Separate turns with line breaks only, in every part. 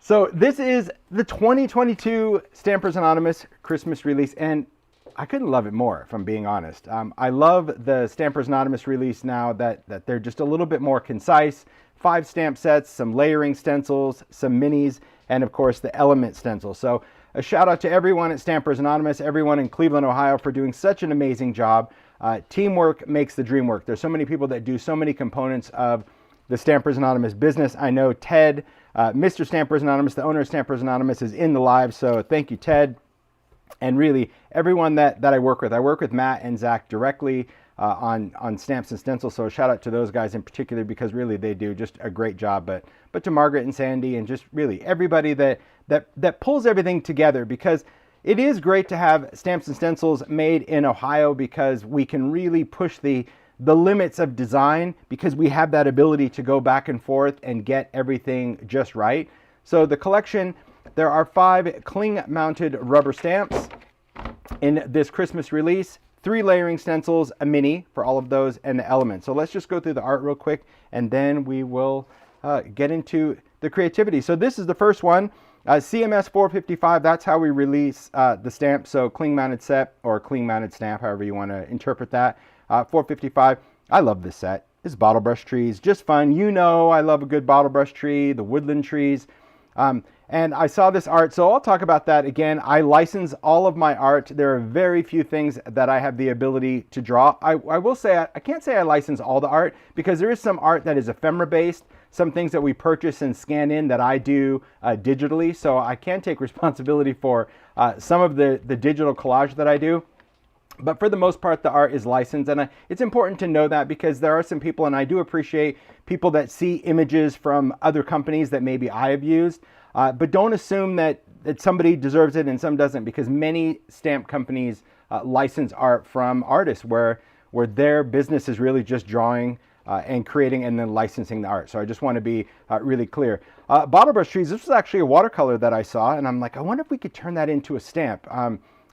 So this is the 2022 Stampers Anonymous Christmas release, and I couldn't love it more, if I'm being honest. I love the Stampers Anonymous release now that they're just a little bit more concise. 5 stamp sets, some layering stencils, some minis, and of course the element stencil. So a shout out to everyone at Stampers Anonymous, everyone in Cleveland, Ohio for doing such an amazing job. Teamwork makes the dream work. There's so many people that do so many components of the Stampers Anonymous business. I know Ted, Mr. Stampers Anonymous, the owner of Stampers Anonymous, is in the live, so thank you, Ted. And really, everyone that I work with Matt and Zach directly on stamps and stencils, so shout out to those guys in particular because really they do just a great job. But to Margaret and Sandy and just really everybody that pulls everything together, because it is great to have stamps and stencils made in Ohio because we can really push the limits of design because we have that ability to go back and forth and get everything just right. So the collection, there are 5 cling mounted rubber stamps in this Christmas release, 3 layering stencils, a mini for all of those, and the elements. So let's just go through the art real quick and then we will get into the creativity. So this is the first one, CMS 455, that's how we release the stamp. So cling mounted set or cling mounted stamp, however you want to interpret that. 455. I love this set. It's bottle brush trees, just fun. You know I love a good bottle brush tree, the woodland trees. And I saw this art, so I'll talk about that again. I license all of my art. There are very few things that I have the ability to draw. I will say, I can't say I license all the art because there is some art that is ephemera based, some things that we purchase and scan in that I do digitally. So I can take responsibility for some of the digital collage that I do. But for the most part, the art is licensed, and it's important to know that because there are some people, and I do appreciate people that see images from other companies that maybe I have used, but don't assume that somebody deserves it and some doesn't, because many stamp companies license art from artists where their business is really just drawing and creating and then licensing the art. So I just want to be really clear. Bottle brush trees, this was actually a watercolor that I saw, and I'm like, I wonder if we could turn that into a stamp.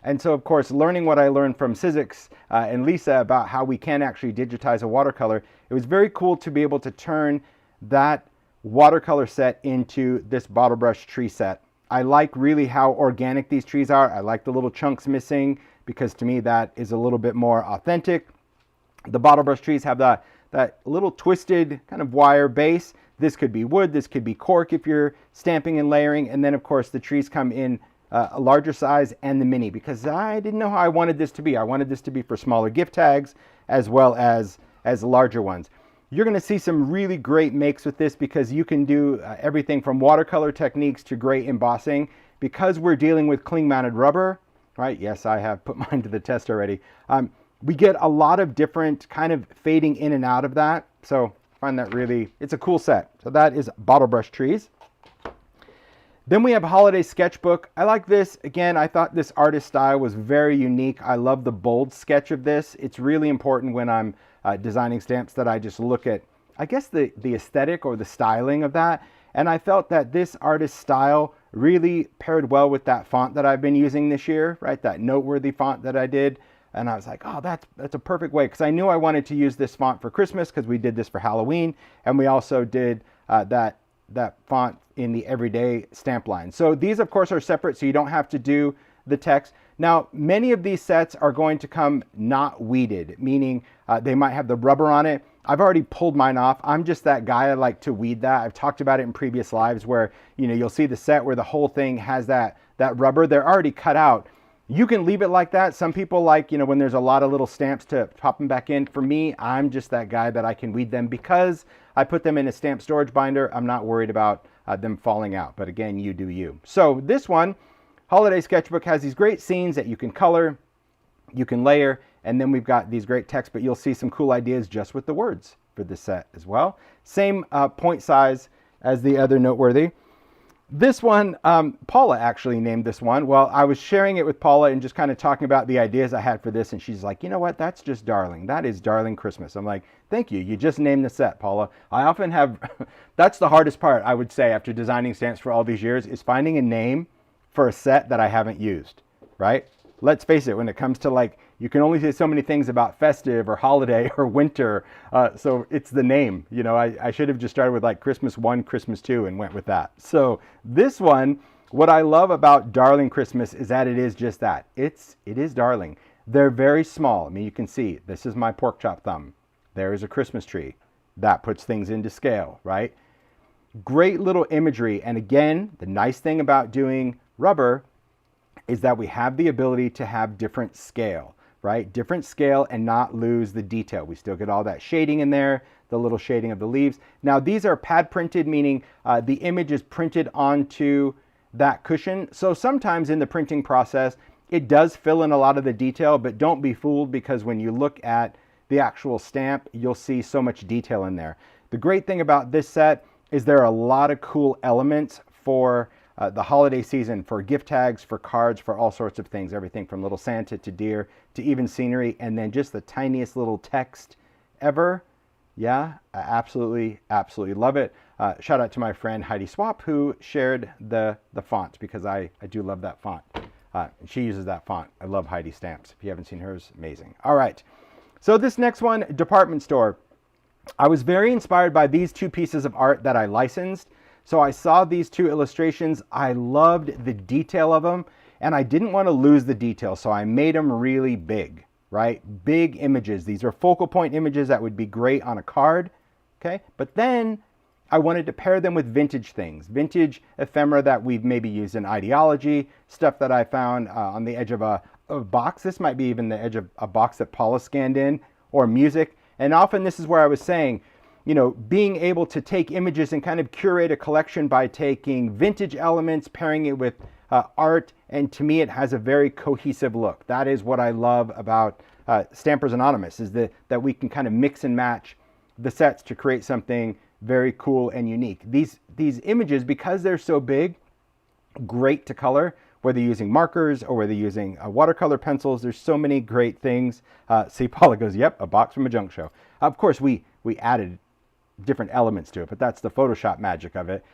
And so, of course, learning what I learned from Sizzix and Lisa about how we can actually digitize a watercolor, it was very cool to be able to turn that watercolor set into this bottle brush tree set. I like really how organic these trees are. I like the little chunks missing because to me that is a little bit more authentic. The bottle brush trees have that little twisted kind of wire base. This could be wood, this could be cork if you're stamping and layering. And then, of course, the trees come in a larger size and the mini because I didn't know how I wanted this to be. I wanted this to be for smaller gift tags as well as larger ones. You're going to see some really great makes with this because you can do everything from watercolor techniques to great embossing. Because we're dealing with cling mounted rubber, right? Yes, I have put mine to the test already. We get a lot of different kind of fading in and out of that. So I find that really, it's a cool set. So that is bottle brush trees. Then we have Holiday Sketchbook. I like this. Again, I thought this artist style was very unique. I love the bold sketch of this. It's really important when I'm designing stamps that I just look at, I guess, the aesthetic or the styling of that. And I felt that this artist style really paired well with that font that I've been using this year, right? That noteworthy font that I did. And I was like, oh, that's a perfect way. Because I knew I wanted to use this font for Christmas because we did this for Halloween. And we also did that font in the everyday stamp line. So these, of course, are separate, so you don't have to do the text. Now, many of these sets are going to come not weeded, meaning they might have the rubber on it. I've already pulled mine off. I'm just that guy. I like to weed that. I've talked about it in previous lives where, you know, you'll see the set where the whole thing has that rubber. They're already cut out. You can leave it like that. Some people like, you know, when there's a lot of little stamps to pop them back in. For me, I'm just that guy that I can weed them because I put them in a stamp storage binder. I'm not worried about them falling out. But again, you do you. So this one, Holiday Sketchbook, has these great scenes that you can color, you can layer, and then we've got these great text, but you'll see some cool ideas just with the words for this set as well. Same point size as the other noteworthy. This one, Paula actually named this one. Well, I was sharing it with Paula and just kind of talking about the ideas I had for this, and she's like, you know what, that's just darling. That is Darling Christmas. I'm like, thank you. You just named the set, Paula. I often have, that's the hardest part, I would say, after designing stamps for all these years, is finding a name for a set that I haven't used, right? Let's face it, when it comes to like you can only say so many things about festive or holiday or winter. So it's the name. You know, I should have just started with like Christmas 1, Christmas 2 and went with that. So this one, what I love about Darling Christmas is that it is just that. It is darling. They're very small. I mean, you can see, this is my pork chop thumb. There is a Christmas tree. That puts things into scale, right? Great little imagery. And again, the nice thing about doing rubber is that we have the ability to have different scale, right? Different scale and not lose the detail. We still get all that shading in there, the little shading of the leaves. Now these are pad printed, meaning the image is printed onto that cushion. So sometimes in the printing process, it does fill in a lot of the detail, but don't be fooled, because when you look at the actual stamp, you'll see so much detail in there. The great thing about this set is there are a lot of cool elements for the holiday season, for gift tags, for cards, for all sorts of things, everything from little Santa to deer to even scenery, and then just the tiniest little text ever. Yeah, I absolutely love it. Shout out to my friend Heidi Swap, who shared the font, because I do love that font. She uses that font. I love Heidi stamps. If you haven't seen hers, amazing. All right, so this next one, department store. I was very inspired by these two pieces of art that I licensed. So I saw these two illustrations. I loved the detail of them, and I didn't want to lose the detail, so I made them really big, right? Big images. These are focal point images that would be great on a card, okay? But then I wanted to pair them with vintage things, vintage ephemera that we've maybe used in ideology, stuff that I found on the edge of a box. This might be even the edge of a box that Paula scanned in, or music. And often this is where I was saying, you know, being able to take images and kind of curate a collection by taking vintage elements, pairing it with art, and to me it has a very cohesive look. That is what I love about Stampers Anonymous, is that we can kind of mix and match the sets to create something very cool and unique. These images, because they're so big, great to color, whether you're using markers or whether you're using watercolor pencils. There's so many great things. See, Paula goes, yep, a box from a junk show. Of course, we added different elements to it, but that's the Photoshop magic of it.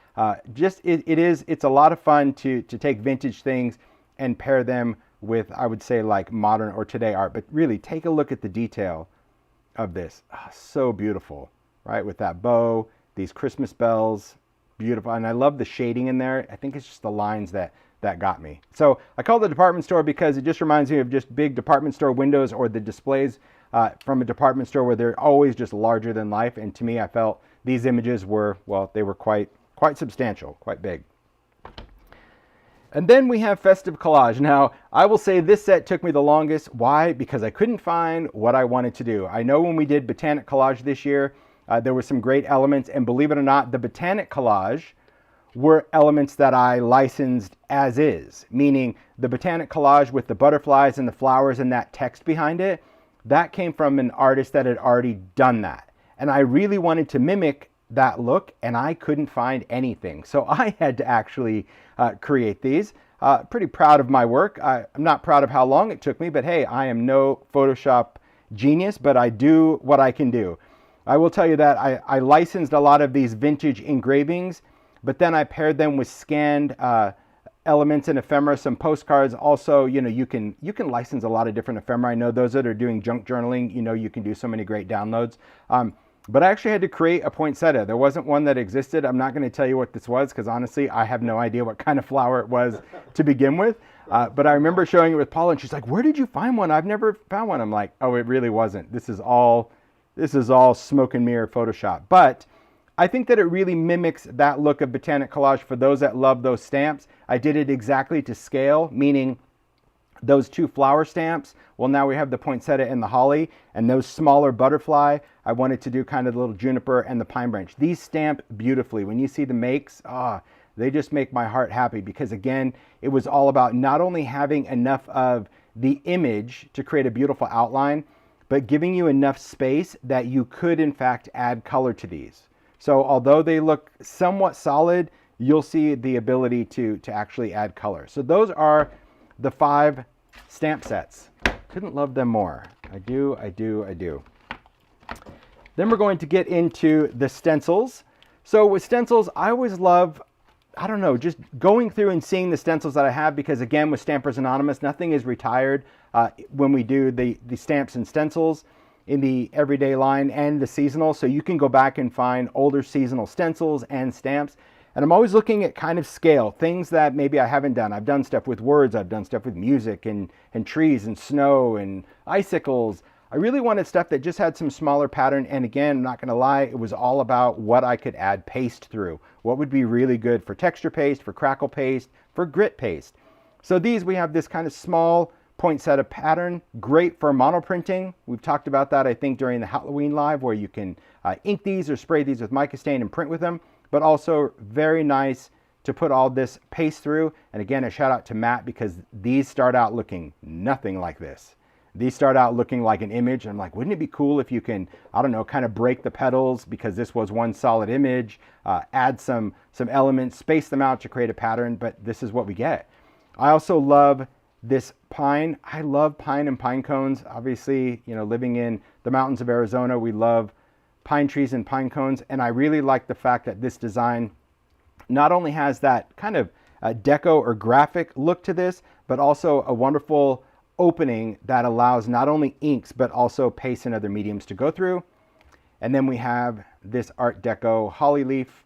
It's a lot of fun to take vintage things and pair them with, I would say, like modern or today art. But really, take a look at the detail of this. Oh, so beautiful, right? With that bow, these Christmas bells, beautiful. And I love the shading in there. I think it's just the lines that got me. So I call it the department store because it just reminds me of just big department store windows, or the displays from a department store where they're always just larger than life. And to me, I felt these images were, well, they were quite substantial, quite big. And then we have Festive Collage. Now, I will say this set took me the longest. Why? Because I couldn't find what I wanted to do. I know when we did Botanic Collage this year, there were some great elements, and believe it or not, the Botanic Collage were elements that I licensed as is, meaning the Botanic Collage with the butterflies and the flowers and that text behind it, that came from an artist that had already done that. And I really wanted to mimic that look, and I couldn't find anything. So I had to actually create these. Pretty proud of my work. I'm not proud of how long it took me, but hey, I am no Photoshop genius, but I do what I can do. I will tell you that I licensed a lot of these vintage engravings, but then I paired them with scanned elements and ephemera, some postcards. Also, you know, you can license a lot of different ephemera. I know those that are doing junk journaling, you know, you can do so many great downloads. But I actually had to create a poinsettia. There wasn't one that existed. I'm not going to tell you what this was because honestly, I have no idea what kind of flower it was to begin with. But I remember showing it with Paula, and she's like, "Where did you find one? I've never found one." I'm like, "Oh, it really wasn't. This is all smoke and mirror Photoshop." But I think that it really mimics that look of Botanic Collage for those that love those stamps. I did it exactly to scale, meaning those two flower stamps, well, now we have the poinsettia and the holly, and those smaller butterfly, I wanted to do kind of the little juniper and the pine branch. These stamp beautifully. When you see the makes, they just make my heart happy, because again, it was all about not only having enough of the image to create a beautiful outline, but giving you enough space that you could in fact add color to these. So although they look somewhat solid, you'll see the ability to actually add color. So those are the 5 stamp sets. Couldn't love them more. I do. Then we're going to get into the stencils. So with stencils, I always love I don't know, just going through and seeing the stencils that I have, because again, with Stampers Anonymous, nothing is retired when we do the stamps and stencils in the everyday line and the seasonal. So you can go back and find older seasonal stencils and stamps. And I'm always looking at kind of scale, things that maybe I haven't done. I've done stuff with words, I've done stuff with music and trees and snow and icicles. I really wanted stuff that just had some smaller pattern. And again, I'm not going to lie, it was all about what I could add paste through. What would be really good for texture paste, for crackle paste, for grit paste. So these, we have this kind of small poinsettia pattern, great for monoprinting. We've talked about that, I think, during the Halloween live, where you can ink these or spray these with mica stain and print with them, but also very nice to put all this paste through. And again, a shout out to Matt, because these start out looking nothing like this. These start out looking like an image. I'm like, wouldn't it be cool if you can, I don't know, kind of break the petals, because this was one solid image, add some elements, space them out to create a pattern, but this is what we get. I also love this pine. I love pine and pine cones. Obviously, you know, living in the mountains of Arizona, we love pine trees and pine cones. And I really like the fact that this design not only has that kind of deco or graphic look to this, but also a wonderful opening that allows not only inks, but also paste and other mediums to go through. And then we have this Art Deco holly leaf.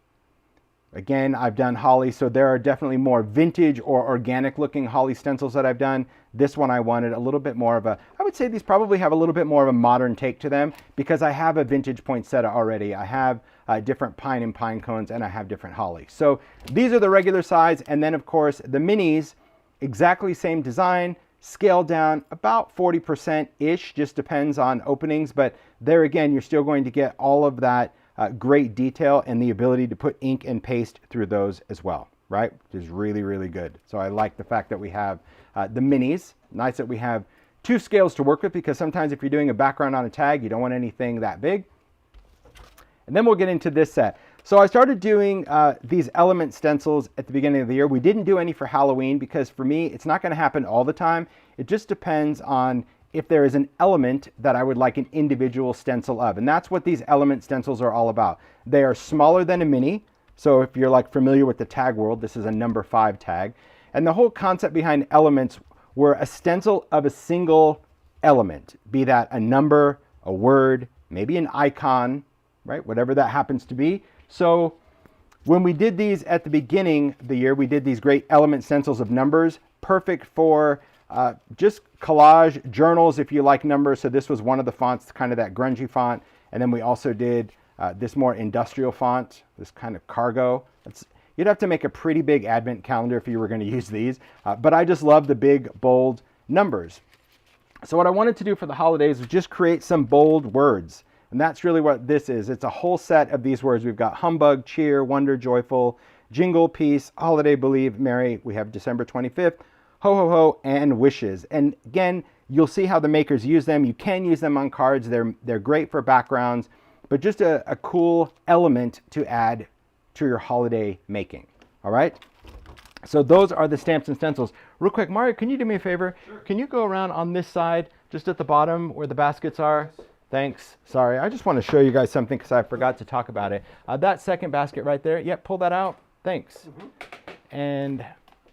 Again, I've done holly, so there are definitely more vintage or organic looking holly stencils that I've done. This one I wanted a little bit more of a, I would say these probably have a little bit more of a modern take to them, because I have a vintage poinsettia already. I have different pine and pine cones, and I have different holly. So these are the regular size. And then of course the minis, exactly same design, scaled down about 40%-ish, just depends on openings. But there again, you're still going to get all of that great detail and the ability to put ink and paste through those as well, right? Which is really, really good. So I like the fact that we have the minis. Nice that we have two scales to work with, because sometimes if you're doing a background on a tag, you don't want anything that big. And then we'll get into this set. So I started doing these element stencils at the beginning of the year. We didn't do any for Halloween, because for me, it's not going to happen all the time. It just depends on if there is an element that I would like an individual stencil of. And that's what these element stencils are all about. They are smaller than a mini. So if you're like familiar with the tag world, this is a number 5 tag. And the whole concept behind elements were a stencil of a single element, be that a number, a word, maybe an icon, right? Whatever that happens to be. So when we did these at the beginning of the year, we did these great element stencils of numbers, perfect for just collage journals if you like numbers. So this was one of the fonts, kind of that grungy font. And then we also did this more industrial font, this kind of cargo. You'd have to make a pretty big advent calendar if you were going to use these. But I just love the big, bold numbers. So what I wanted to do for the holidays was just create some bold words. And that's really what this is. It's a whole set of these words. We've got humbug, cheer, wonder, joyful, jingle, peace, holiday, believe, merry. We have December 25th, ho, ho, ho, and wishes. And again, you'll see how the makers use them. You can use them on cards. They're great for backgrounds, but just a cool element to add to your holiday making. All right? So those are the stamps and stencils. Real quick, Mario, can you do me a favor? Sure. Can you go around on this side, just at the bottom where the baskets are? Yes. Thanks. Sorry, I just want to show you guys something because I forgot to talk about it. That second basket right there. Yep, pull that out. Thanks. And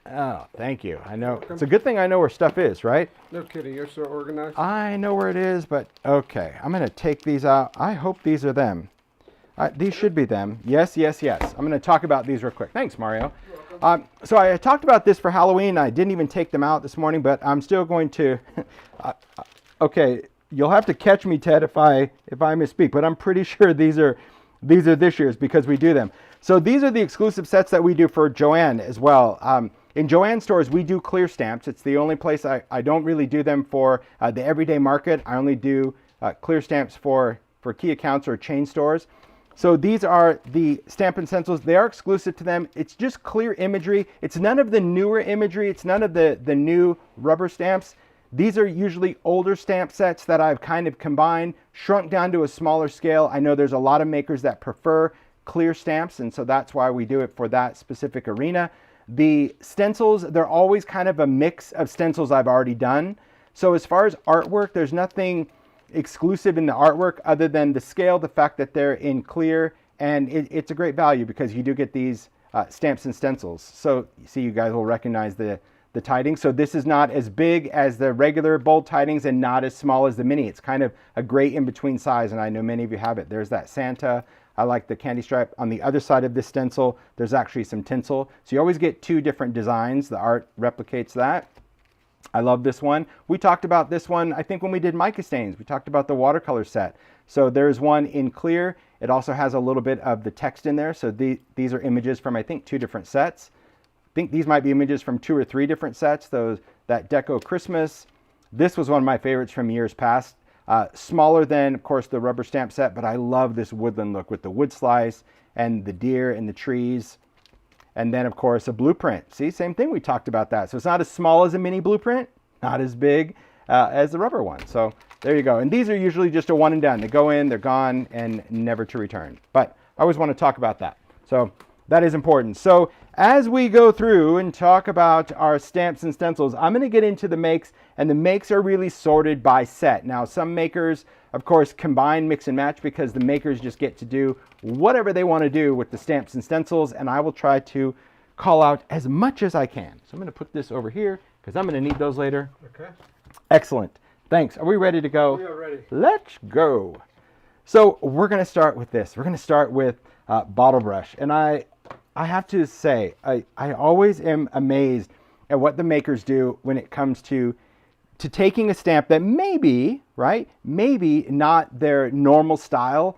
oh, thank you. I know it's a good thing I know where stuff is, right?
No kidding. You're so organized.
I know where it is, but okay. I'm going to take these out. I hope these are them. These should be them. Yes, yes, yes. I'm going to talk about these real quick. Thanks, Mario. So I talked about this for Halloween. I didn't even take them out this morning, but I'm still going to. Okay. You'll have to catch me, Ted, if I misspeak, but I'm pretty sure these are this year's because we do them. So these are the exclusive sets that we do for Joann as well. In Joann stores, we do clear stamps. It's the only place I don't really do them for the everyday market. I only do clear stamps for key accounts or chain stores. So these are the stamp and stencils. They are exclusive to them. It's just clear imagery. It's none of the newer imagery. It's none of the new rubber stamps. These are usually older stamp sets that I've kind of combined, shrunk down to a smaller scale. I know there's a lot of makers that prefer clear stamps, and so that's why we do it for that specific arena. The stencils, they're always kind of a mix of stencils I've already done. So as far as artwork, there's nothing exclusive in the artwork other than the scale, the fact that they're in clear, and it's a great value because you do get these Stamps and Stencils. So see, you guys will recognize the tidings. So this is not as big as the regular bold tidings and not as small as the mini. It's kind of a great in-between size, and I know many of you have it. There's that Santa. I like the candy stripe. On the other side of this stencil, there's actually some tinsel. So you always get two different designs. The art replicates that. I love this one. We talked about this one, I think, when we did mica stains. We talked about the watercolor set. So there's one in clear. It also has a little bit of the text in there. So these are images from, I think, 2 different sets. I think these might be images from 2 or 3 different sets. That Deco Christmas. This was one of my favorites from years past. Smaller than, of course, the rubber stamp set, but I love this woodland look with the wood slice and the deer and the trees. And then, of course, a blueprint. See, same thing, we talked about that. So it's not as small as a mini blueprint, not as big as the rubber one. So there you go. And these are usually just a one and done. They go in, they're gone, and never to return. But I always want to talk about that. So that is important. So as we go through and talk about our stamps and stencils, I'm going to get into the makes, and the makes are really sorted by set. Now, some makers, of course, combine, mix and match, because the makers just get to do whatever they want to do with the stamps and stencils, and I will try to call out as much as I can. So I'm going to put this over here because I'm going to need those later.
Okay.
Excellent. Thanks. Are we ready to go?
We are ready.
Let's go. So we're going to start with this. We're going to start with bottle brush, and I have to say, I always am amazed at what the makers do when it comes to taking a stamp that maybe not their normal style,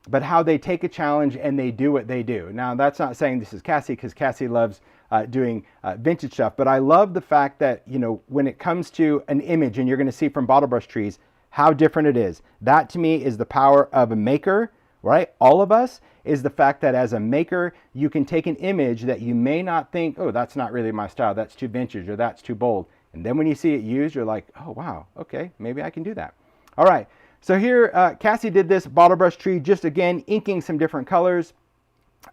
but how they take a challenge and they do what they do. Now, that's not saying this is Cassie, because Cassie loves doing vintage stuff, but I love the fact that, you know, when it comes to an image, and you're going to see from Bottle Brush Trees how different it is. That to me is the power of a maker, right? All of us, is the fact that as a maker, you can take an image that you may not think, oh, that's not really my style, that's too vintage, or that's too bold. And then when you see it used, you're like, oh, wow, okay, maybe I can do that. All right, so here, Cassie did this bottle brush tree, just again, inking some different colors,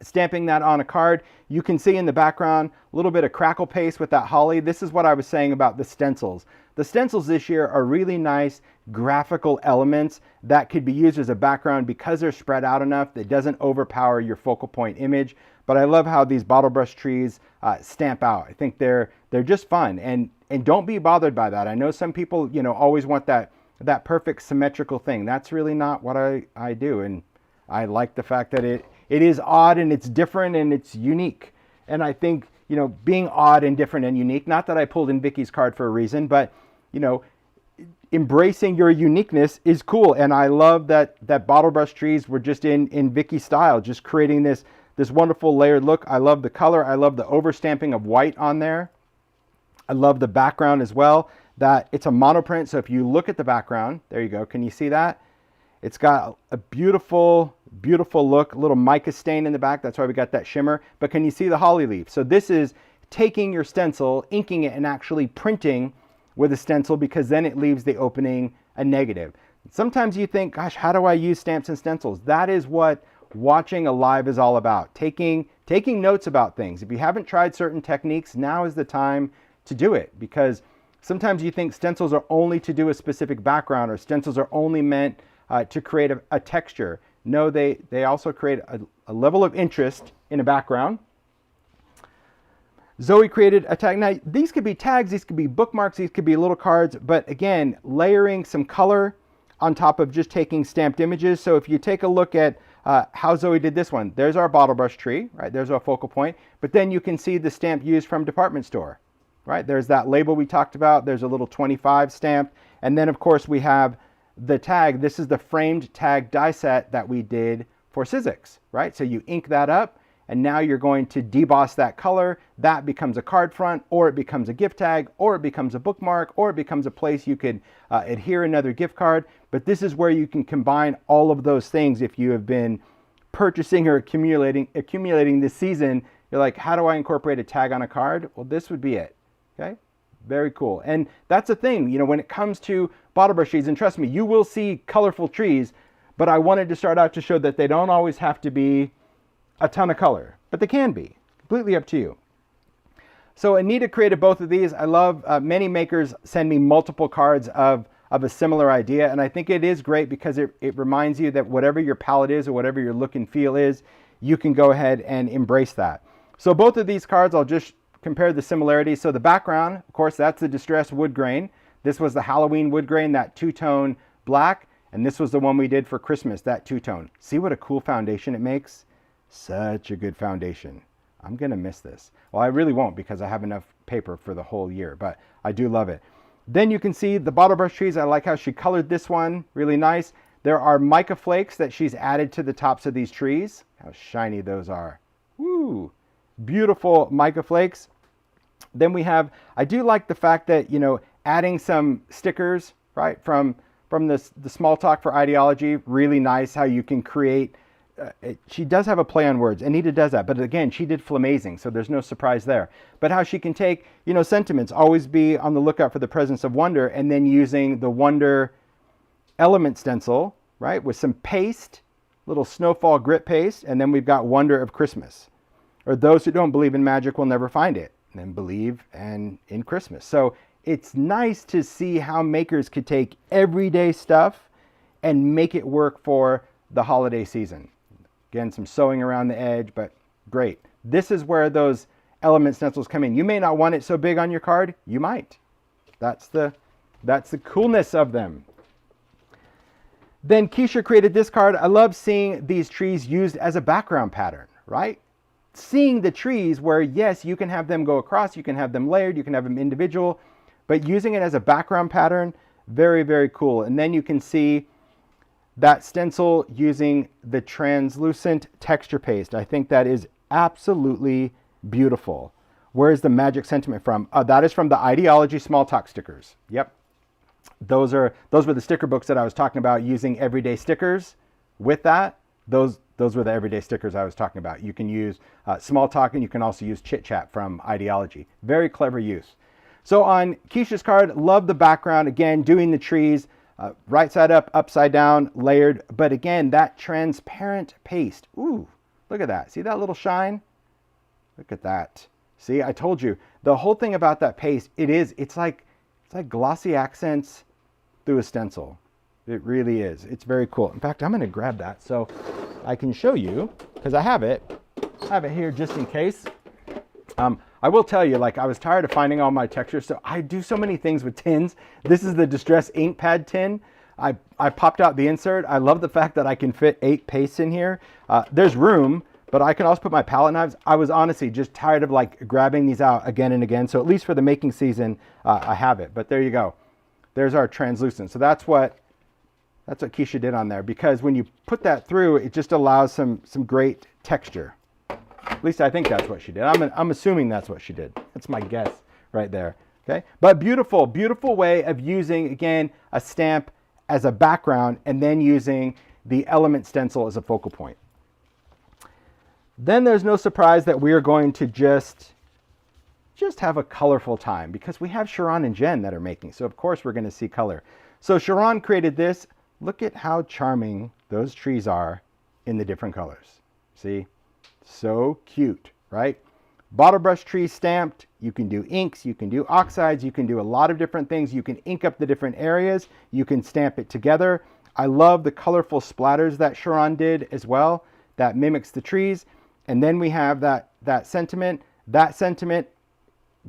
stamping that on a card. You can see in the background a little bit of crackle paste with that holly. This is what I was saying about the stencils. The stencils this year are really nice graphical elements that could be used as a background because they're spread out enough that doesn't overpower your focal point image. But I love how these bottle brush trees stamp out. I think they're just fun, and don't be bothered by that. I know some people, you know, always want that perfect symmetrical thing. That's really not what I do, and I like the fact that it is odd and it's different and it's unique. And I think, you know, being odd and different and unique, not that I pulled in Vicky's card for a reason, but, you know, embracing your uniqueness is cool. And I love that bottle brush trees were just in Vicky's style, just creating this wonderful layered look. I love the color. I love the overstamping of white on there. I love the background as well, that it's a monoprint. So if you look at the background, there you go. Can you see that? It's got a beautiful, beautiful look, a little mica stain in the back. That's why we got that shimmer. But can you see the holly leaf? So this is taking your stencil, inking it, and actually printing with a stencil, because then it leaves the opening a negative. Sometimes you think, gosh, how do I use stamps and stencils? That is what watching a live is all about. Taking notes about things. If you haven't tried certain techniques, now is the time to do it, because sometimes you think stencils are only to do a specific background, or stencils are only meant to create a texture. No, they also create a level of interest in a background. Zoe created a tag. Now, these could be tags, these could be bookmarks, these could be little cards, but again, layering some color on top of just taking stamped images. So if you take a look at how Zoe did this one, there's our bottle brush tree, right? There's our focal point, but then you can see the stamp used from department store, right? There's that label we talked about. There's a little 25 stamp. And then of course we have the tag. This is the framed tag die set that we did for Sizzix, right? So you ink that up, and now you're going to deboss that color. That becomes a card front, or it becomes a gift tag, or it becomes a bookmark, or it becomes a place you could adhere another gift card. But this is where you can combine all of those things. If you have been purchasing or accumulating this season, you're like, how do I incorporate a tag on a card? Well, this would be it, okay? Very cool. And that's the thing, you know, when it comes to bottle brush trees, and trust me, you will see colorful trees, but I wanted to start out to show that they don't always have to be a ton of color, but they can be. Completely up to you. So Anita created both of these. I love many makers send me multiple cards of a similar idea, and I think it is great because it reminds you that whatever your palette is or whatever your look and feel is, you can go ahead and embrace that. So both of these cards, I'll just compare the similarities. So the background, of course, that's the distressed wood grain. This was the Halloween wood grain, that two-tone black. And this was the one we did for Christmas, that two-tone. See what a cool foundation it makes? Such a good foundation. I'm going to miss this. Well, I really won't because I have enough paper for the whole year, but I do love it. Then you can see the bottle brush trees. I like how she colored this one. Really nice. There are mica flakes that she's added to the tops of these trees. How shiny those are. Woo! Beautiful mica flakes. Then we have, I do like the fact that, you know, adding some stickers, right, from the small talk for ideology. Really nice how you can create, she does have a play on words. Anita does that, but again, she did Flamazing, so there's no surprise there. But how she can take, you know, sentiments, always be on the lookout for the presence of wonder, and then using the wonder element stencil, right, with some paste, little snowfall grit paste, and then we've got Wonder of Christmas. Or those who don't believe in magic will never find it, and then believe and in Christmas. So it's nice to see how makers could take everyday stuff and make it work for the holiday season. Again, some sewing around the edge, but great. This is where those element stencils come in. You may not want it so big on your card. You might. That's the coolness of them. Then Keisha created this card. I love seeing these trees used as a background pattern, right? Seeing the trees where, yes, you can have them go across, you can have them layered, you can have them individual, but using it as a background pattern, very, very cool. And then you can see that stencil using the translucent texture paste. I think that is absolutely beautiful. Where is the magic sentiment from? That is from the Ideology Small Talk stickers. Yep. Those were the sticker books that I was talking about, using everyday stickers with that. Those were the everyday stickers I was talking about. You can use Small Talk, and you can also use Chit Chat from Ideology. Very clever use. So on Keisha's card, love the background. Again, doing the trees, right side up, upside down, layered. But again, that transparent paste. Ooh, look at that. See that little shine? Look at that. See, I told you. The whole thing about that paste, it's like glossy accents through a stencil. It really is. It's very cool. In fact, I'm going to grab that so I can show you, because I have it here just in case. I will tell you, like, I was tired of finding all my textures, so I do so many things with tins. This is the Distress ink pad tin. I popped out the insert. I love the fact that I can fit 8 pastes in here. There's room, but I can also put my palette knives. I was honestly just tired of like grabbing these out again and again. So at least for the making season, I have it. But there you go. There's our translucent. So that's what Keisha did on there, because when you put that through, it just allows some great texture. At least I think that's what she did. I'm assuming that's what she did. That's my guess right there. Okay, but beautiful, beautiful way of using, again, a stamp as a background and then using the element stencil as a focal point. Then there's no surprise that we are going to just have a colorful time, because we have Sharon and Jen that are making. So of course we're going to see color. So Sharon created this. Look at how charming those trees are in the different colors. See? So cute, right? Bottle brush tree stamped. You can do inks, you can do oxides, you can do a lot of different things. You can ink up the different areas. You can stamp it together. I love the colorful splatters that Sharon did as well. That mimics the trees. And then we have that sentiment. That sentiment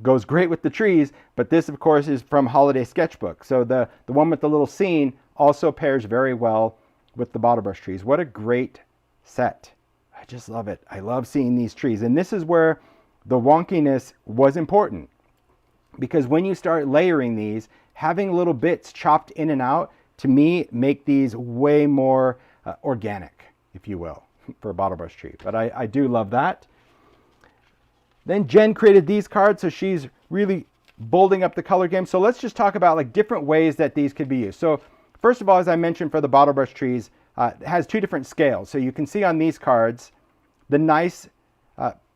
goes great with the trees, but this of course is from Holiday Sketchbook. So the one with the little scene also pairs very well with the bottle brush trees. What a great set. I just love it. I love seeing these trees. And this is where the wonkiness was important, because when you start layering these, having little bits chopped in and out, to me, make these way more organic, if you will, for a bottle brush tree. But I do love that. Then Jen created these cards, so she's really bolding up the color game. So let's just talk about like different ways that these could be used. So first of all, as I mentioned for the bottle brush trees, it has 2 different scales. So you can see on these cards the nice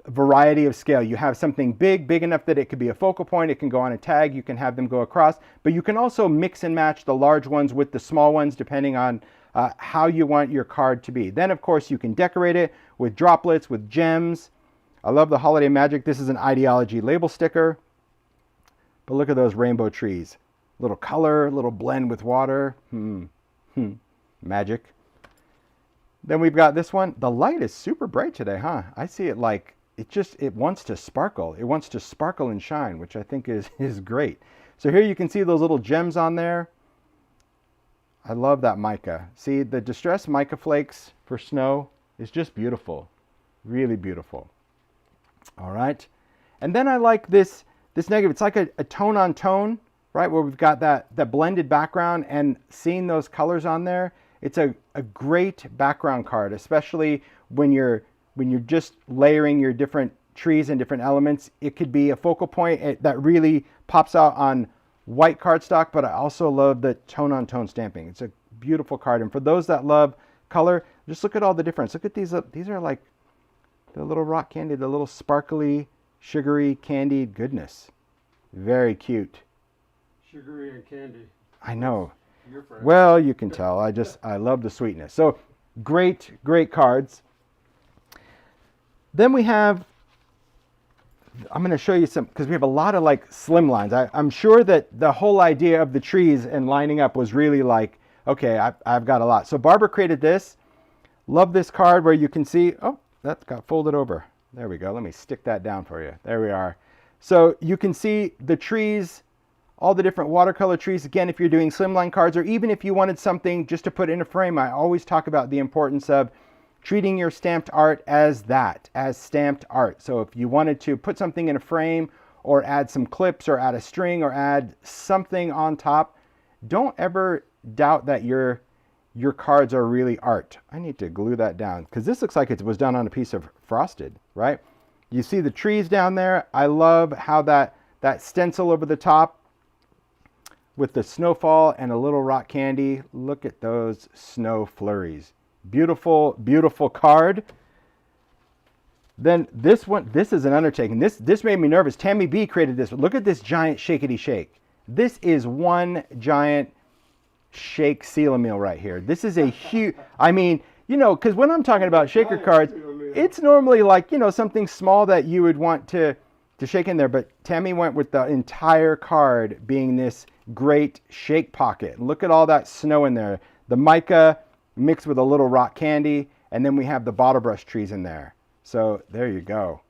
variety of scale. You have something big enough that it could be a focal point. It can go on a tag. You can have them go across. But you can also mix and match the large ones with the small ones depending on how you want your card to be. Then, of course, you can decorate it with droplets, with gems. I love the Holiday Magic. This is an Ideology label sticker. But look at those rainbow trees. Little color, little blend with water. Magic. Then we've got this one. The light is super bright today, huh? I see it like it wants to sparkle. It wants to sparkle and shine, which I think is great. So here you can see those little gems on there. I love that mica. See, the distressed mica flakes for snow is just beautiful. Really beautiful. All right. And then I like this negative. It's like a tone on tone, right? Where we've got that blended background and seeing those colors on there. It's a great background card, especially when you're just layering your different trees and different elements. It could be a focal point that really pops out on white cardstock, but I also love the tone on tone stamping. It's a beautiful card. And for those that love color, just look at all the difference. Look at these. These are like the little rock candy, the little sparkly, sugary, candied goodness. Very cute.
Sugary and candy.
I know.
Your friend.
Well, you can tell. I love the sweetness. So great cards. Then we have, I'm going to show you some, because we have a lot of like slim lines. I'm sure that the whole idea of the trees and lining up was really like, okay, I've got a lot. So Barbara created this. Love this card where you can see, oh, that got folded over. There we go. Let me stick that down for you. There we are. So you can see the trees, all the different watercolor trees. Again, if you're doing slimline cards, or even if you wanted something just to put in a frame, I always talk about the importance of treating your stamped art as stamped art. So if you wanted to put something in a frame or add some clips or add a string or add something on top, don't ever doubt that your cards are really art. I need to glue that down because this looks like it was done on a piece of frosted, right? You see the trees down there. I love how that stencil over the top with the snowfall and a little rock candy. Look at those snow flurries. Beautiful, beautiful card. Then this one, this is an undertaking. This made me nervous. Tammy B created this. Look at this giant shakety shake. This is one giant shake seal-a-meal right here. This is a huge, I mean, you know, because when I'm talking about shaker cards, it's normally like, you know, something small that you would want to shake in there. But Tammy went with the entire card being this great shake pocket. Look at all that snow in there. The mica mixed with a little rock candy, and then we have the bottle brush trees in there. So there you go.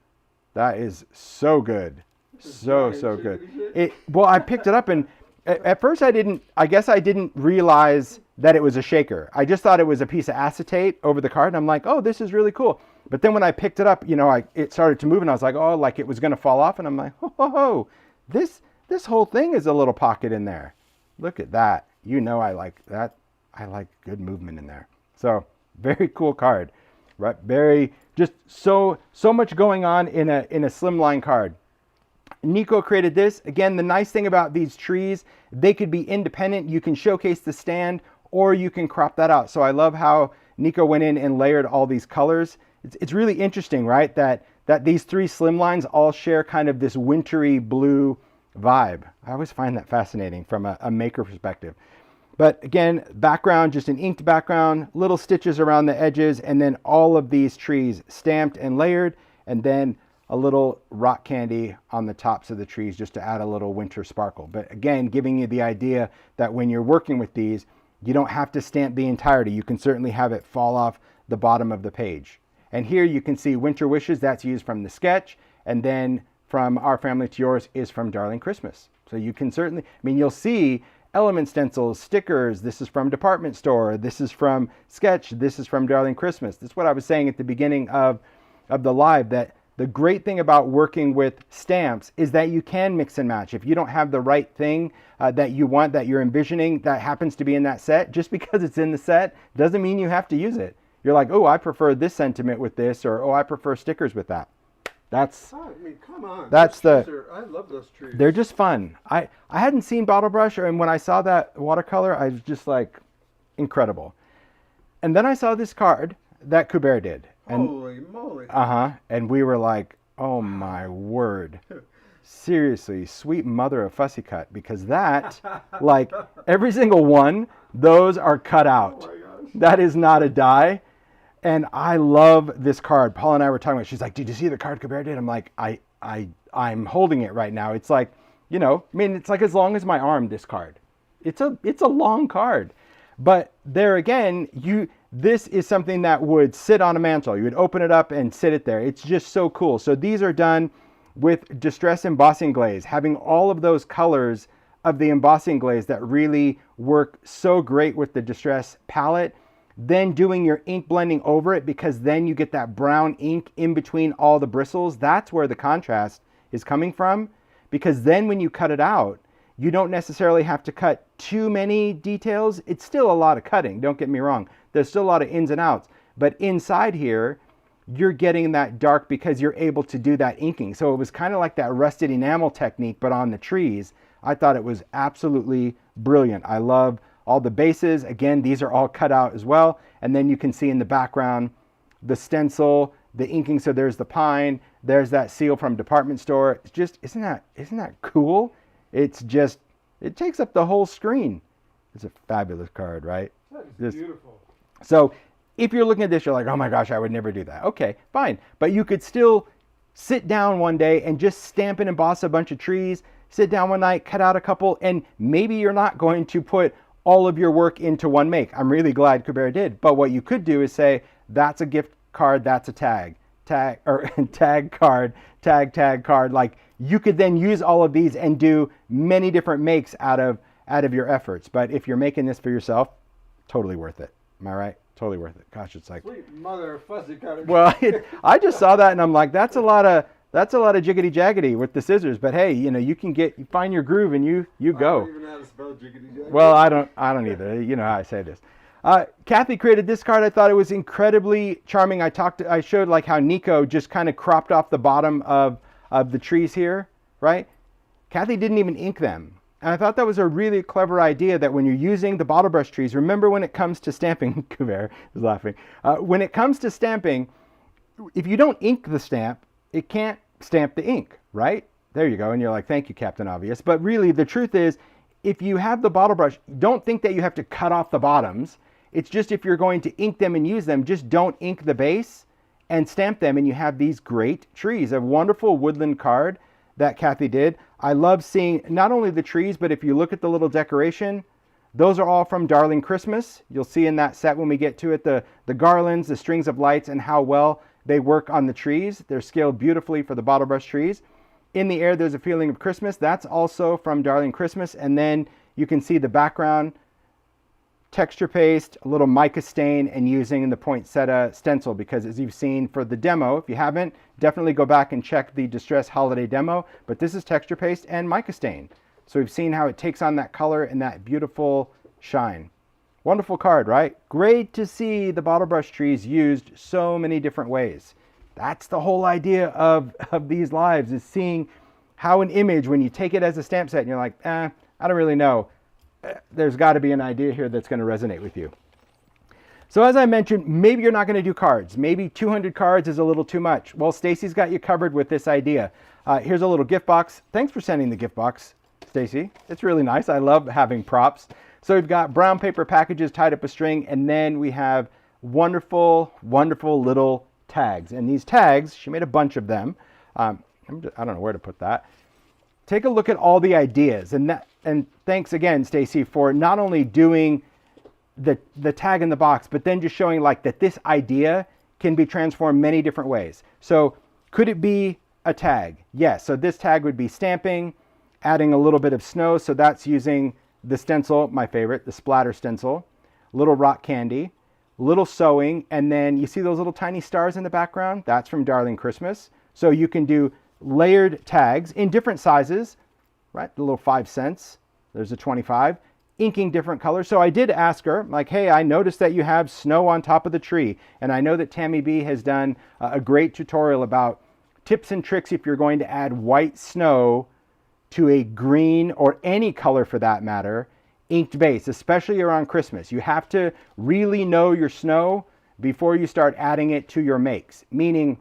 That is so good. So good. Well, I picked it up and at first I guess I didn't realize that it was a shaker. I just thought it was a piece of acetate over the card, and I'm like, oh, this is really cool. But then when I picked it up, you know, it started to move, and I was like, oh, like it was going to fall off, and I'm like, oh, this whole thing is a little pocket in there. Look at that. You know, I like that. I like good movement in there. So very cool card, right? Very, just so much going on in a slimline card. Nico created this. Again, the nice thing about these trees, they could be independent. You can showcase the stand or you can crop that out. So I love how Nico went in and layered all these colors. It's really interesting, right? That these three slimlines all share kind of this wintry blue vibe. I always find that fascinating from a maker perspective. But again, background, just an inked background, little stitches around the edges, and then all of these trees stamped and layered, and then a little rock candy on the tops of the trees just to add a little winter sparkle. But again, giving you the idea that when you're working with these, you don't have to stamp the entirety. You can certainly have it fall off the bottom of the page. And here you can see Winter Wishes, that's used from the sketch, and then from Our Family to Yours is from Darling Christmas. So you can certainly, I mean, you'll see element stencils, stickers, this is from Department Store, this is from Sketch, this is from Darling Christmas. That's what I was saying at the beginning of the live, that the great thing about working with stamps is that you can mix and match. If you don't have the right thing that you want, that you're envisioning, that happens to be in that set, just because it's in the set doesn't mean you have to use it. You're like, oh, I prefer this sentiment with this, or oh, I prefer stickers with that. That's,
I mean, come on.
That's
I love those trees.
They're just fun. I hadn't seen Bottle Brush, and when I saw that watercolor, I was just like, incredible. And then I saw this card that Kubert did. And,
holy moly.
And we were like, oh my word. Seriously, sweet mother of Fussy Cut, because that, like, every single one, those are cut out.
Oh my gosh.
That is not a die. And I love this card. Paul and I were talking about it. She's like, did you see the card Kubert did? I'm like, I'm holding it right now. It's like, you know, I mean, it's like as long as my arm, this card. It's a long card. But there again, this is something that would sit on a mantle. You would open it up and sit it there. It's just so cool. So these are done with Distress embossing glaze, having all of those colors of the embossing glaze that really work so great with the Distress palette. Then doing your ink blending over it, because then you get that brown ink in between all the bristles. That's where the contrast is coming from, because then when you cut it out, you don't necessarily have to cut too many details. It's still a lot of cutting, don't get me wrong. There's still a lot of ins and outs, but inside here, you're getting that dark because you're able to do that inking. So it was kind of like that rusted enamel technique, but on the trees. I thought it was absolutely brilliant. I love all the bases. Again, these are all cut out as well. And then you can see in the background, the stencil, the inking. So there's the pine, there's that seal from department store. It's just, isn't that cool? It's just, it takes up the whole screen. It's a fabulous card, right?
That is
Just-
beautiful.
So if you're looking at this, you're like, oh my gosh, I would never do that. Okay, fine. But you could still sit down one day and just stamp and emboss a bunch of trees, sit down one night, cut out a couple, and maybe you're not going to put all of your work into one make. I'm really glad Kubera did. But what you could do is say, that's a gift card, that's a tag or tag card, tag card. Like, you could then use all of these and do many different makes out of your efforts. But if you're making this for yourself, totally worth it. Am I right? Totally worth it. Gosh, it's like,
Sweet mother of fuzzy cutter.
well, I just saw that and I'm like, that's a lot of jiggity jaggedy with the scissors. But hey, you can find your groove and you
I
go.
don't even know how to spell jiggity jag.
Well, I don't either. You know how I say this. Kathy created this card. I thought it was incredibly charming. I showed like how Nico just kind of cropped off the bottom of the trees here, right? Kathy didn't even ink them. And I thought that was a really clever idea, that when you're using the bottle brush trees, remember when it comes to stamping, Kubera is laughing. When it comes to stamping, if you don't ink the stamp, it can't stamp the ink, right? There you go. And you're like, thank you, Captain Obvious. But really, the truth is, if you have the bottle brush, don't think that you have to cut off the bottoms. It's just, if you're going to ink them and use them, just don't ink the base and stamp them, and you have these great trees. A wonderful woodland card that Kathy did. I love seeing not only the trees, but if you look at the little decoration, those are all from Darling Christmas. You'll see in that set when we get to it, the garlands, the strings of lights, and how well they work on the trees. They're scaled beautifully for the bottle brush trees. In the air, there's a feeling of Christmas. That's also from Darling Christmas. And then you can see the background, texture paste, a little mica stain, and using the poinsettia stencil, because as you've seen for the demo, if you haven't, definitely go back and check the Distress Holiday demo. But this is texture paste and mica stain. So we've seen how it takes on that color and that beautiful shine. Wonderful card, right? Great to see the bottle brush trees used so many different ways. That's the whole idea of these lives, is seeing how an image, when you take it as a stamp set and you're like, I don't really know, there's got to be an idea here that's going to resonate with you. So as I mentioned, maybe you're not going to do cards. Maybe 200 cards is a little too much. Well, Stacy's got you covered with this idea. Here's a little gift box. Thanks for sending the gift box, Stacy. It's really nice. I love having props. So we've got brown paper packages tied up with string, and then we have wonderful, wonderful little tags. And these tags, she made a bunch of them. I don't know where to put that. Take a look at all the ideas, and thanks again, Stacy, for not only doing the tag in the box, but then just showing like that this idea can be transformed many different ways. So could it be a tag? Yes. So this tag would be stamping, adding a little bit of snow. So that's using the stencil, my favorite, the splatter stencil, little rock candy, little sewing, and then you see those little tiny stars in the background? That's from Darling Christmas. So you can do layered tags in different sizes, right? The little 5 cents, there's a 25, inking different colors. So I did ask her, like, hey, I noticed that you have snow on top of the tree. And I know that Tammy B has done a great tutorial about tips and tricks if you're going to add white snow to a green, or any color for that matter, inked base, especially around Christmas. You have to really know your snow before you start adding it to your makes. Meaning,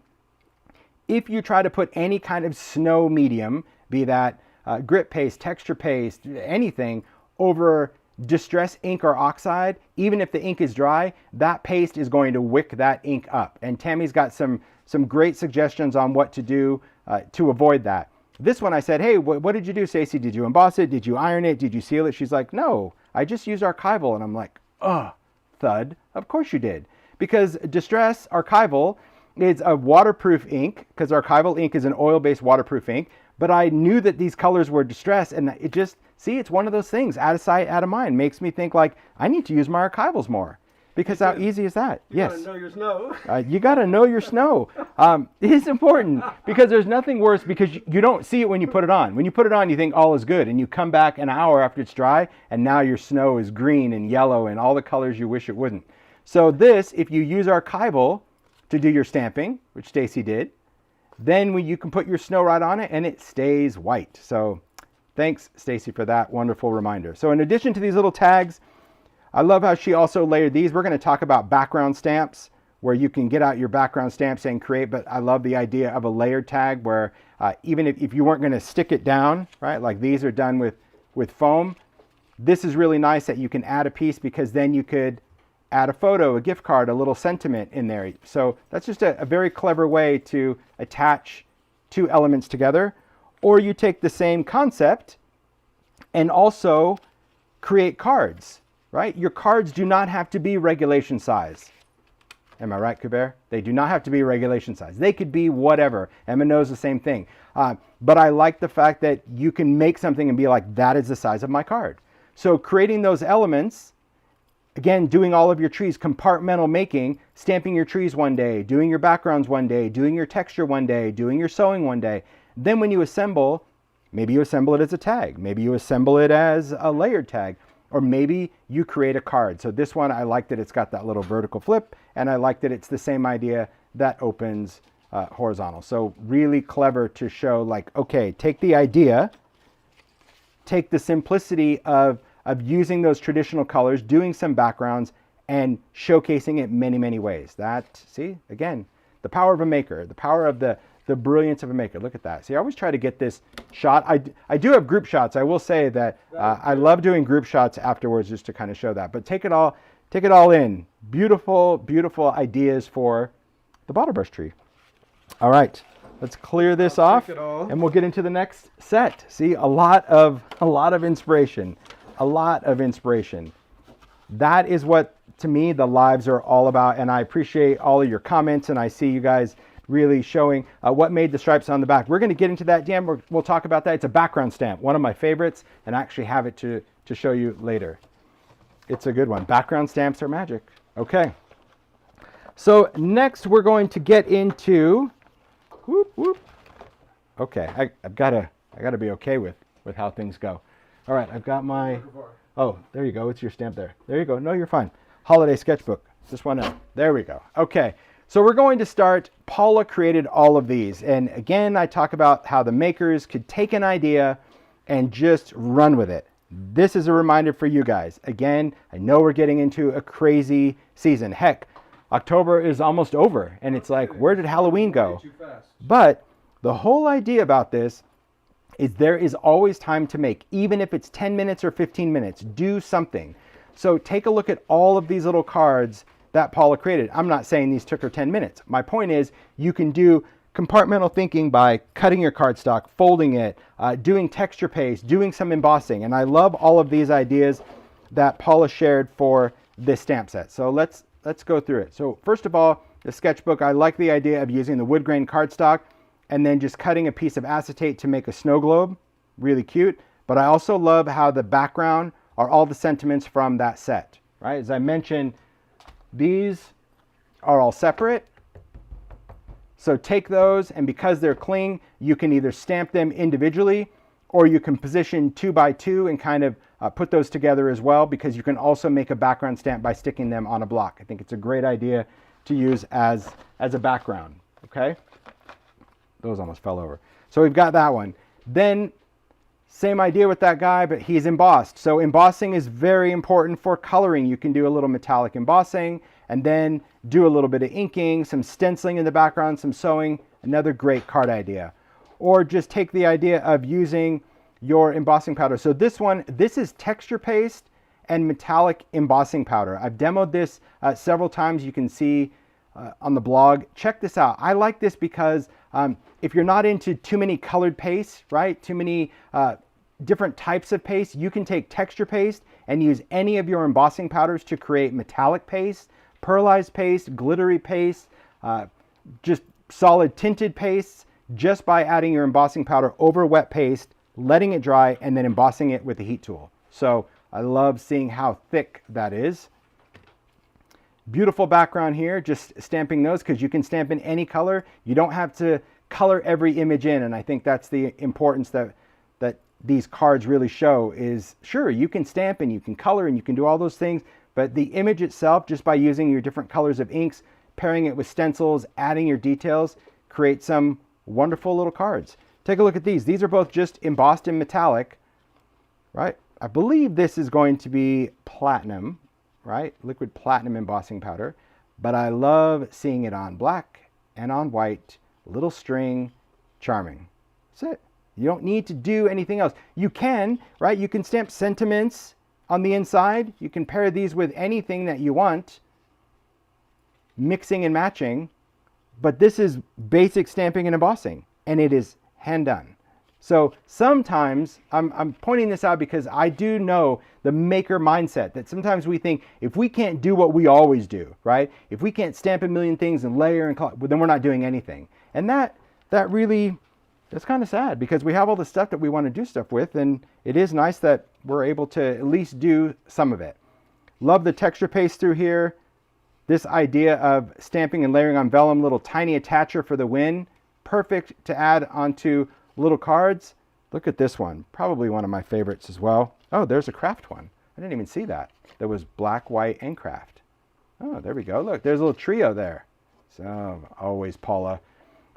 if you try to put any kind of snow medium, be that grit paste, texture paste, anything, over Distress ink or oxide, even if the ink is dry, that paste is going to wick that ink up. And Tammy's got some great suggestions on what to do to avoid that. This one I said, hey, what did you do, Stacey? Did you emboss it? Did you iron it? Did you seal it? She's like, no, I just used archival. And I'm like, oh, Thud, of course you did. Because Distress Archival is a waterproof ink, because Archival ink is an oil-based waterproof ink, but I knew that these colors were Distress, and it just, see, it's one of those things, out of sight, out of mind, makes me think like, I need to use my Archivals more. Because how easy is that?
You gotta know your snow.
You got to know your snow. It is important because there's nothing worse because you don't see it when you put it on. When you put it on, you think all is good, and you come back an hour after it's dry, and now your snow is green and yellow and all the colors you wish it wouldn't. So this, if you use Archival to do your stamping, which Stacy did, then you can put your snow right on it and it stays white. So thanks, Stacy, for that wonderful reminder. So in addition to these little tags, I love how she also layered these. We're going to talk about background stamps where you can get out your background stamps and create, but I love the idea of a layered tag where even if you weren't going to stick it down, right, like these are done with foam, this is really nice that you can add a piece because then you could add a photo, a gift card, a little sentiment in there. So that's just a very clever way to attach two elements together. Or you take the same concept and also create cards. Right? Your cards do not have to be regulation size. Am I right, Kuber? They do not have to be regulation size. They could be whatever. Emma knows the same thing. But I like the fact that you can make something and be like, that is the size of my card. So creating those elements, again, doing all of your trees, compartmental making, stamping your trees one day, doing your backgrounds one day, doing your texture one day, doing your sewing one day. Then when you assemble, maybe you assemble it as a tag. Maybe you assemble it as a layered tag. Or maybe you create a card. So this one, I like that it's got that little vertical flip, and I like that it's the same idea that opens horizontal. So really clever to show like, okay, take the idea, take the simplicity of using those traditional colors, doing some backgrounds, and showcasing it many, many ways. That, see, again, the power of a maker, the power of the brilliance of a maker. Look at that. See, I always try to get this shot. I do have group shots. I will say that I love doing group shots afterwards just to kind of show that. But take it all in. Beautiful, beautiful ideas for the bottle brush tree. All right, let's clear this off, and we'll get into the next set. See, a lot of inspiration, a lot of inspiration. That is what, to me, the lives are all about. And I appreciate all of your comments, and I see you guys really showing what made the stripes on the back. We're going to get into that, Dan. We'll talk about that. It's a background stamp, one of my favorites, and I actually have it to show you later. It's a good one. Background stamps are magic. Okay. So next we're going to get into, whoop, whoop. Okay, I've got to be okay with how things go. All right, I've got my, oh, there you go. It's your stamp there. There you go. No, you're fine. Holiday sketchbook. Just one out. There we go. Okay. So we're going to start. Paula created all of these. And again, I talk about how the makers could take an idea and just run with it. This is a reminder for you guys. Again, I know we're getting into a crazy season. Heck, October is almost over. And it's like, where did Halloween go? But the whole idea about this is there is always time to make. Even if it's 10 minutes or 15 minutes, do something. So take a look at all of these little cards that Paula created. I'm not saying these took her 10 minutes. My point is you can do compartmental thinking by cutting your cardstock, folding it, doing texture paste, doing some embossing. And I love all of these ideas that Paula shared for this stamp set. So let's go through it. So first of all, the sketchbook, I like the idea of using the wood grain cardstock and then just cutting a piece of acetate to make a snow globe. Really cute. But I also love how the background are all the sentiments from that set, right? As I mentioned, these are all separate. So take those, and because they're cling, you can either stamp them individually or you can position 2 by 2 and kind of put those together as well, because you can also make a background stamp by sticking them on a block. I think it's a great idea to use as a background, okay? Those almost fell over. So we've got that one. Then same idea with that guy, but he's embossed. So embossing is very important for coloring. You can do a little metallic embossing and then do a little bit of inking, some stenciling in the background, some sewing, another great card idea. Or just take the idea of using your embossing powder. So this one, this is texture paste and metallic embossing powder. I've demoed this several times. You can see on the blog. Check this out. I like this because if you're not into too many colored pastes, right? Too many different types of paste. You can take texture paste and use any of your embossing powders to create metallic paste, pearlized paste, glittery paste, just solid tinted pastes, just by adding your embossing powder over wet paste, letting it dry, and then embossing it with a heat tool. So I love seeing how thick that is. Beautiful background here, just stamping those, because you can stamp in any color. You don't have to color every image in, and I think that's the importance that these cards really show is, sure, you can stamp and you can color and you can do all those things, but the image itself, just by using your different colors of inks, pairing it with stencils, adding your details, create some wonderful little cards. Take a look at these. These are both just embossed in metallic, right? I believe this is going to be platinum, right? Liquid platinum embossing powder, but I love seeing it on black and on white, little string, charming. That's it. You don't need to do anything else. You can, right? You can stamp sentiments on the inside. You can pair these with anything that you want, mixing and matching, but this is basic stamping and embossing, and it is hand done. So sometimes, I'm pointing this out because I do know the maker mindset that sometimes we think if we can't do what we always do, right? If we can't stamp a million things and layer and color, then we're not doing anything. And that really, that's kind of sad, because we have all the stuff that we want to do stuff with, and it is nice that we're able to at least do some of it. Love the texture paste through here. This idea of stamping and layering on vellum, little tiny attacher for the win. Perfect to add onto little cards. Look at this one, probably one of my favorites as well. Oh, there's a craft one. I didn't even see that. There was black, white, and craft. Oh, there we go. Look, there's a little trio there. So always Paula.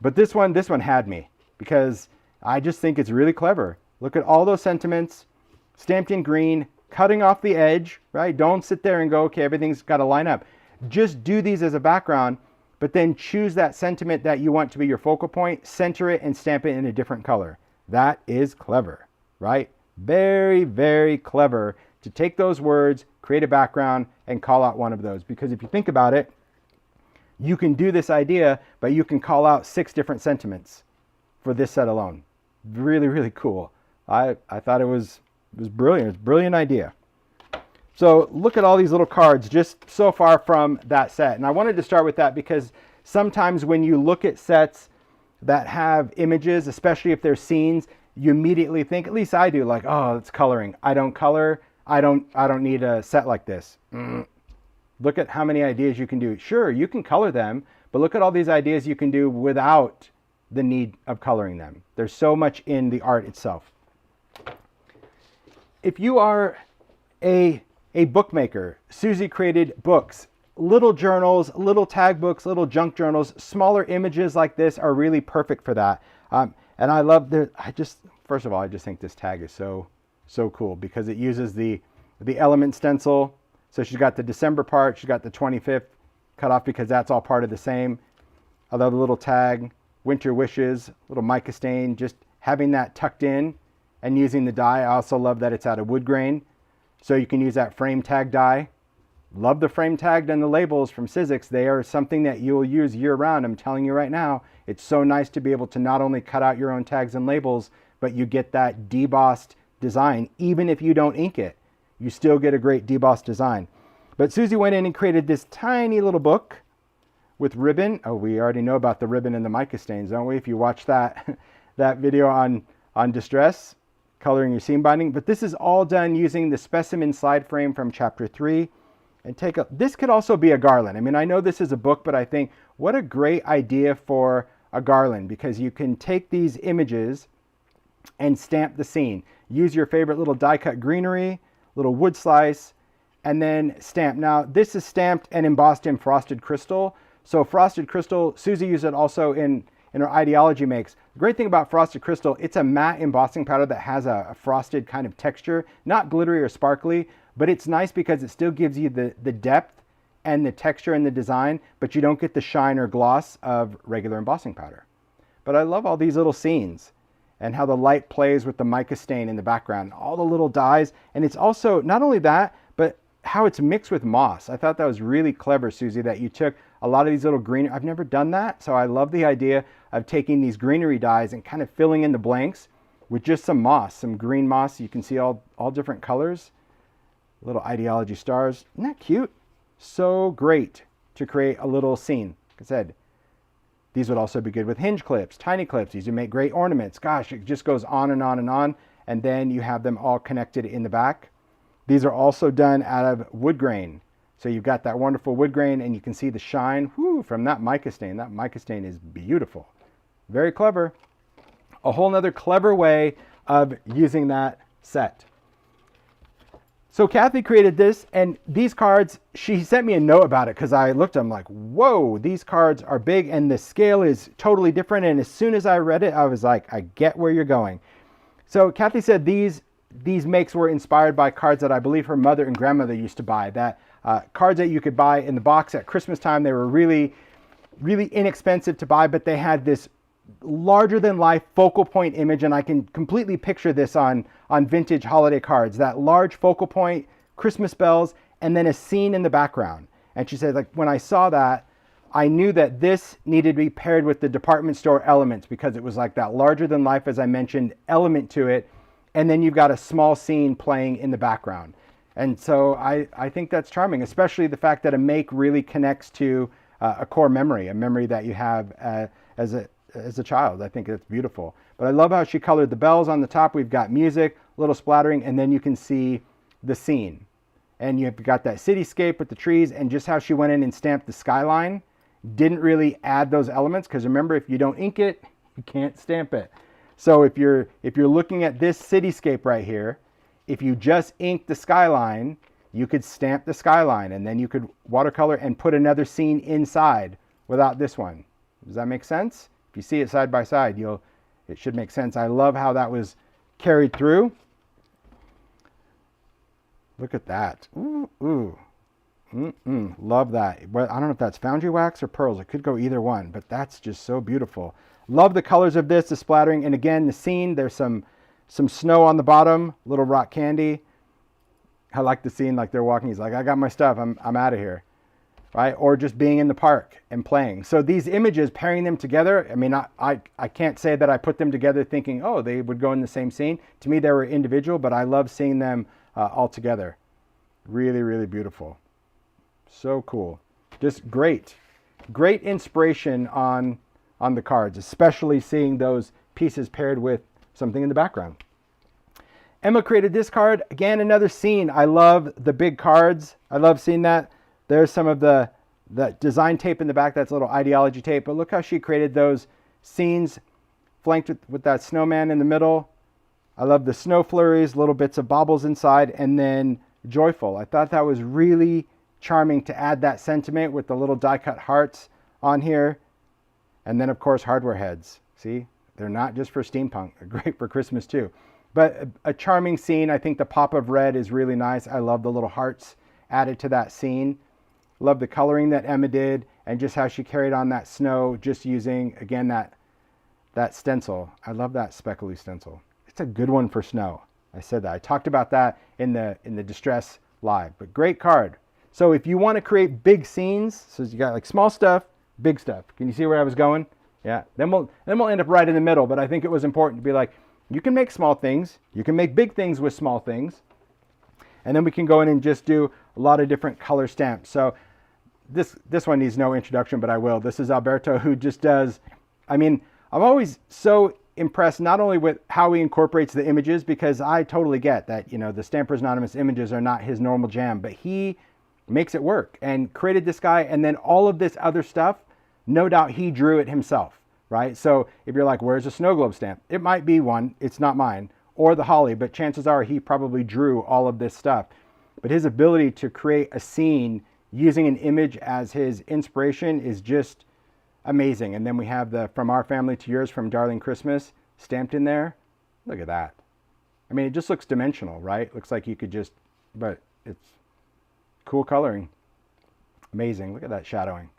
But this one had me, because I just think it's really clever. Look at all those sentiments stamped in green, cutting off the edge, right? Don't sit there and go, okay, everything's got to line up. Just do these as a background, but then choose that sentiment that you want to be your focal point, center it, and stamp it in a different color. That is clever, right? Very, very clever to take those words, create a background, and call out one of those. Because if you think about it, you can do this idea, but you can call out 6 different sentiments for this set alone. Really, really cool. I thought it was brilliant. It's a brilliant idea. So look at all these little cards just so far from that set. And I wanted to start with that because sometimes when you look at sets that have images, especially if they're scenes, you immediately think, at least I do, like, oh, it's coloring. I don't color. I don't need a set like this. Look at how many ideas you can do. Sure, you can color them, but look at all these ideas you can do without the need of coloring them. There's so much in the art itself. If you are a bookmaker, Susie created books, little journals, little tag books, little junk journals. Smaller images like this are really perfect for that. And I love first of all, I just think this tag is so cool because it uses the element stencil. So she's got the December part, she's got the 25th cut off because that's all part of the same. I love the little tag, Winter Wishes, little mica stain, just having that tucked in and using the die. I also love that it's out of wood grain. So you can use that frame tag die. Love the frame tag and the labels from Sizzix. They are something that you'll use year round. I'm telling you right now, it's so nice to be able to not only cut out your own tags and labels, but you get that debossed design. Even if you don't ink it, you still get a great debossed design. But Susie went in and created this tiny little book with ribbon. Oh, we already know about the ribbon and the mica stains, don't we? If you watch that video on Distress, coloring your seam binding. But this is all done using the specimen slide frame from chapter 3. And this could also be a garland. I mean, I know this is a book, but I think what a great idea for a garland, because you can take these images and stamp the scene. Use your favorite little die cut greenery, little wood slice, and then stamp. Now, this is stamped and embossed in frosted crystal. So frosted crystal, Susie used it also in her Ideology makes. The great thing about frosted crystal, it's a matte embossing powder that has a frosted kind of texture, not glittery or sparkly, but it's nice because it still gives you the depth and the texture and the design, but you don't get the shine or gloss of regular embossing powder. But I love all these little scenes and how the light plays with the mica stain in the background, all the little dyes. And it's also, not only that, but how it's mixed with moss. I thought that was really clever, Susie, that you took a lot of these little green, I've never done that, so I love the idea of taking these greenery dyes and kind of filling in the blanks with just some moss, some green moss. You can see all different colors. Little ideology stars. Isn't that cute? So great to create a little scene. Like I said, these would also be good with hinge clips, tiny clips. These would make great ornaments. Gosh, it just goes on and on and on. And then you have them all connected in the back. These are also done out of wood grain. So you've got that wonderful wood grain, and you can see the shine from that mica stain. That mica stain is beautiful. Very clever. A whole nother clever way of using that set. So Kathy created this, and these cards, she sent me a note about it because I looked at them like, whoa, these cards are big and the scale is totally different. And as soon as I read it, I was like, I get where you're going. So Kathy said these makes were inspired by cards that I believe her mother and grandmother used to buy. That cards that you could buy in the box at Christmas time. They were really, really inexpensive to buy, but they had this larger than life focal point image, and I can completely picture this on vintage holiday cards. That large focal point, Christmas bells, and then a scene in the background. And she said, like, when I saw that, I knew that this needed to be paired with the department store elements because it was like that larger than life, as I mentioned, element to it. And then you've got a small scene playing in the background. And so I think that's charming, especially the fact that a make really connects to a core memory, a memory that you have as a child. I think that's beautiful. But I love how she colored the bells on the top. We've got music, a little splattering, and then you can see the scene. And you've got that cityscape with the trees, and just how she went in and stamped the skyline. Didn't really add those elements, because remember, if you don't ink it, you can't stamp it. So if you're looking at this cityscape right here, if you just ink the skyline, you could stamp the skyline, and then you could watercolor and put another scene inside without this one. Does that make sense? If you see it side by side, it should make sense. I love how that was carried through. Look at that. Ooh. Love that. But I don't know if that's foundry wax or pearls. It could go either one, but that's just so beautiful. Love the colors of this, the splattering. And again, the scene, there's some snow on the bottom, little rock candy. I like the scene, like they're walking. He's like, I got my stuff. I'm out of here. Right? Or just being in the park and playing. So these images, pairing them together, I mean, I can't say that I put them together thinking, oh, they would go in the same scene. To me, they were individual, but I love seeing them all together. Really, really beautiful. So cool. Just great. Great inspiration on the cards, especially seeing those pieces paired with something in the background. Emma created this card. Again, another scene. I love the big cards. I love seeing that. There's some of the design tape in the back. That's a little ideology tape. But look how she created those scenes flanked with that snowman in the middle. I love the snow flurries, little bits of baubles inside, and then joyful. I thought that was really charming to add that sentiment with the little die-cut hearts on here. And then, of course, hardware heads. See? They're not just for steampunk. They're great for Christmas, too. But a charming scene. I think the pop of red is really nice. I love the little hearts added to that scene. Love the coloring that Emma did and just how she carried on that snow just using, again, that stencil. I love that speckly stencil. It's a good one for snow. I said that. I talked about that in the Distress Live. But great card. So if you want to create big scenes, so you got like small stuff, big stuff. Can you see where I was going? Yeah. Then we'll end up right in the middle. But I think it was important to be like, you can make small things. You can make big things with small things. And then we can go in and just do a lot of different color stamps. So this one needs no introduction, but I will. This is Alberto, who just does, I mean, I'm always so impressed not only with how he incorporates the images, because I totally get that, the Stampers Anonymous images are not his normal jam, but he makes it work and created this guy. And then all of this other stuff, no doubt he drew it himself, right? So if you're like, where's a snow globe stamp? It might be one, it's not mine, or the holly, but chances are he probably drew all of this stuff. But his ability to create a scene using an image as his inspiration is just amazing. And then we have the From Our Family to Yours from Darling Christmas stamped in there. Look at that. I mean, it just looks dimensional, right? Looks like you could just, but it's cool coloring. Amazing. Look at that shadowing.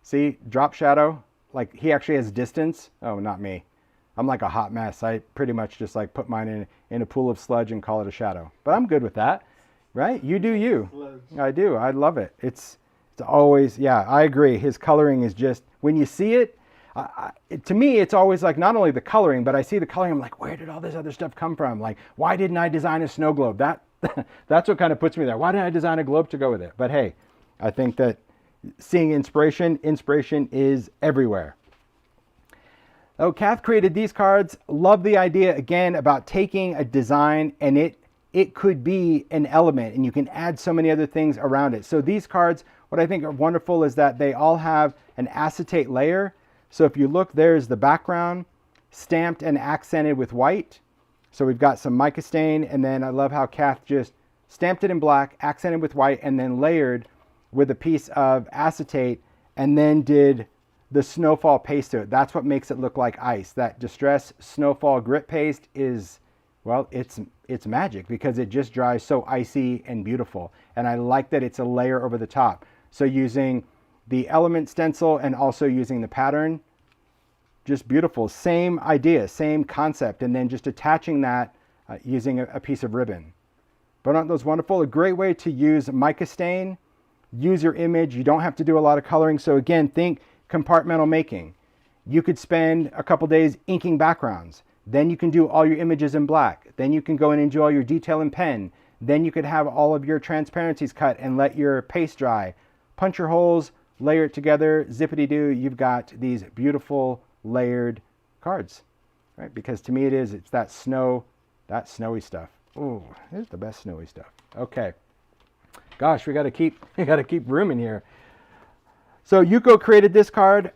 See, drop shadow, like he actually has distance. Oh, not me. I'm like a hot mess. I pretty much just like put mine in a pool of sludge and call it a shadow. But I'm good with that, right? You do you. Sludge. I do. I love it. It's always, yeah, I agree. His coloring is just, when you see it, To me, it's always like not only the coloring, but I see the coloring, I'm like, where did all this other stuff come from? Like, why didn't I design a snow globe? That's what kind of puts me there. Why didn't I design a globe to go with it? But hey, I think that seeing inspiration is everywhere. Oh, Kath created these cards. Love the idea, again, about taking a design and it could be an element and you can add so many other things around it. So these cards, what I think are wonderful is that they all have an acetate layer. So if you look, there's the background stamped and accented with white. So we've got some mica stain, and then I love how Kath just stamped it in black, accented with white, and then layered with a piece of acetate, and then did the snowfall paste to it. That's what makes it look like ice. That Distress Snowfall Grit Paste is, well, it's magic because it just dries so icy and beautiful. And I like that it's a layer over the top. So using the element stencil and also using the pattern, just beautiful. Same idea, same concept, and then just attaching that using a piece of ribbon. But aren't those wonderful? A great way to use mica stain. Use your image. You don't have to do a lot of coloring. So again, think compartmental making. You could spend a couple days inking backgrounds. Then you can do all your images in black. Then you can go in and do all your detail in pen. Then you could have all of your transparencies cut and let your paste dry. Punch your holes, layer it together, zippity-doo, you've got these beautiful layered cards, right? Because to me it's that snowy stuff. Oh, here's the best snowy stuff. Okay. Gosh, we got to keep room in here. So Yuko created this card.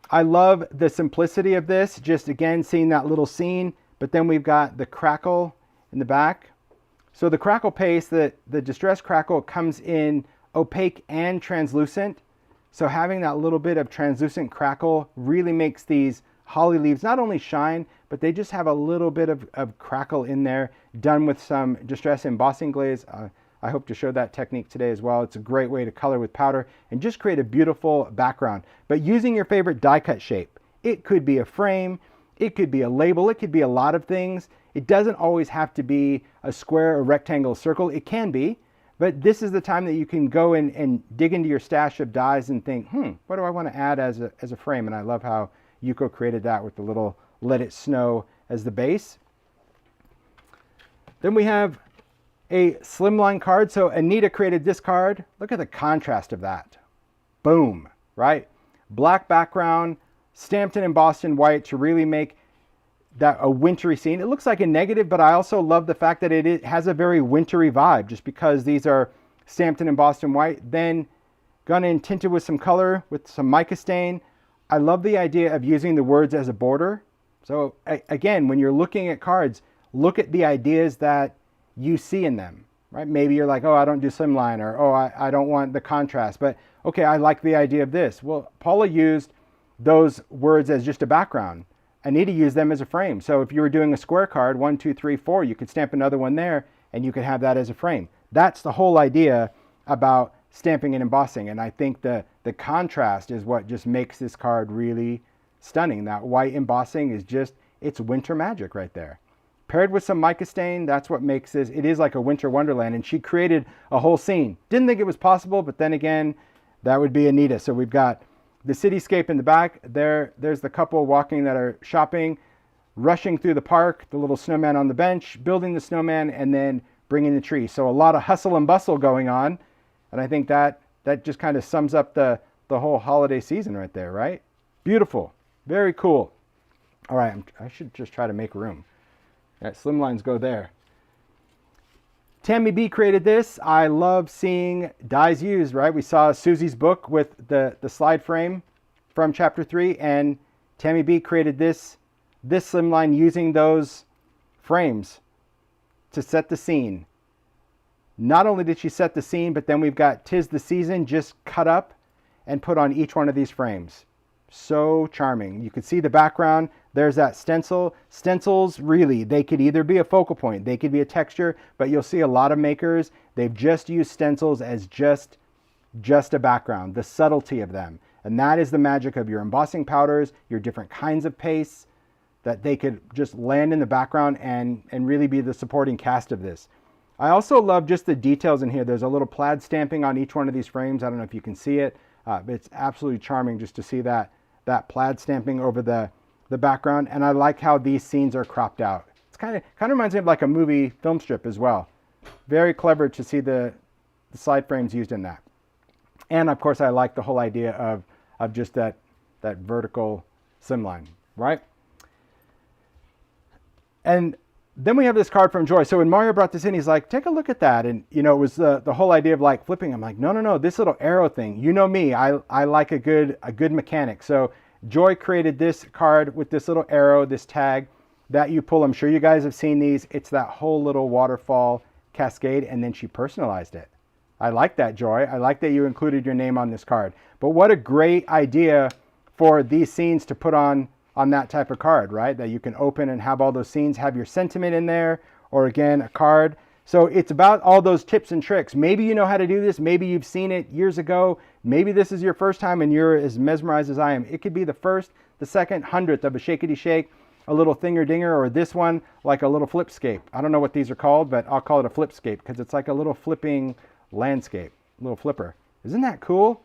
I love the simplicity of this. Just again, seeing that little scene, but then we've got the crackle in the back. So the crackle paste, the Distress Crackle comes in opaque and translucent. So having that little bit of translucent crackle really makes these holly leaves not only shine, but they just have a little bit of crackle in there, done with some Distress embossing glaze. I hope to show that technique today as well. It's a great way to color with powder and just create a beautiful background. But using your favorite die cut shape. It could be a frame, it could be a label, it could be a lot of things. It doesn't always have to be a square, a rectangle, circle. It can be, but this is the time that you can go in and dig into your stash of dies and think, what do I want to add as a frame? And I love how Yuko created that with the little Let It Snow as the base. Then we have a slimline card. So Anita created this card. Look at the contrast of that. Boom, right? Black background, stamped and embossed in white to really make that a wintry scene. It looks like a negative, but I also love the fact that it has a very wintry vibe just because these are stamped and embossed in white. Then gone in tinted with some color with some mica stain. I love the idea of using the words as a border. So again, when you're looking at cards, look at the ideas that you see in them, right? Maybe you're like, oh, I don't do slimline, or oh, I don't want the contrast, but okay, I like the idea of this. Well, Paula used those words as just a background. Anita used them as a frame. So if you were doing a square card, 1, 2, 3, 4, you could stamp another one there and you could have that as a frame. That's the whole idea about stamping and embossing. And I think the contrast is what just makes this card really stunning. That white embossing is just, it's winter magic right there. Paired with some mica stain, that's what makes this, it is like a winter wonderland. And she created a whole scene. Didn't think it was possible, but then again, that would be Anita. So we've got the cityscape in the back. There's the couple walking that are shopping, rushing through the park, the little snowman on the bench, building the snowman, and then bringing the tree. So a lot of hustle and bustle going on. And I think that just kind of sums up the whole holiday season right there, right? Beautiful. Very cool. All right, I should just try to make room. All right, slimlines go there. Tammy B created this. I love seeing dies used, right? We saw Susie's book with the slide frame from chapter 3, and Tammy B created this slimline using those frames to set the scene. Not only did she set the scene, but then we've got 'Tis the Season just cut up and put on each one of these frames. So charming. You could see the background. There's that stencil. Stencils, really, they could either be a focal point, they could be a texture, but you'll see a lot of makers, they've just used stencils as just a background, the subtlety of them. And that is the magic of your embossing powders, your different kinds of pastes, that they could just land in the background and really be the supporting cast of this. I also love just the details in here. There's a little plaid stamping on each one of these frames. I don't know if you can see it, but it's absolutely charming just to see that that plaid stamping over the background. And I like how these scenes are cropped out. It's kind of reminds me of like a movie film strip as well. Very clever to see the slide frames used in that. And of course, I like the whole idea of just that vertical slimline, right? And then we have this card from Joy. So when Mario brought this in, he's like, take a look at that. And, you know, it was the whole idea of like flipping. I'm like, no, this little arrow thing. You know me, I like a good mechanic. So Joy created this card with this little arrow, this tag that you pull. I'm sure you guys have seen these. It's that whole little waterfall cascade, and then she personalized it. I like that, Joy. I like that you included your name on this card. But what a great idea for these scenes to put on that type of card, right? That you can open and have all those scenes, have your sentiment in there, or again, a card. So it's about all those tips and tricks. Maybe you know how to do this. Maybe you've seen it years ago. Maybe this is your first time and you're as mesmerized as I am. It could be the first, the second, 100th of a shakety shake, a little thinger dinger, or this one like a little flipscape. I don't know what these are called, but I'll call it a flipscape because it's like a little flipping landscape, little flipper. Isn't that cool?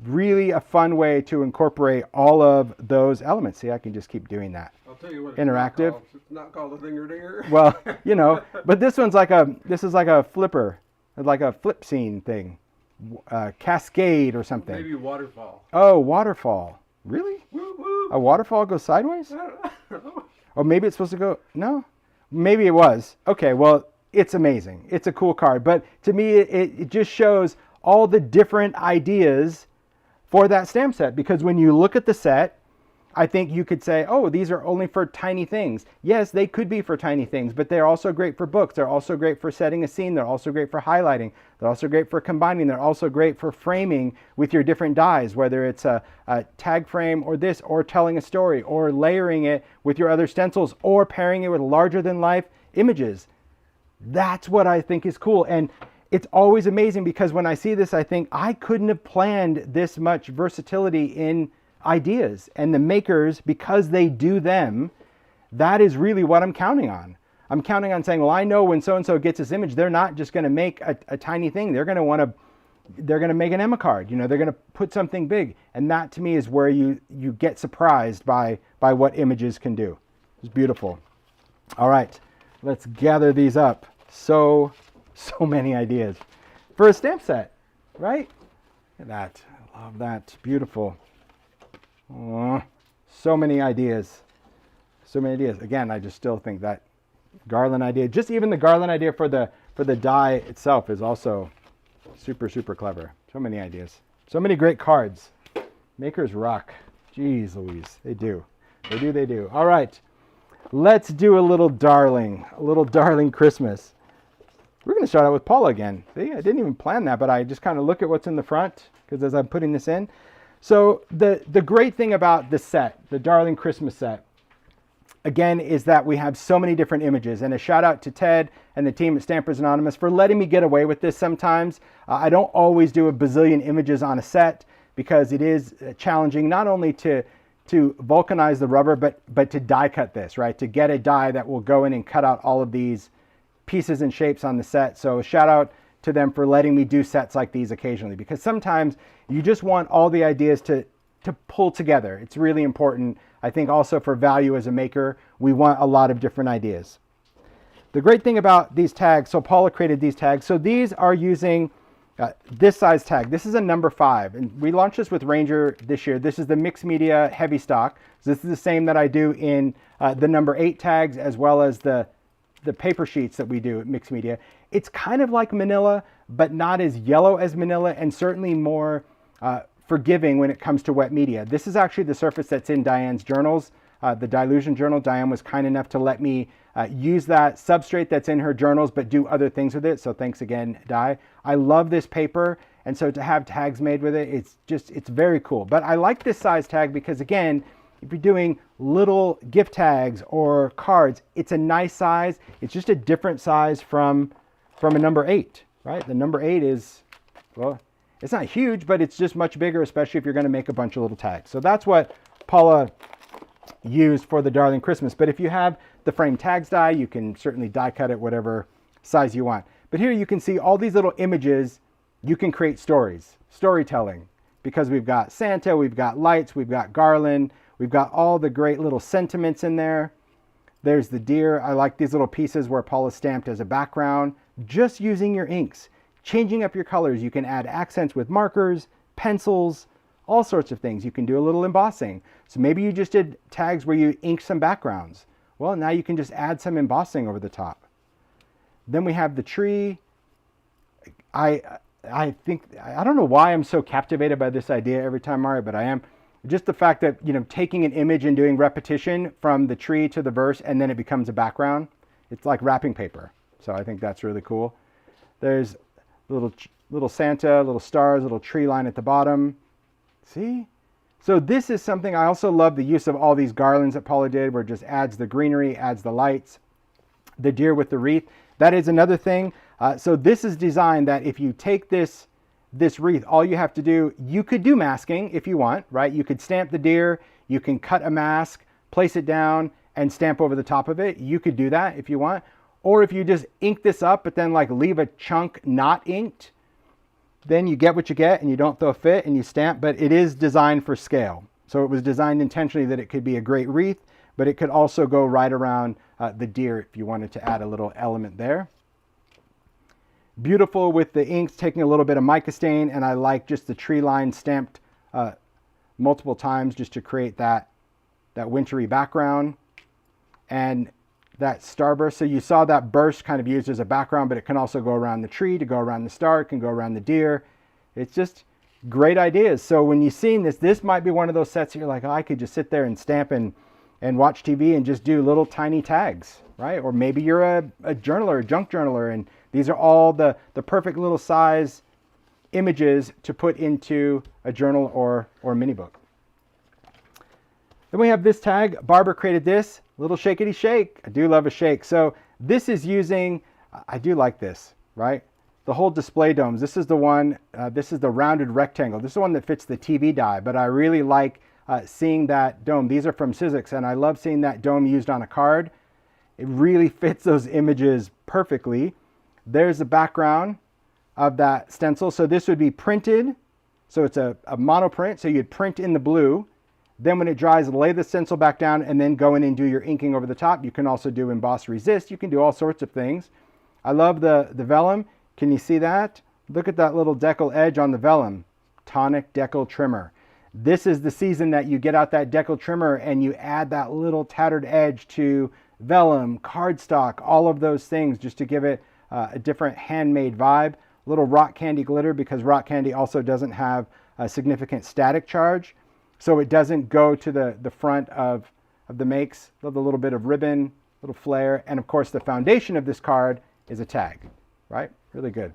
Really a fun way to incorporate all of those elements. See, I can just keep doing that.
I'll tell you what.
Interactive.
It's not called a dinger dinger.
Well, you know, but this one's like this is like a flipper, like a flip scene thing, cascade or something.
Maybe waterfall.
Oh, waterfall. Really?
Woo, woo.
A waterfall goes sideways?
I don't know.
Or maybe it's supposed to go, no? Maybe it was. Okay, well, it's amazing. It's a cool card. But to me, it just shows all the different ideas for that stamp set. Because when you look at the set, I think you could say, oh, these are only for tiny things. Yes, they could be for tiny things, but they're also great for books. They're also great for setting a scene. They're also great for highlighting. They're also great for combining. They're also great for framing with your different dies, whether it's a tag frame or this, or telling a story, or layering it with your other stencils, or pairing it with larger than life images. That's what I think is cool. And it's always amazing because when I see this, I think I couldn't have planned this much versatility in ideas. And the makers, because they do them, that is really what I'm counting on. I'm counting on saying, well, I know when so-and-so gets this image, they're not just going to make a tiny thing. They're going to make an Emma card. You know, they're going to put something big. And that to me is where you get surprised by what images can do. It's beautiful. All right, let's gather these up. So many ideas for a stamp set, right? Look at that. I love that. Beautiful. Oh, so many ideas. So many ideas. Again, I just still think that garland idea, just even the garland idea for the die itself is also super, super clever. So many ideas. So many great cards. Makers rock. Jeez Louise. They do. They do. All right. Let's do a little darling Christmas. We're going to start out with Paula again. See, I didn't even plan that, but I just kind of look at what's in the front because as I'm putting this in. So the great thing about the set, the Darling Christmas set, again, is that we have so many different images. And a shout out to Ted and the team at Stampers Anonymous for letting me get away with this sometimes. I don't always do a bazillion images on a set because it is challenging not only to vulcanize the rubber, but to die cut this, right? To get a die that will go in and cut out all of these pieces and shapes on the set. So shout out to them for letting me do sets like these occasionally, because sometimes you just want all the ideas to pull together. It's really important. I think also for value as a maker, we want a lot of different ideas. The great thing about these tags, so Paula created these tags. So these are using this size tag. This is a number 5, and we launched this with Ranger this year. This is the mixed media heavy stock. So this is the same that I do in the number 8 tags, as well as the paper sheets that we do at Mixed Media. It's kind of like manila, but not as yellow as manila, and certainly more forgiving when it comes to wet media. This is actually the surface that's in Diane's journals, the Dylusion journal. Diane was kind enough to let me use that substrate that's in her journals, but do other things with it. So thanks again, Di. I love this paper, and so to have tags made with it, it's very cool. But I like this size tag because, again, if you're doing little gift tags or cards, it's a nice size. It's just a different size from a number 8, right? The number 8 is, well, it's not huge, but it's just much bigger, especially if you're going to make a bunch of little tags. So that's what Paula used for the Darling Christmas. But if you have the frame tags die, you can certainly die cut it whatever size you want. But here you can see all these little images. You can create stories, storytelling. because we've got Santa, we've got lights, we've got garland, we've got all the great little sentiments in there. There's the deer. I like these little pieces where Paul is stamped as a background. Just using your inks, changing up your colors. You can add accents with markers, pencils, all sorts of things. You can do a little embossing. So maybe you just did tags where you inked some backgrounds. Well, now you can just add some embossing over the top. Then we have the tree. I don't know why I'm so captivated by this idea every time, Mario, but I am. Just the fact that, taking an image and doing repetition from the tree to the verse, and then it becomes a background. It's like wrapping paper. So I think that's really cool. There's little Santa, little stars, little tree line at the bottom. See? So this is something, I also love the use of all these garlands that Paula did, where it just adds the greenery, adds the lights, the deer with the wreath. That is another thing. So this is designed that if you take this wreath, all you have to do, you could do masking if you want, right? You could stamp the deer, you can cut a mask, place it down, and stamp over the top of it. You could do that if you want. Or if you just ink this up, but then like leave a chunk not inked, then you get what you get and you don't throw a fit and you stamp, but it is designed for scale. So it was designed intentionally that it could be a great wreath, but it could also go right around the deer if you wanted to add a little element there. Beautiful with the inks, taking a little bit of mica stain, and I like just the tree line stamped multiple times just to create that wintry background. And that starburst, so you saw that burst kind of used as a background, but it can also go around the tree, to go around the star, it can go around the deer. It's just great ideas. So when you've seen this might be one of those sets that you're like, oh, I could just sit there and stamp and watch TV and just do little tiny tags, right? Or maybe you're a journaler, a junk journaler, and these are all the perfect little size images to put into a journal or mini book. Then we have this tag. Barbara created this little shakety shake. I do love a shake. So this is using, I do like this, right? The whole display domes. This is the one, this is the rounded rectangle. This is the one that fits the TV die, but I really like seeing that dome. These are from Sizzix, and I love seeing that dome used on a card. It really fits those images perfectly. There's the background of that stencil. So this would be printed. So it's a monoprint. So you'd print in the blue. Then when it dries, lay the stencil back down and then go in and do your inking over the top. You can also do emboss resist. You can do all sorts of things. I love the vellum. Can you see that? Look at that little decal edge on the vellum. Tonic Decal Trimmer. This is the season that you get out that decal trimmer and you add that little tattered edge to vellum, cardstock, all of those things just to give it a different handmade vibe. Little rock candy glitter, because rock candy also doesn't have a significant static charge. So it doesn't go to the front of the makes. Love the little bit of ribbon, little flare. And of course the foundation of this card is a tag, right? Really good.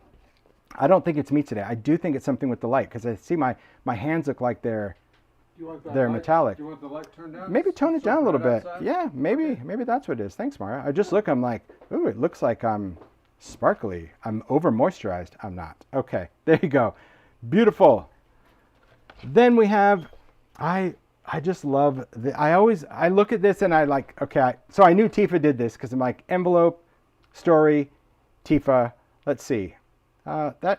I don't think it's me today. I do think it's something with the light, because I see my hands look like they're metallic.
Do you want the light turned down?
Maybe tone it down a little bit.
Outside?
Yeah, maybe that's what it is. Thanks, Mara. I just look, I'm like, ooh, it looks like I'm sparkly. I'm over moisturized. I'm not. Okay, there you go. Beautiful. Then we have, I just love, I look at this and I like, okay, so I knew Tifa did this because I'm like, envelope, story, Tifa. Let's see. A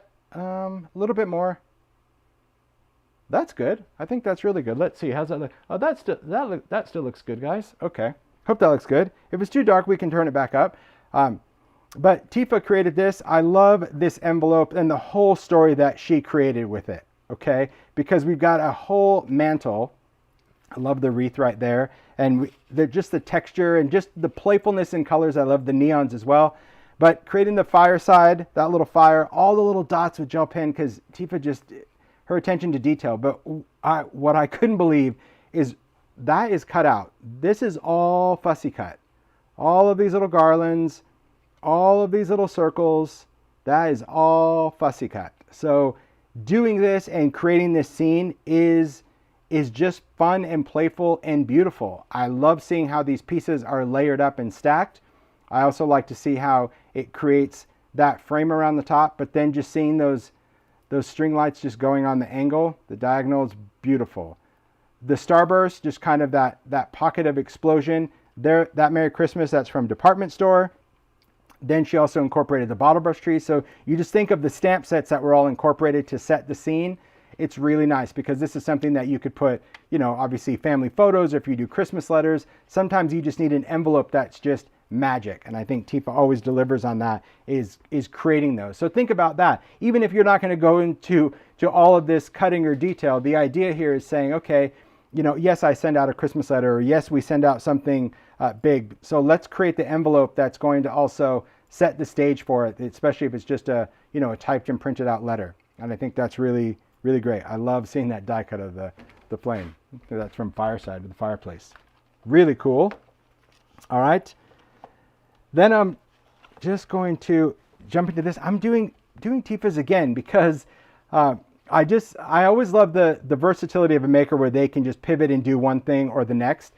little bit more. That's good. I think that's really good. Let's see. How's that look? Oh, that still looks good, guys. Okay. Hope that looks good. If it's too dark, we can turn it back up. But Tifa created this. I love this envelope and the whole story that she created with it. Okay. Because we've got a whole mantle. I love the wreath right there. And just the texture and just the playfulness in colors. I love the neons as well. But creating the fireside, that little fire, all the little dots with gel pen, because Tifa just, her attention to detail. But what I couldn't believe is that is cut out. This is all fussy cut. All of these little garlands, all of these little circles, that is all fussy cut. So doing this and creating this scene is just fun and playful and beautiful. I love seeing how these pieces are layered up and stacked. I also like to see how it creates that frame around the top, but then just seeing those string lights just going on the angle, the diagonal is beautiful. The starburst, just kind of that pocket of explosion. There, that Merry Christmas, that's from Department Store. Then she also incorporated the bottle brush tree. So you just think of the stamp sets that were all incorporated to set the scene. it's really nice because this is something that you could put, obviously family photos, or if you do Christmas letters, sometimes you just need an envelope that's just magic. And I think Tifa always delivers on that, is creating those. So think about that. Even if you're not going to go into all of this cutting or detail, the idea here is saying, okay, yes, I send out a Christmas letter, or yes, we send out something big. So let's create the envelope that's going to also set the stage for it, especially if it's just a typed and printed out letter. And I think that's really, really great. I love seeing that die cut of the flame. That's from Fireside to the Fireplace. Really cool. All right. Then I'm just going to jump into this. I'm doing Tifas again because I always love the versatility of a maker where they can just pivot and do one thing or the next.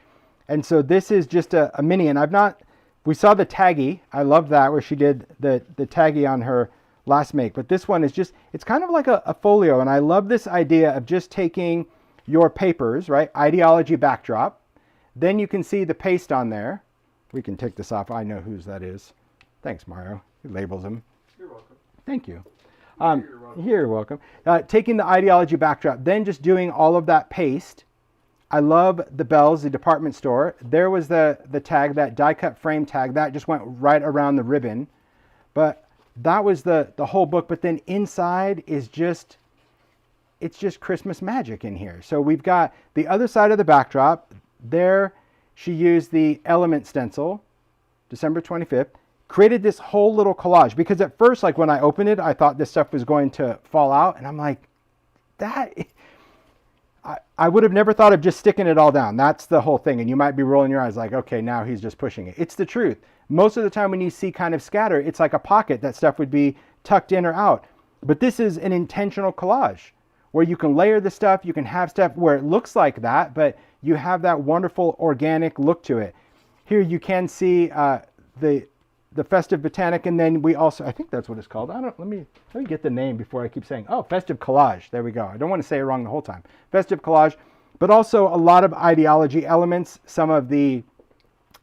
And so this is just a mini, and we saw the Taggy. I love that, where she did the Taggy on her last make. But this one is it's kind of like a folio. And I love this idea of just taking your papers, right? Ideology backdrop. Then you can see the paste on there. We can take this off. I know whose that is. Thanks, Mario. He labels them.
You're welcome.
Thank you.
You're welcome.
You're welcome. Taking the ideology backdrop, then just doing all of that paste. I love the Bells, the department store. There was the tag, that die cut frame tag, that just went right around the ribbon. But that was the whole book. But then inside is it's just Christmas magic in here. So we've got the other side of the backdrop. There she used the element stencil, December 25th. Created this whole little collage, because at first, like when I opened it, I thought this stuff was going to fall out, and I'm like, I would have never thought of just sticking it all down. That's the whole thing. And you might be rolling your eyes like, okay, now he's just pushing it. It's the truth. Most of the time when you see kind of scatter, it's like a pocket that stuff would be tucked in or out. But this is an intentional collage where you can layer the stuff, you can have stuff where it looks like that, but you have that wonderful organic look to it. Here you can see the Festive Botanic, and then we also, I think that's what it's called. Let me get the name before I keep saying, Festive Collage. There we go. I don't want to say it wrong the whole time. Festive Collage, but also a lot of ideology elements, some of the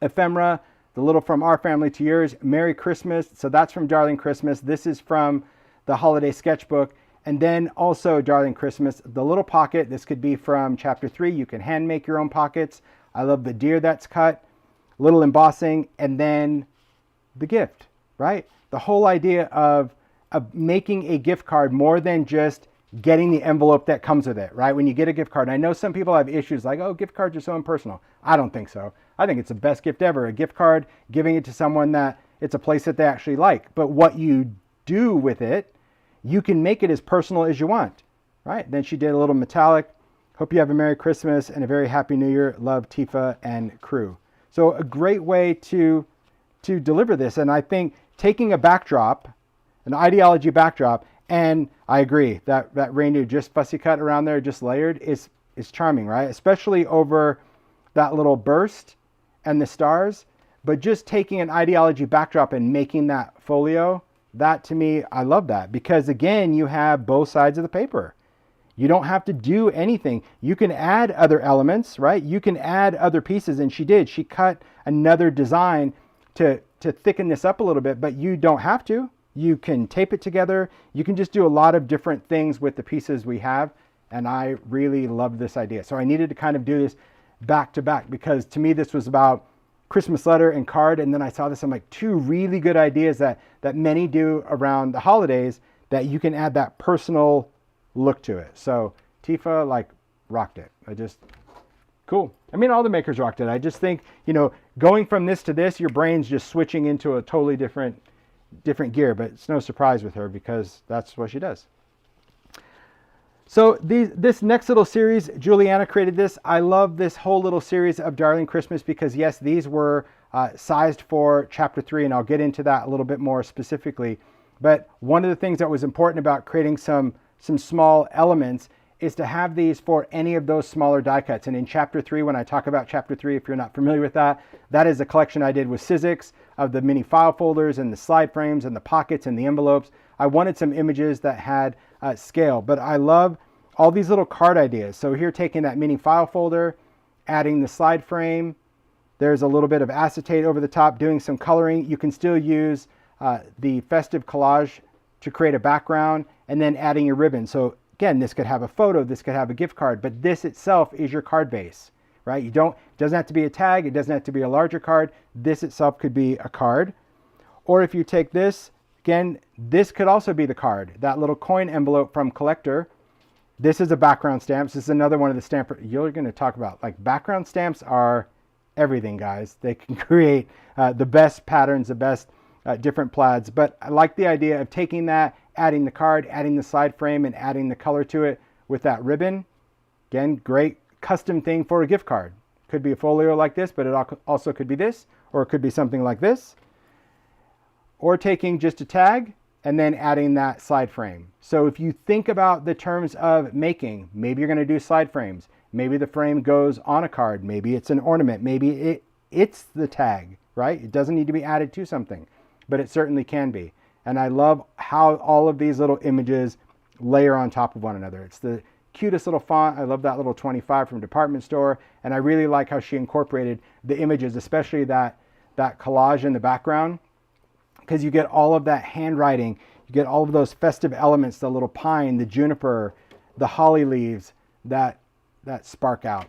ephemera, the little From Our Family to Yours, Merry Christmas. So that's from Darling Christmas. This is from the Holiday Sketchbook. And then also Darling Christmas, the little pocket. This could be from chapter 3. You can hand make your own pockets. I love the deer that's cut, little embossing, and then the gift, right? The whole idea of making a gift card more than just getting the envelope that comes with it, right? When you get a gift card, and I know some people have issues like, gift cards are so impersonal. I don't think so. I think it's the best gift ever. A gift card, giving it to someone that it's a place that they actually like. But what you do with it, you can make it as personal as you want, right? Then she did a little metallic. Hope you have a Merry Christmas and a very Happy New Year. Love, Tifa and crew. So a great way to deliver this. And I think taking a backdrop, an ideology backdrop, and I agree that reindeer just fussy cut around there, just layered, is charming, right? Especially over that little burst and the stars. But just taking an ideology backdrop and making that folio, that to me, I love that. Because again, you have both sides of the paper. You don't have to do anything. You can add other elements, right? You can add other pieces, and she did. She cut another design to thicken this up a little bit, but you don't have to. You can tape it together. You can just do a lot of different things with the pieces we have, and I really love this idea. So I needed to kind of do this back to back, because to me this was about Christmas letter and card, and then I saw this, I'm like, two really good ideas that many do around the holidays that you can add that personal look to it. So Tifa rocked it. Cool. I mean, all the makers rocked it. I just think, going from this to this, your brain's just switching into a totally different gear, but it's no surprise with her because that's what she does. So this next little series, Juliana created this. I love this whole little series of Darling Christmas because yes, these were sized for chapter 3, and I'll get into that a little bit more specifically. But one of the things that was important about creating some small elements is to have these for any of those smaller die cuts. And in chapter 3, when I talk about chapter 3, if you're not familiar with that, that is a collection I did with Sizzix of the mini file folders and the slide frames and the pockets and the envelopes. I wanted some images that had scale, but I love all these little card ideas. So here, taking that mini file folder, adding the slide frame, there's a little bit of acetate over the top, doing some coloring. You can still use the festive collage to create a background, and then adding your ribbon. So again, this could have a photo, this could have a gift card, but this itself is your card base, right? It doesn't have to be a tag. It doesn't have to be a larger card. This itself could be a card. Or if you take this, again, this could also be the card. That little coin envelope from Collector. This is a background stamp. This is another one of the stamp. You're going to talk about, like, background stamps are everything, guys. They can create the best patterns, the best different plaids. But I like the idea of taking that, adding the card, adding the side frame, and adding the color to it with that ribbon. Again, great custom thing for a gift card. Could be a folio like this, but it also could be this, or it could be something like this. Or taking just a tag and then adding that slide frame. So if you think about the terms of making, maybe you're going to do slide frames. Maybe the frame goes on a card. Maybe it's an ornament. Maybe it's the tag, right? It doesn't need to be added to something, but it certainly can be. And I love how all of these little images layer on top of one another. It's the cutest little font. I love that little 25 from Department Store. And I really like how she incorporated the images, especially that collage in the background, because you get all of that handwriting. You get all of those festive elements, the little pine, the juniper, the holly leaves that spark out.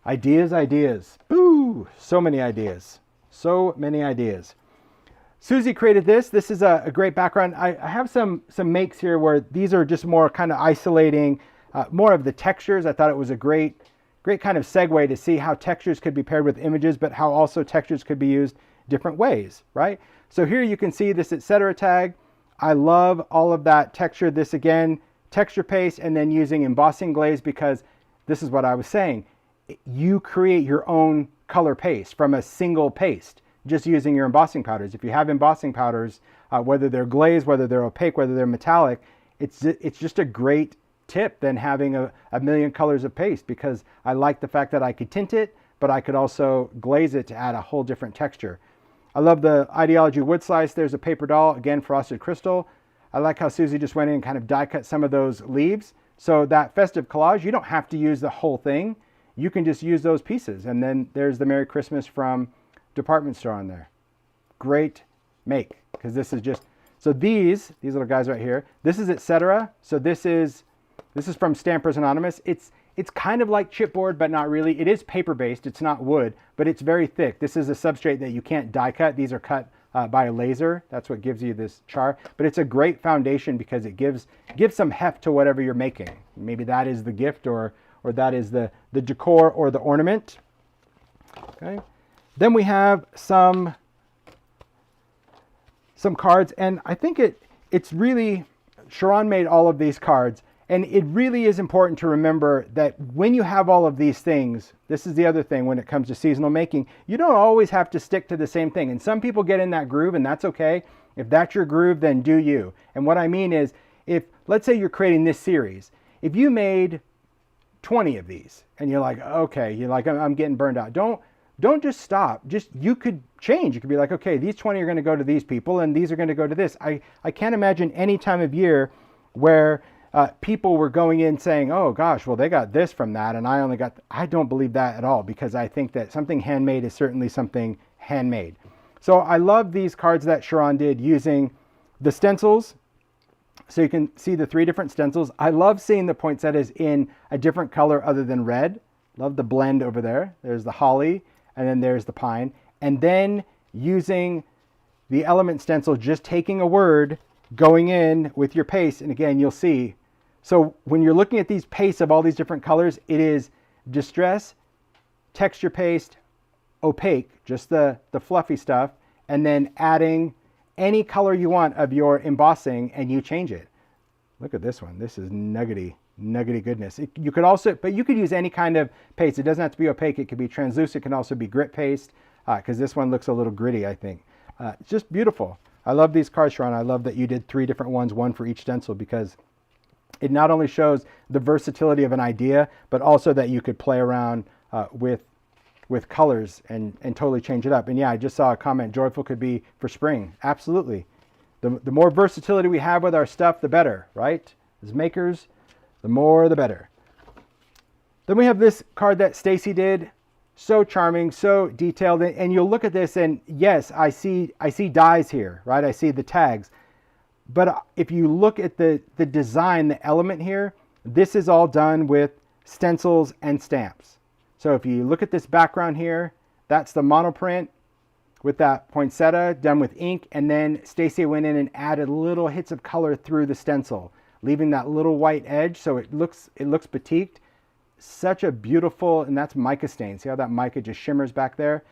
Ideas. Boo! So many ideas. So many ideas. Susie created this. This is a great background. I have some makes here where these are just more kind of isolating, more of the textures. I thought it was a great kind of segue to see how textures could be paired with images, but how also textures could be used different ways, right? So here you can see this etc. tag. I love all of that texture. This again, texture paste, and then using embossing glaze, because this is what I was saying. You create your own color paste from a single paste, just using your embossing powders. If you have embossing powders, whether they're glazed, whether they're opaque, whether they're metallic, it's just a great tip than having a million colors of paste, because I like the fact that I could tint it, but I could also glaze it to add a whole different texture. I love the Ideology wood slice. There's a paper doll, again, frosted crystal. I like how Susie just went in and kind of die cut some of those leaves. So that festive collage, you don't have to use the whole thing. You can just use those pieces. And then there's the Merry Christmas from Department Store on there. Great make, because this is just, so these little guys right here, this is etc. So this is from Stampers Anonymous. It's kind of like chipboard, but not really. It is paper-based. It's not wood, but it's very thick. This is a substrate that you can't die cut. These are cut by a laser. That's what gives you this char. But it's a great foundation because it gives some heft to whatever you're making. Maybe that is the gift, or that is the decor or the ornament. Okay. Then we have some cards, and I think it's really, Sharon made all of these cards. And it really is important to remember that when you have all of these things, this is the other thing when it comes to seasonal making, you don't always have to stick to the same thing. And some people get in that groove, and that's okay. If that's your groove, then do you. And what I mean is, if, let's say you're creating this series, if you made 20 of these and you're like, okay, you're like, I'm getting burned out. Don't just stop. You could change. You could be like, okay, these 20 are going to go to these people and these are going to go to this. I can't imagine any time of year where people were going in saying, oh gosh, well, they got this from that and I only got, I don't believe that at all, because I think that something handmade is certainly something handmade. So I love these cards that Sharon did using the stencils. So you can see the 3 different stencils. I love seeing the poinsettias in a different color other than red. Love the blend over there. There's the holly and then there's the pine. And then using the element stencil, just taking a word, going in with your paste. And again, you'll see. So when you're looking at these pastes of all these different colors, it is distress, texture paste, opaque, just the fluffy stuff, and then adding any color you want of your embossing, and you change it. Look at this one. This is nuggety goodness. You could also, but you could use any kind of paste. It doesn't have to be opaque. It could be translucent. It can also be grit paste, because this one looks a little gritty, I think. It's just beautiful. I love these cards, Sharon. I love that you did 3 different ones, one for each stencil, because it not only shows the versatility of an idea, but also that you could play around with colors and totally change it up. And yeah, I just saw a comment, joyful could be for spring. Absolutely. The more versatility we have with our stuff, the better, right? As makers, the more the better. Then we have this card that Stacy did. So charming, so detailed. And you'll look at this and yes, I see dies here, right? I see the tags. But if you look at the design, the element here, this is all done with stencils and stamps. So if you look at this background here, that's the monoprint with that poinsettia done with ink, and then Stacy went in and added little hits of color through the stencil, leaving that little white edge so it looks batiqued. Such a beautiful, and that's mica stain. See how that mica just shimmers back there?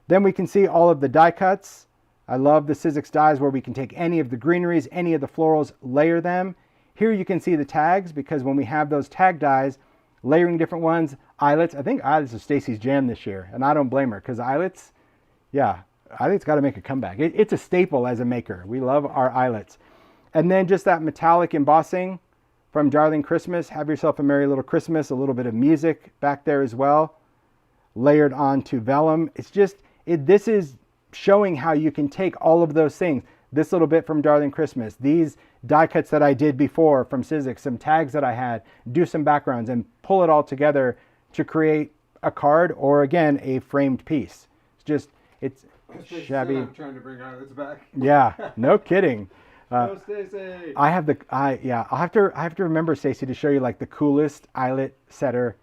Then we can see all of the die cuts. I love the Sizzix dies where we can take any of the greeneries, any of the florals, layer them. Here you can see the tags, because when we have those tag dies, layering different ones, eyelets. I think eyelets are Stacy's jam this year, and I don't blame her, because eyelets, yeah, eyelets got to make a comeback. It's a staple as a maker. We love our eyelets. And then just that metallic embossing from Darling Christmas. Have yourself a merry little Christmas. A little bit of music back there as well, layered onto vellum. It's just, this is showing how you can take all of those things. This little bit from Darling Christmas, these die cuts that I did before from Sizzix, some tags that I had, do some backgrounds, and pull it all together to create a card, or again, a framed piece. It's shabby.
I'm trying to bring eyelets back.
Yeah, no kidding.
No, Stacy.
I'll have to remember, Stacy, to show you like the coolest eyelet setter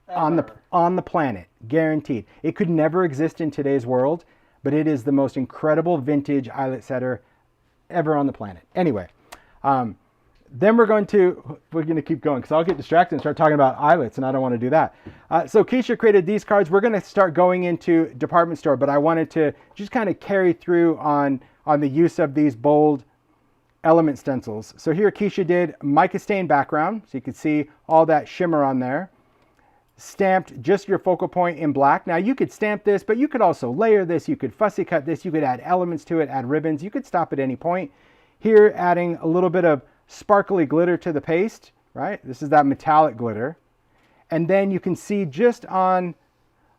on the planet, guaranteed. It could never exist in today's world, but it is the most incredible vintage eyelet setter ever on the planet. Anyway, then we're going to keep going, because I'll get distracted and start talking about eyelets, and I don't want to do that. So Keisha created these cards. We're going to start going into department store, but I wanted to just kind of carry through on the use of these bold element stencils. So here Keisha did mica stain background, so you can see all that shimmer on there. Stamped just your focal point in black. Now you could stamp this, but you could also layer this, you could fussy cut this, you could add elements to it, add ribbons, you could stop at any point. Here adding a little bit of sparkly glitter to the paste, right? This is that metallic glitter. And then you can see just on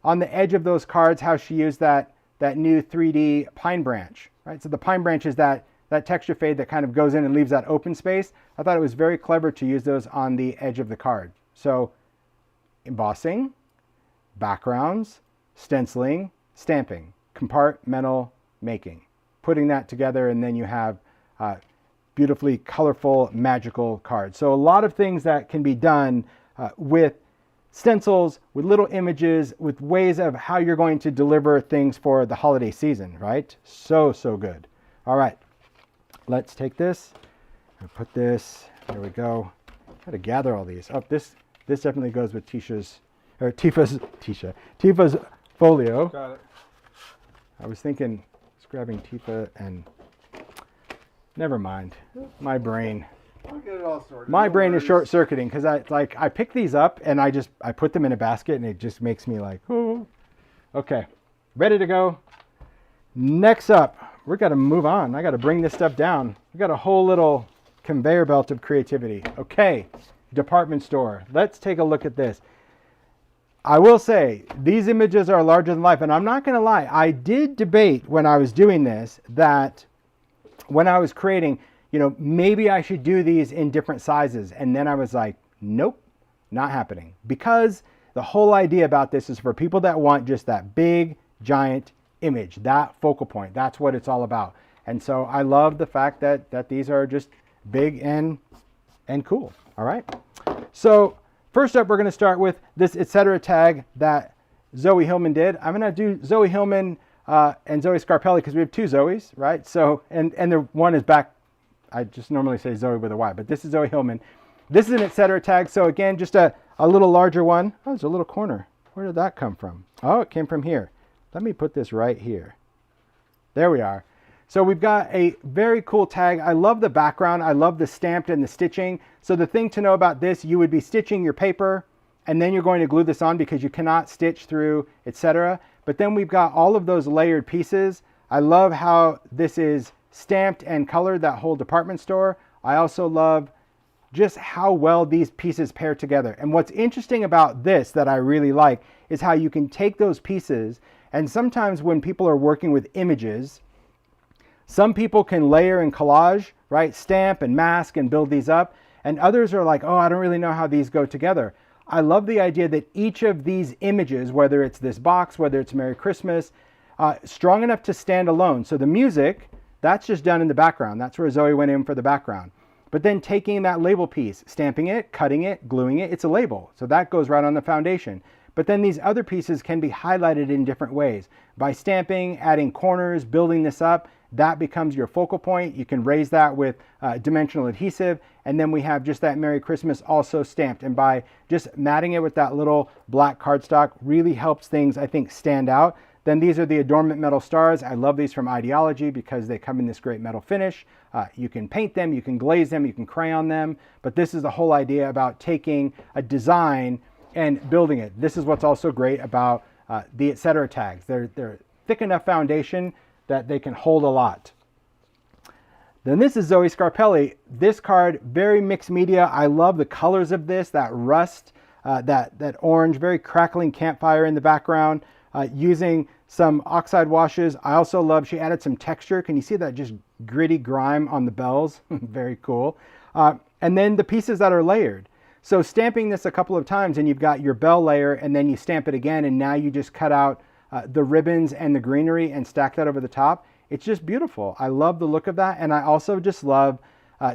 the edge of those cards how she used that new 3D pine branch, right? So the pine branch is that texture fade that kind of goes in and leaves that open space. I thought it was very clever to use those on the edge of the card. So embossing, backgrounds, stenciling, stamping, compartmental making, putting that together, and then you have beautifully colorful, magical cards. So a lot of things that can be done with stencils, with little images, with ways of how you're going to deliver things for the holiday season, right? So good. All right, let's take this and put this, there we go. Got to gather all these. Oh, this definitely goes with Tifa's folio.
Got it.
I was thinking, just grabbing Tifa and never mind. My brain.
I'll get it all sorted.
My
No
brain is
worries.
short-circuiting because I pick these up and I put them in a basket and it just makes me like, oh. Okay, ready to go. Next up, we got to move on. I got to bring this stuff down. We got a whole little conveyor belt of creativity. Okay, department store. Let's take a look at this. I will say these images are larger than life, and I'm not going to lie. I did debate when I was doing this that when I was creating, maybe I should do these in different sizes. And then I was like, nope, not happening. Because the whole idea about this is for people that want just that big, giant image, that focal point. That's what it's all about. And so I love the fact that these are just big and cool. All right. So first up, we're going to start with this etc. tag that Zoe Hillman did. I'm going to do Zoe Hillman and Zoe Scarpelli because we have two Zoes, right? So, and the one is back. I just normally say Zoe with a Y, but this is Zoe Hillman. This is an etc. tag. So again, just a little larger one. Oh, there's a little corner. Where did that come from? Oh, it came from here. Let me put this right here. There we are. So we've got a very cool tag. I love the background. I love the stamped and the stitching. So the thing to know about this, you would be stitching your paper and then you're going to glue this on because you cannot stitch through, etc. But then we've got all of those layered pieces. I love how this is stamped and colored, that whole department store. I also love just how well these pieces pair together. And what's interesting about this that I really like is how you can take those pieces, and sometimes when people are working with images, some people can layer and collage, right? Stamp and mask and build these up. And others are like, oh, I don't really know how these go together. I love the idea that each of these images, whether it's this box, whether it's Merry Christmas, strong enough to stand alone. So the music That's just done in the background. That's where Zoe went in for the background. But then taking that label piece, stamping it, cutting it, gluing it, it's a label. So that goes right on the foundation. But then these other pieces can be highlighted in different ways. By stamping, adding corners, building this up, that becomes your focal point. You can raise that with dimensional adhesive. And then we have just that Merry Christmas also stamped. And by just matting it with that little black cardstock really helps things, I think, stand out. Then these are the adornment metal stars. I love these from Ideology because they come in this great metal finish. You can paint them, you can glaze them, you can crayon them. But this is the whole idea about taking a design and building it. This is what's also great about the etc. tags. They're thick enough foundation that they can hold a lot. Then this is Zoe Scarpelli. This card, very mixed media. I love the colors of this, that rust, that orange, very crackling campfire in the background, using some oxide washes. I also love, she added some texture. Can you see that just gritty grime on the bells? Very cool. And then the pieces that are layered. So stamping this a couple of times and you've got your bell layer and then you stamp it again and now you just cut out the ribbons and the greenery and stack that over the top. It's just beautiful. I love the look of that. And I also just love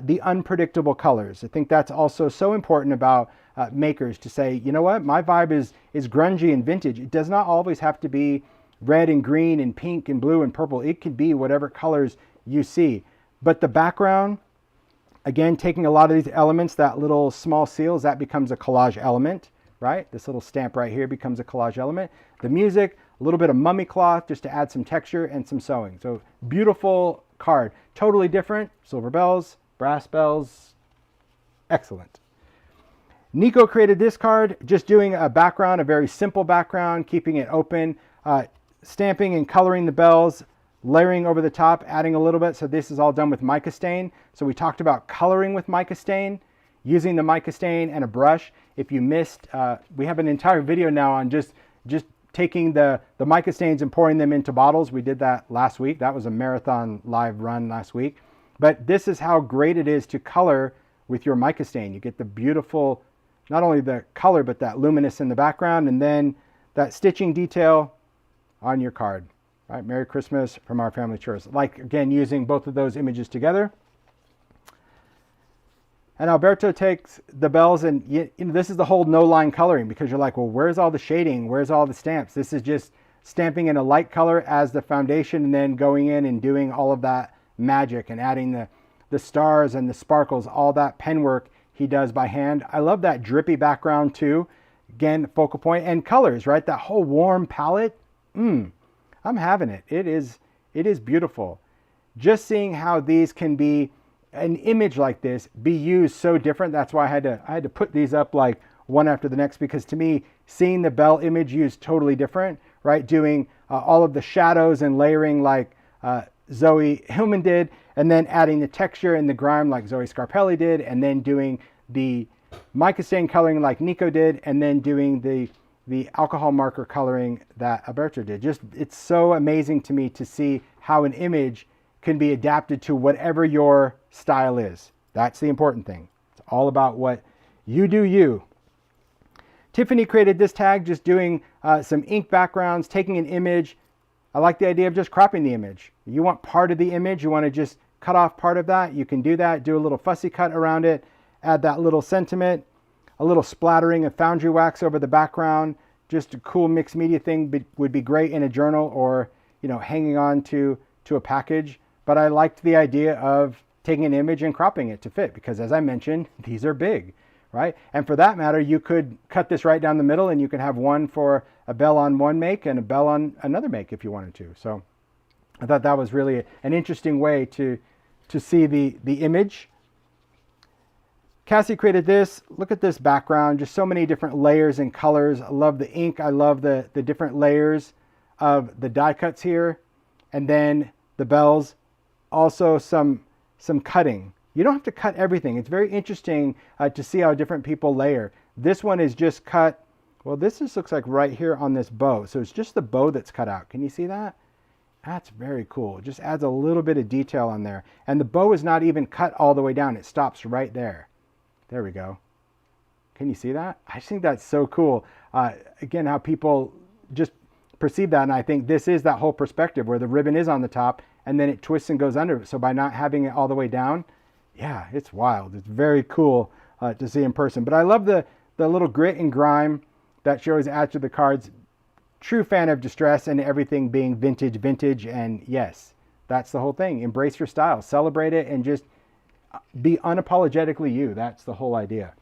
the unpredictable colors. I think that's also so important about makers to say, you know what, my vibe is grungy and vintage. It does not always have to be red and green and pink and blue and purple. It could be whatever colors you see. But the background, again, taking a lot of these elements, that little small seals, that becomes a collage element, right? This little stamp right here becomes a collage element. The music, a little bit of mummy cloth just to add some texture and some sewing. So beautiful card. Totally different. Silver bells, brass bells. Excellent. Nico created this card, just doing a background, a very simple background, keeping it open, stamping and coloring the bells, layering over the top, adding a little bit. So this is all done with mica stain. So we talked about coloring with mica stain, using the mica stain and a brush. If you missed, we have an entire video now on just taking the mica stains and pouring them into bottles. We did that last week. That was a marathon live run last week. But this is how great it is to color with your mica stain. You get the beautiful, not only the color, but that luminous in the background, and then that stitching detail on your card. Right? Merry Christmas from our family church. Like, again, using both of those images together. And Alberto takes the bells, and you know, this is the whole no line coloring, because you're like, well, where's all the shading? Where's all the stamps? This is just stamping in a light color as the foundation and then going in and doing all of that magic and adding the stars and the sparkles, all that pen work he does by hand. I love that drippy background too. Again, focal point and colors, right? That whole warm palette. I'm having it. It is beautiful. Just seeing how these can be, an image like this, be used so different. That's why I had to put these up like one after the next, because to me, seeing the bell image used totally different, right? Doing all of the shadows and layering like Zoe Hillman did, and then adding the texture and the grime like Zoe Scarpelli did, and then doing the mica stain coloring like Nico did, and then doing the alcohol marker coloring that Alberto did. Just, it's so amazing to me to see how an image can be adapted to whatever your style is. That's the important thing. It's all about what you do you. Tiffany created this tag just doing some ink backgrounds, taking an image. I like the idea of just cropping the image. You want part of the image, you want to just cut off part of that, you can do that, do a little fussy cut around it, add that little sentiment, a little splattering of foundry wax over the background. Just a cool mixed media thing would be great in a journal or, you know, hanging on to a package. But I liked the idea of taking an image and cropping it to fit, because as I mentioned, these are big, right? And for that matter, you could cut this right down the middle and you could have one for a bell on one make and a bell on another make if you wanted to. So I thought that was really an interesting way to see the image. Cassie created this. Look at this background, just so many different layers and colors. I love the ink. I love the different layers of the die cuts here. And then the bells, also some cutting. You don't have to cut everything. It's very interesting to see how different people layer. This one is just cut, well, this just looks like right here on this bow. So it's just the bow that's cut out. Can you see that? That's very cool. It just adds a little bit of detail on there. And the bow is not even cut all the way down. It stops right there. There we go. Can you see that? I think that's so cool. Again, how people just perceive that. And I think this is that whole perspective where the ribbon is on the top and then it twists and goes under. So by not having it all the way down, yeah, it's wild. It's very cool to see in person. But I love the little grit and grime that she always adds to the cards. True fan of Distress and everything being vintage. And yes, that's the whole thing. Embrace your style, celebrate it, and just be unapologetically you. That's the whole idea.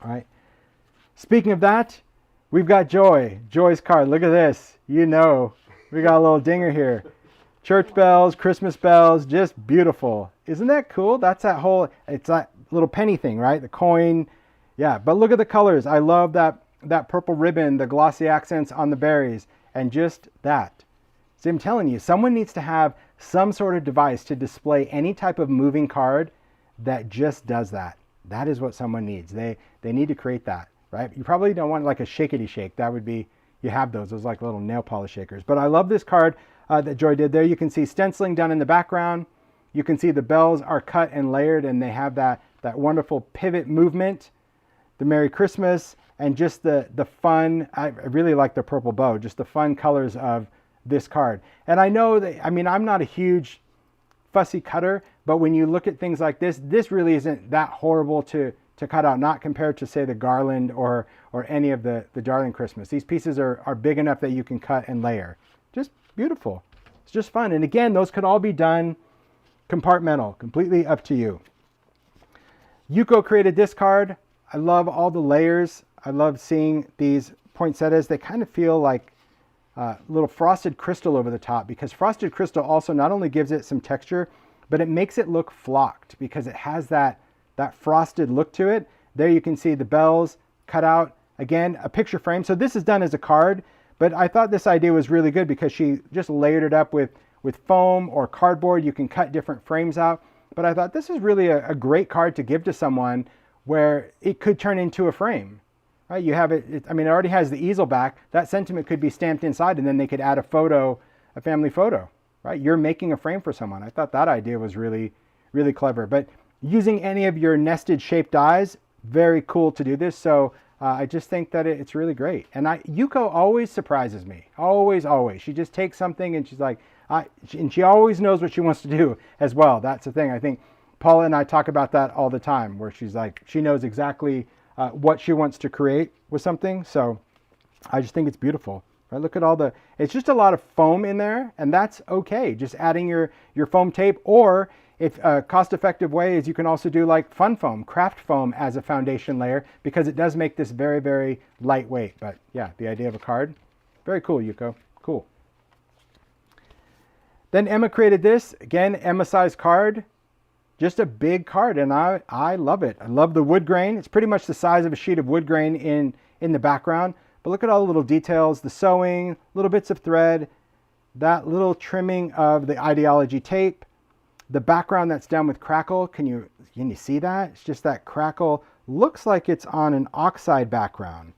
All right. Speaking of that, we've got Joy. Joy's card. Look at this. You know, we got a little dinger here. Church bells, Christmas bells, just beautiful. Isn't that cool? That's that whole, it's that little penny thing, right? The coin. Yeah, but look at the colors. I love that purple ribbon, the glossy accents on the berries, and just that. See, I'm telling you, someone needs to have some sort of device to display any type of moving card that just does that. That is what someone needs. They need to create that, right? You probably don't want like a shakety shake. That would be, you have those like little nail polish shakers. But I love this card that Joy did there. You can see stenciling done in the background. You can see the bells are cut and layered, and they have that wonderful pivot movement. The Merry Christmas, and just the fun. I really like the purple bow, just the fun colors of this card. And I know that, I mean, I'm not a huge fussy cutter, but when you look at things like this really isn't that horrible to cut out, not compared to, say, the Garland or any of the Darling Christmas. These pieces are big enough that you can cut and layer. Just beautiful. It's just fun. And again, those could all be done compartmental, completely up to you. Yuko created this card. I love all the layers. I love seeing these poinsettias. They kind of feel like little frosted crystal over the top, because frosted crystal also not only gives it some texture, but it makes it look flocked because it has that frosted look to it. There you can see the bells cut out. Again, a picture frame. So this is done as a card, but I thought this idea was really good because she just layered it up with foam or cardboard. You can cut different frames out. But I thought this is really a great card to give to someone where it could turn into a frame, right? You have it, I mean, it already has the easel back. That sentiment could be stamped inside, and then they could add a photo, a family photo, right? You're making a frame for someone. I thought that idea was really, really clever. But using any of your nested shaped dies, very cool to do this. So I just think that it's really great. And Yuko always surprises me. Always. She just takes something and she's like, and she always knows what she wants to do as well. That's the thing. I think Paula and I talk about that all the time, where she's like, she knows exactly what she wants to create with something. So I just think it's beautiful. Right? Look at all it's just a lot of foam in there, and that's okay. Just adding your foam tape, or if a cost-effective way is you can also do like fun foam, craft foam as a foundation layer, because it does make this very, very lightweight. But yeah, the idea of a card, very cool, Yuko. Cool. Then Emma created this, again, Emma-sized card. Just a big card, and I love it. I love the wood grain. It's pretty much the size of a sheet of wood grain in the background. But look at all the little details, the sewing, little bits of thread, that little trimming of the ideology tape, the background that's done with crackle. Can you see that? It's just that crackle. Looks like it's on an oxide background.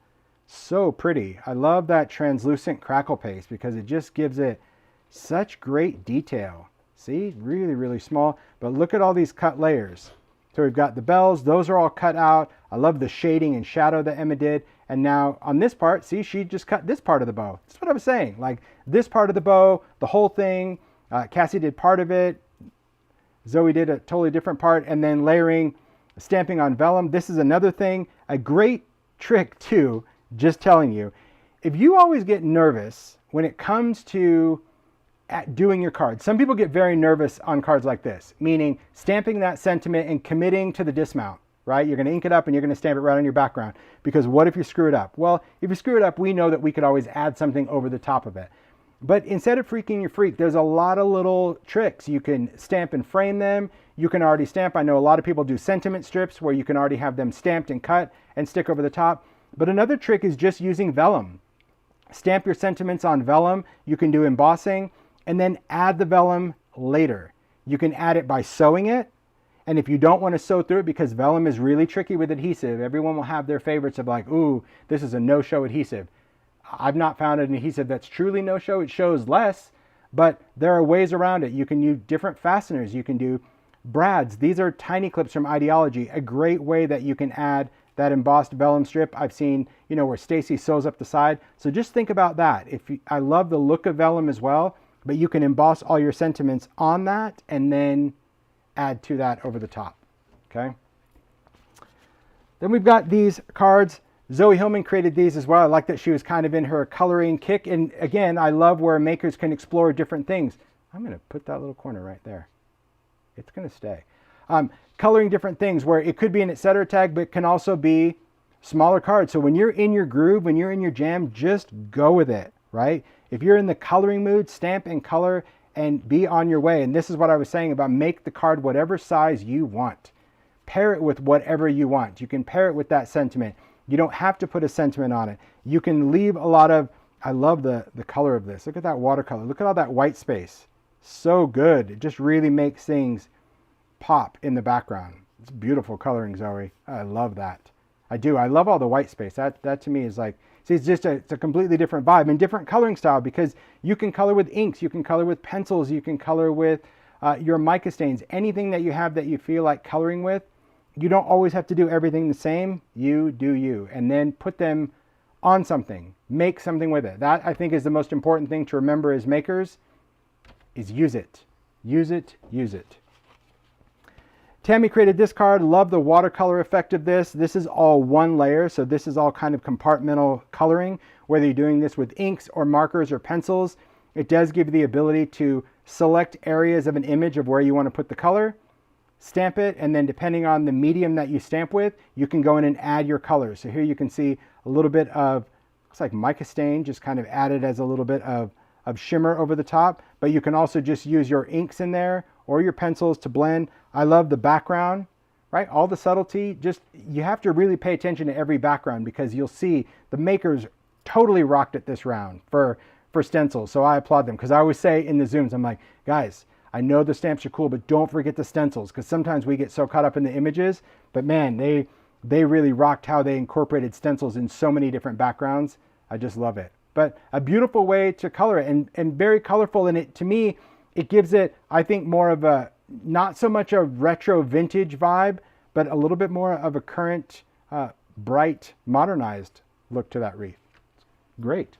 So pretty. I love that translucent crackle paste because it just gives it such great detail. See, really, really small, but look at all these cut layers. So we've got the bells, those are all cut out. I love the shading and shadow that Emma did. And now on this part, see, she just cut this part of the bow. That's what I was saying, like this part of the bow, the whole thing. Cassie did part of it. Zoe did a totally different part, and then layering, stamping on vellum. This is another thing, a great trick too, just telling you. If you always get nervous when it comes to doing your cards. Some people get very nervous on cards like this, meaning stamping that sentiment and committing to the dismount, right? You're going to ink it up and you're going to stamp it right on your background, because what if you screw it up? Well, if you screw it up, we know that we could always add something over the top of it. But instead of freaking your freak, there's a lot of little tricks. You can stamp and frame them. You can already stamp. I know a lot of people do sentiment strips where you can already have them stamped and cut and stick over the top. But another trick is just using vellum. Stamp your sentiments on vellum. You can do embossing, and then add the vellum later. You can add it by sewing it. And if you don't want to sew through it, because vellum is really tricky with adhesive, everyone will have their favorites of like, ooh, this is a no-show adhesive. I've not found an adhesive that's truly no-show. It shows less, but there are ways around it. You can use different fasteners. You can do brads. These are tiny clips from Ideology, a great way that you can add that embossed vellum strip. I've seen, where Stacy sews up the side. So just think about that. I love the look of vellum as well. But you can emboss all your sentiments on that and then add to that over the top. Okay. Then we've got these cards. Zoe Hillman created these as well. I like that she was kind of in her coloring kick. And again, I love where makers can explore different things. I'm going to put that little corner right there. It's going to stay. Coloring different things where it could be an etc. tag, but can also be smaller cards. So when you're in your groove, when you're in your jam, just go with it, right? If you're in the coloring mood, stamp and color and be on your way. And this is what I was saying about make the card whatever size you want. Pair it with whatever you want. You can pair it with that sentiment. You don't have to put a sentiment on it. You can leave a lot of, I love the color of this. Look at that watercolor. Look at all that white space. So good. It just really makes things pop in the background. It's beautiful coloring, Zoe. I love that. I do. I love all the white space. That to me is like, see, it's a completely different vibe and different coloring style because you can color with inks, you can color with pencils, you can color with your mica stains, anything that you have that you feel like coloring with. You don't always have to do everything the same. You do you. And then put them on something. Make something with it. That, I think, is the most important thing to remember as makers, is use it. Use it, use it. Tammy created this card. Love the watercolor effect of this. This is all one layer, so this is all kind of compartmental coloring. Whether you're doing this with inks or markers or pencils, it does give you the ability to select areas of an image of where you want to put the color, stamp it, and then depending on the medium that you stamp with, you can go in and add your colors. So here you can see a little bit of, looks like mica stain, just kind of added as a little bit of shimmer over the top, but you can also just use your inks in there or your pencils to blend. I love the background, right? All the subtlety, just, you have to really pay attention to every background because you'll see the makers totally rocked it this round for stencils. So I applaud them because I always say in the Zooms, I'm like, guys, I know the stamps are cool, but don't forget the stencils because sometimes we get so caught up in the images, but man, they really rocked how they incorporated stencils in so many different backgrounds. I just love it. But a beautiful way to color it and very colorful. And it, to me, it gives it, I think, more of a, not so much a retro vintage vibe, but a little bit more of a current, bright, modernized look to that wreath. Great.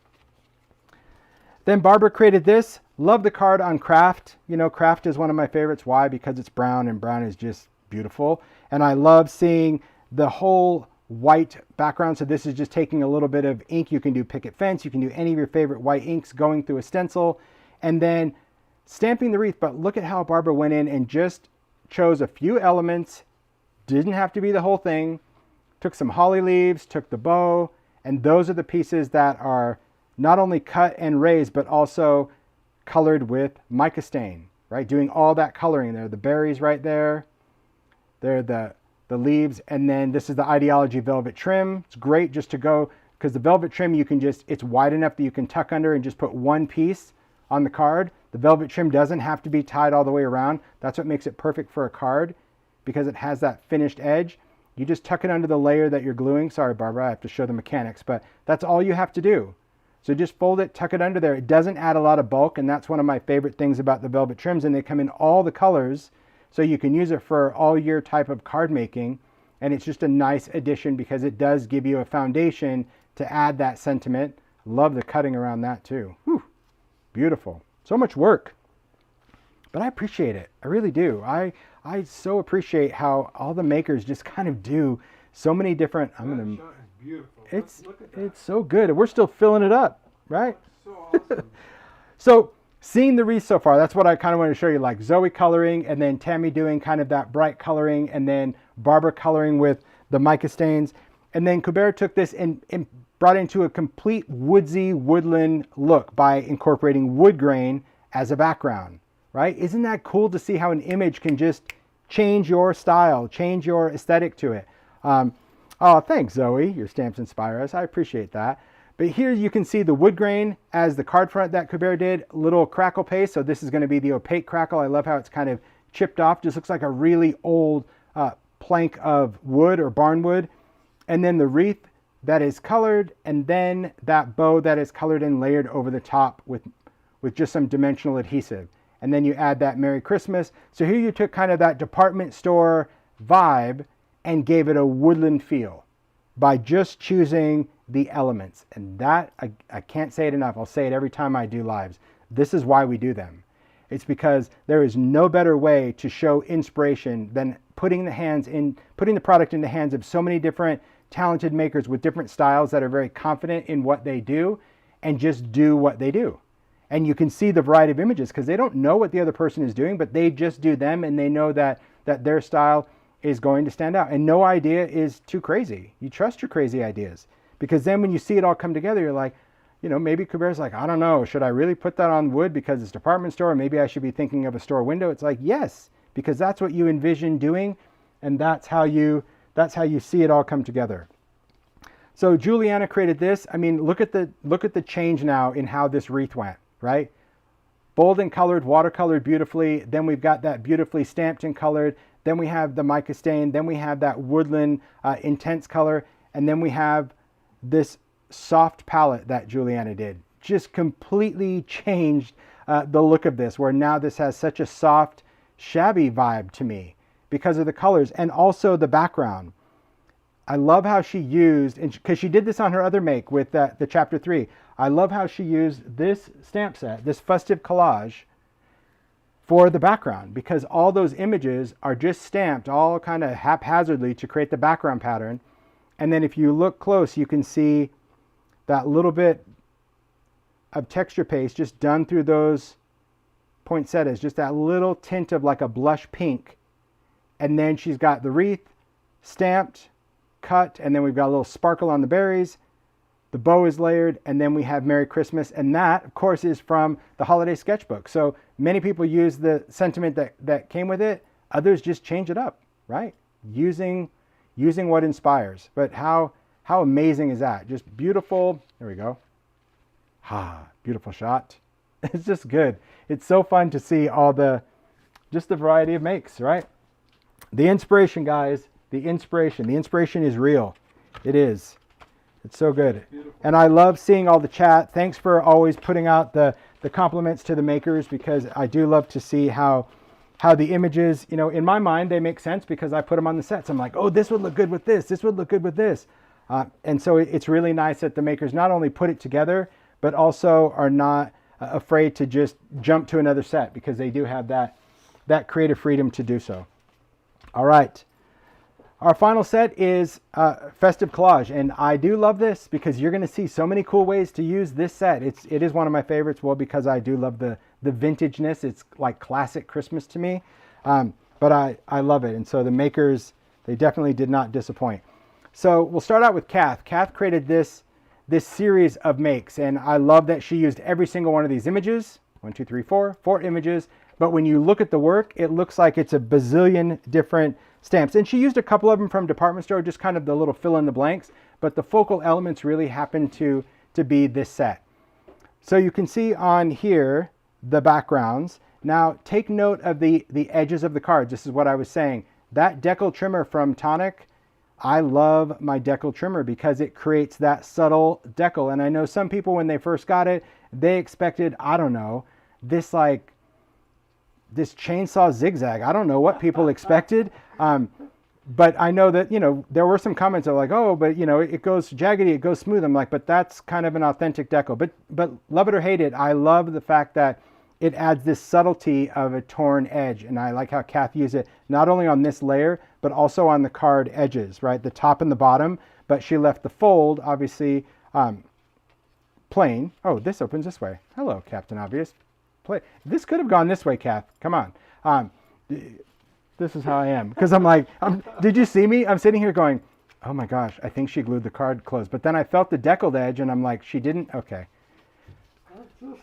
Then Barbara created this. Love the card on Craft. You know, Craft is one of my favorites. Why? Because it's brown and brown is just beautiful. And I love seeing the whole white background. So this is just taking a little bit of ink. You can do picket fence. You can do any of your favorite white inks going through a stencil and then stamping the wreath. But look at how Barbara went in and just chose a few elements. Didn't have to be the whole thing. Took some holly leaves, took the bow, and those are the pieces that are not only cut and raised, but also colored with mica stain, right? Doing all that coloring there. The berries right there. There, the leaves. And then this is the Ideology velvet trim. It's great just to go, because the velvet trim, you can just, it's wide enough that you can tuck under and just put one piece on the card. The velvet trim doesn't have to be tied all the way around. That's what makes it perfect for a card, because it has that finished edge. You just tuck it under the layer that you're gluing. Sorry, Barbara, I have to show the mechanics, but that's all you have to do. So just fold it, tuck it under there. It doesn't add a lot of bulk, and that's one of my favorite things about the velvet trims, and they come in all the colors, so you can use it for all your type of card making, and it's just a nice addition because it does give you a foundation to add that sentiment. Love the cutting around that too. Whew, beautiful. So much work, but I appreciate it. I really do. I so appreciate how all the makers just kind of do so many different,
Beautiful. Look at that.
it's so good. And we're still filling it up, right?
So awesome.
So seeing the wreath so far, that's what I kind of want to show you, like Zoe coloring and then Tammy doing kind of that bright coloring and then Barbara coloring with the mica stains. And then Kubera took this and brought it into a complete woodsy woodland look by incorporating wood grain as a background, right? Isn't that cool to see how an image can just change your style, change your aesthetic to it? Oh, thanks, Zoe. Your stamps inspire us. I appreciate that. But here you can see the wood grain as the card front that Kubera did, little crackle paste. So this is going to be the opaque crackle. I love how it's kind of chipped off. Just looks like a really old plank of wood or barnwood. And then the wreath that is colored, and then that bow that is colored and layered over the top with just some dimensional adhesive. And then you add that Merry Christmas. So here you took kind of that department store vibe and gave it a woodland feel by just choosing the elements. And that, I can't say it enough. I'll say it every time I do lives. this is why we do them. It's because there is no better way to show inspiration than putting the product in the hands of so many different talented makers with different styles that are very confident in what they do and just do what they do. And you can see the variety of images because they don't know what the other person is doing, but they just do them, and they know that their style is going to stand out. And no idea is too crazy. You trust your crazy ideas, because then when you see it all come together, you're like, maybe Kuber's like, I don't know, should I really put that on wood because it's department store? Or maybe I should be thinking of a store window. It's like, yes, because that's what you envision doing, and that's how you see it all come together. So Juliana created this. I mean, look at the change now in how this wreath went, right? Bold and colored, watercolored beautifully. Then we've got that beautifully stamped and colored. Then we have the mica stain. Then we have that woodland intense color. And then we have this soft palette that Juliana did. Just completely changed the look of this, where now this has such a soft, shabby vibe to me because of the colors and also the background. I love how she used, because she did this on her other make with the chapter 3. I love how she used this stamp set, this festive collage, for the background, because all those images are just stamped all kind of haphazardly to create the background pattern. And then if you look close, you can see that little bit of texture paste just done through those poinsettias, just that little tint of like a blush pink. And then she's got the wreath stamped, cut, and then we've got a little sparkle on the berries. The bow is layered, and then we have Merry Christmas, and that, of course, is from the holiday sketchbook. So many people use the sentiment that came with it. Others just change it up, right? Using what inspires. But how amazing is that? Just beautiful. There we go. Beautiful shot. It's just good. It's so fun to see just the variety of makes, right? The inspiration, guys. The inspiration is real. It is. It's so good. And I love seeing all the chat. Thanks for always putting out the compliments to the makers, because I do love to see how the images, in my mind, they make sense because I put them on the sets. I'm like, oh, this would look good with this. This would look good with this. And so it's really nice that the makers not only put it together, but also are not afraid to just jump to another set, because they do have that creative freedom to do so. All right. Our final set is Festive Collage, and I do love this because you're going to see so many cool ways to use this set. It is one of my favorites, well, because I do love the vintageness. It's like classic Christmas to me, but I love it. And so the makers, they definitely did not disappoint. So we'll start out with Kath. Kath created this series of makes, and I love that she used every single one of these images. 4 images. But when you look at the work, it looks like it's a bazillion different stamps. And she used a couple of them from department store, just kind of the little fill in the blanks. But the focal elements really happen to be this set. So you can see on here the backgrounds. Now take note of the edges of the cards. This is what I was saying. That decal trimmer from Tonic, I love my decal trimmer because it creates that subtle decal. And I know some people, when they first got it, they expected, I don't know, this chainsaw zigzag. I don't know what people expected. But I know that, there were some comments that were like, oh, but it goes jaggedy, it goes smooth. I'm like, but that's kind of an authentic decal. But love it or hate it, I love the fact that it adds this subtlety of a torn edge. And I like how Kath used it, not only on this layer, but also on the card edges, right? The top and the bottom, but she left the fold, obviously, plain. Oh, this opens this way. Hello, Captain Obvious. This could have gone this way, Kath. Come on. This is how I am. Because I'm like, did you see me? I'm sitting here going, oh my gosh, I think she glued the card closed. But then I felt the deckled edge, and I'm like, she didn't? Okay.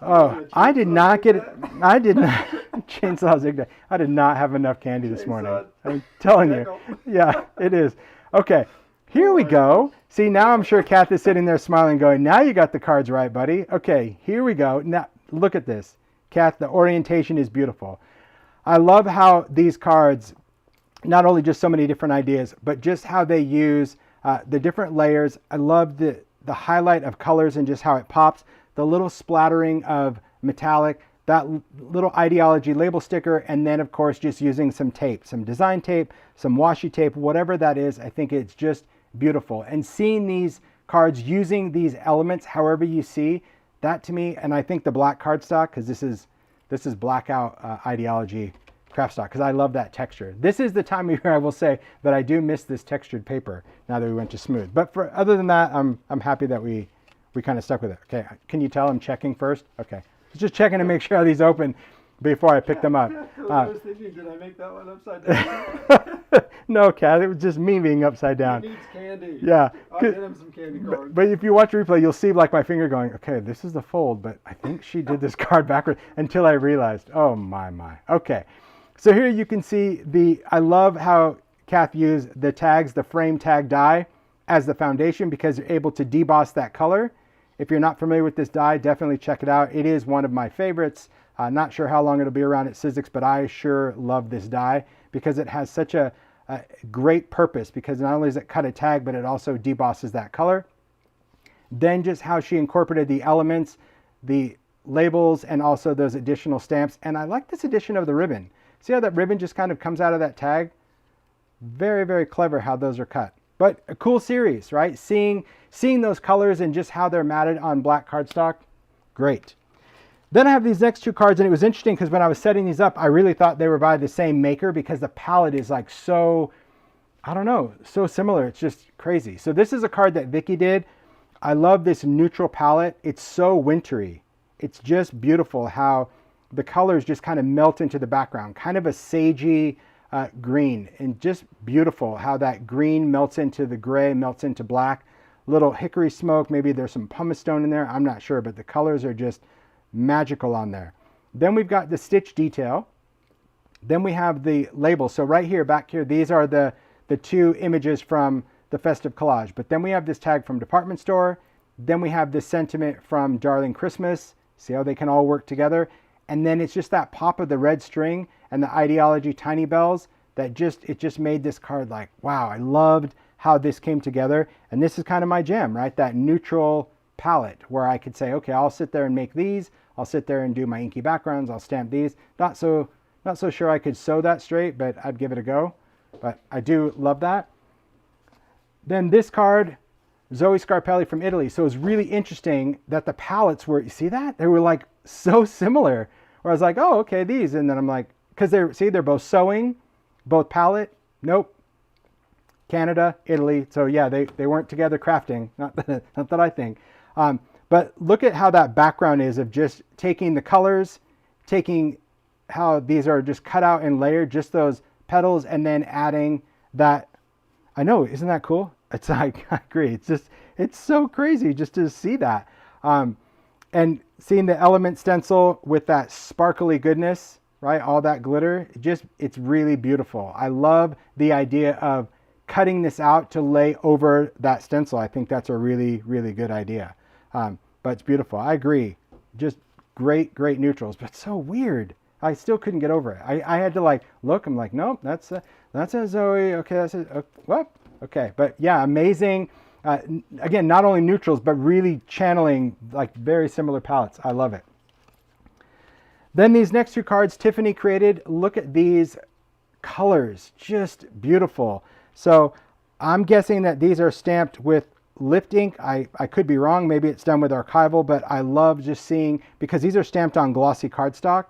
Oh, I did not get it. I did not. Chainsaw zigzag. I did not have enough candy this morning. I'm telling you. Yeah, it is. Okay, here we go. See, now I'm sure Kath is sitting there smiling, going, now you got the cards right, buddy. Okay, here we go. Now, look at this. Kath, the orientation is beautiful. I love how these cards, not only just so many different ideas, but just how they use the different layers. I love the highlight of colors and just how it pops. The little splattering of metallic, that little ideology label sticker, and then of course just using some tape, some design tape, some washi tape, whatever that is. I think it's just beautiful. And seeing these cards using these elements, however you see, That to me, and I think the black cardstock, because this is blackout ideology craft stock, because I love that texture. This is the time of year I will say that I do miss this textured paper now that we went to smooth. But for other than that, I'm happy that we kind of stuck with it. Okay, can you tell I'm checking first? Okay, just checking to make sure these open before I pick them up.
I was thinking, did I make that one upside down?
No, Kat, it was just me being upside down.
He needs candy.
Yeah.
I'll get him some candy corn.
But if you watch the replay, you'll see like my finger going, okay, this is the fold, but I think she did this card backwards until I realized, oh my. Okay, so here you can see I love how Kath used the tags, the frame tag die as the foundation because you're able to deboss that color. If you're not familiar with this die, definitely check it out. It is one of my favorites. Not sure how long it'll be around at Sizzix, but I sure love this die because it has such a great purpose because not only does it cut a tag, but it also debosses that color. Then just how she incorporated the elements, the labels, and also those additional stamps. And I like this addition of the ribbon. See how that ribbon just kind of comes out of that tag? Very, very clever how those are cut. But a cool series, right? Seeing those colors and just how they're matted on black cardstock, great. Then I have these next two cards, and it was interesting because when I was setting these up, I really thought they were by the same maker because the palette is like so, I don't know, so similar. It's just crazy. So this is a card that Vicky did. I love this neutral palette. It's so wintry. It's just beautiful how the colors just kind of melt into the background, kind of a sagey green, and just beautiful how that green melts into the gray, melts into black. Little hickory smoke, maybe there's some pumice stone in there. I'm not sure, but the colors are just magical on there. Then we've got the stitch detail. Then we have the label. So right here, back here, these are the two images from the festive collage. But then we have this tag from department store. Then we have this sentiment from Darling Christmas. See how they can all work together? And then it's just that pop of the red string and the ideology tiny bells that it just made this card like, wow, I loved how this came together. And this is kind of my jam, right? That neutral palette where I could say, okay, I'll sit there and make these. I'll sit there and do my inky backgrounds. I'll stamp these. Not so sure I could sew that straight, but I'd give it a go. But I do love that. Then this card, Zoe Scarpelli from Italy. So it was really interesting that the palettes were, you see that? They were like so similar. Where I was like, oh, okay, these. And then I'm like, because they're both sewing, both palette. Nope. Canada, Italy. So yeah, they weren't together crafting. Not that I think. But look at how that background is of just taking the colors, taking how these are just cut out and layered, just those petals, and then adding that. I know, isn't that cool? It's like, I agree. It's so crazy just to see that. And seeing the element stencil with that sparkly goodness, right? All that glitter, it's really beautiful. I love the idea of cutting this out to lay over that stencil. I think that's a really, really good idea. But it's beautiful. I agree. Just great neutrals, but so weird. I still couldn't get over it. I had to like look. I'm like, nope, that's a Zoe. Okay, that's a what? Okay, but yeah, amazing. Again, not only neutrals, but really channeling like very similar palettes. I love it. Then these next two cards Tiffany created. Look at these colors, just beautiful. So I'm guessing that these are stamped with lift ink. I could be wrong. Maybe it's done with archival, but I love just seeing, because these are stamped on glossy cardstock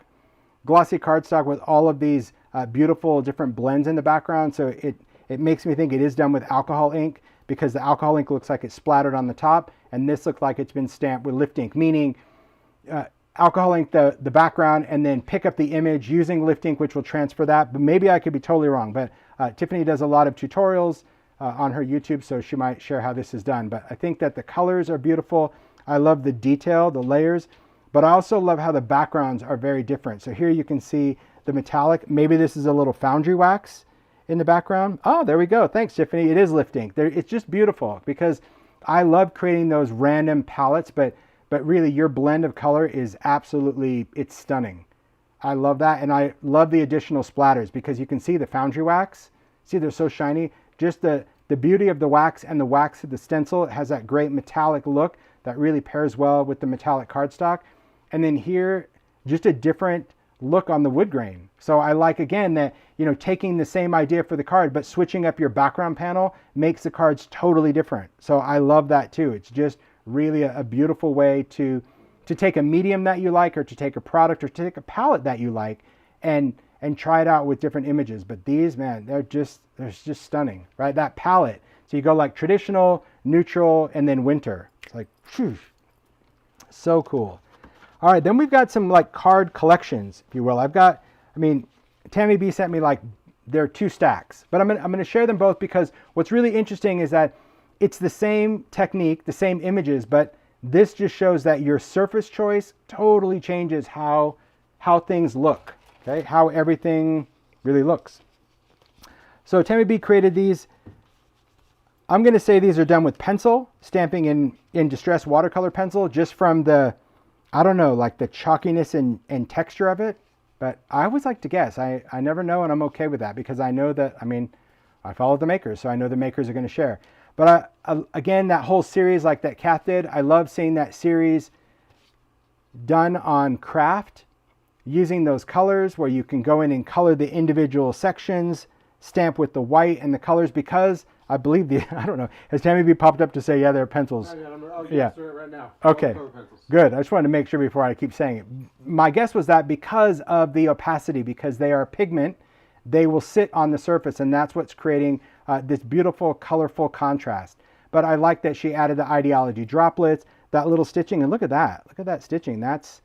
with all of these beautiful different blends in the background. So it makes me think it is done with alcohol ink, because the alcohol ink looks like it's splattered on the top, and this looks like it's been stamped with lift ink, meaning alcohol ink the background and then pick up the image using lift ink, which will transfer that. But maybe I could be totally wrong. But Tiffany does a lot of tutorials on her YouTube, so she might share how this is done. But I think that the colors are beautiful. I love the detail, the layers, but I also love how the backgrounds are very different. So here you can see the metallic. Maybe this is a little foundry wax in the background. Oh, there we go. Thanks, Tiffany. It is lift ink. It's just beautiful because I love creating those random palettes, but really your blend of color is absolutely, it's stunning. I love that. And I love the additional splatters because you can see the foundry wax. See, they're so shiny. Just the beauty of the wax and the wax of the stencil. It has that great metallic look that really pairs well with the metallic cardstock. And then here, just a different look on the wood grain. So I like, again, that, taking the same idea for the card, but switching up your background panel makes the cards totally different. So I love that too. It's just really a beautiful way to to take a medium that you like, or to take a product, or to take a palette that you like, and try it out with different images. But these, man, they're just stunning, right? That palette. So you go like traditional, neutral, and then winter. It's like, phew, so cool. All right, then we've got some like card collections, if you will. Tammy B sent me like, there are 2 stacks, but I'm gonna share them both, because what's really interesting is that it's the same technique, the same images, but this just shows that your surface choice totally changes how things look, okay? How everything really looks. So Tammy B created these. I'm going to say these are done with pencil, stamping in distress watercolor pencil, just from the, I don't know, like the chalkiness and texture of it. But I always like to guess. I never know, and I'm okay with that, because I know that, I follow the makers, so I know the makers are going to share. But again, that whole series like that Kath did, I love seeing that series done on craft, using those colors where you can go in and color the individual sections, stamp with the white and the colors, because I believe I don't know, has Tammy B popped up to say, yeah, they're pencils?
Yeah. Right now.
Okay, good. I just wanted to make sure before I keep saying it. My guess was that because of the opacity, because they are pigment, they will sit on the surface, and that's what's creating this beautiful, colorful contrast. But I like that she added the ideology droplets, that little stitching, and look at that stitching. That's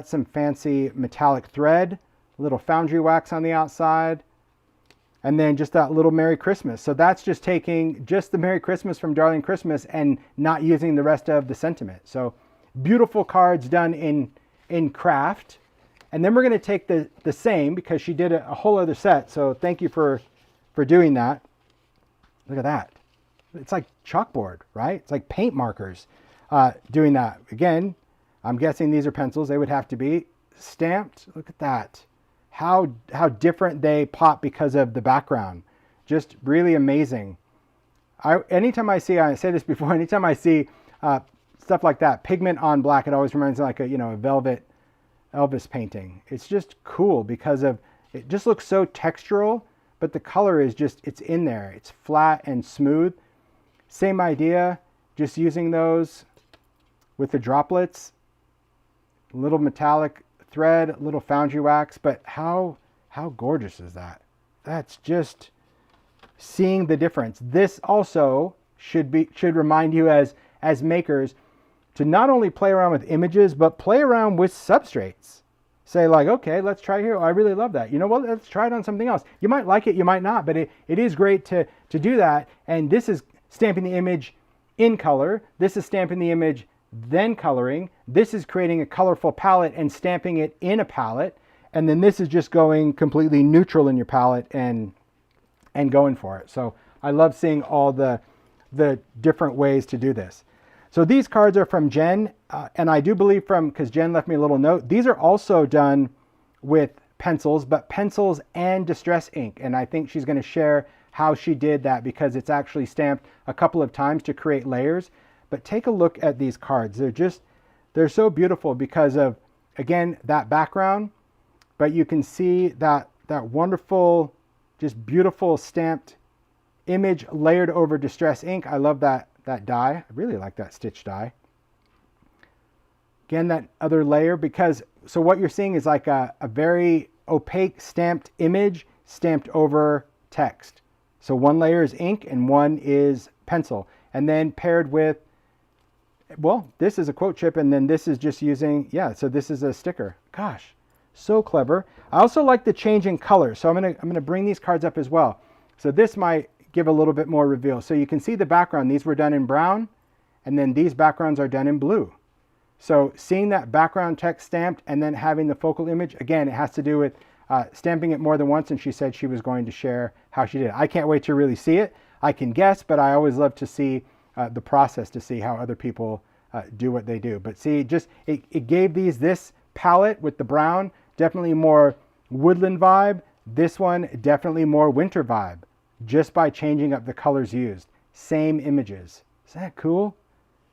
some fancy metallic thread, little foundry wax on the outside, and then just that little Merry Christmas. So that's just taking just the Merry Christmas from Darling Christmas and not using the rest of the sentiment. So beautiful cards done in craft. And then we're going to take the same, because she did a whole other set. So thank you for doing that. Look at that. It's like chalkboard, right? It's like paint markers doing that. Again, I'm guessing these are pencils. They would have to be stamped. Look at that. How different they pop because of the background. Just really amazing. Anytime I say this before, anytime I see stuff like that, pigment on black, it always reminds me like a velvet Elvis painting. It's just cool because of, it just looks so textural, but the color is just, it's in there. It's flat and smooth. Same idea, just using those with the droplets, little metallic thread, little foundry wax, but how gorgeous is that? That's just seeing the difference. This also should remind you as makers to not only play around with images, but play around with substrates. Say like, okay, let's try here. Oh, I really love that. You know what? Let's try it on something else. You might like it, you might not, but it is great to do that. And this is stamping the image in color. This is stamping the image, then coloring. This is creating a colorful palette and stamping it in a palette. And then this is just going completely neutral in your palette and going for it. So I love seeing all the different ways to do this. So these cards are from Jen, and I do believe because Jen left me a little note, these are also done with pencils, but pencils and distress ink. And I think she's going to share how she did that, because it's actually stamped a couple of times to create layers. But take a look at these cards. They're so beautiful because of, again, that background, but you can see that wonderful, just beautiful stamped image layered over distress ink. I love that die. I really like that stitch die. Again, that other layer, because, so what you're seeing is like a very opaque stamped image stamped over text. So one layer is ink and one is pencil. And then paired with, well, this is a quote chip, and then this is just using, so this is a sticker. Gosh, so clever. I also like the change in color. So I'm gonna bring these cards up as well. So this might give a little bit more reveal. So you can see the background. These were done in brown, and then these backgrounds are done in blue. So seeing that background text stamped and then having the focal image, again, it has to do with stamping it more than once, and she said she was going to share how she did it. I can't wait to really see it. I can guess, but I always love to see the process, to see how other people do what they do. But see, just it gave this palette with the brown, definitely more woodland vibe. This one, definitely more winter vibe, just by changing up the colors used. Same images. Isn't that cool?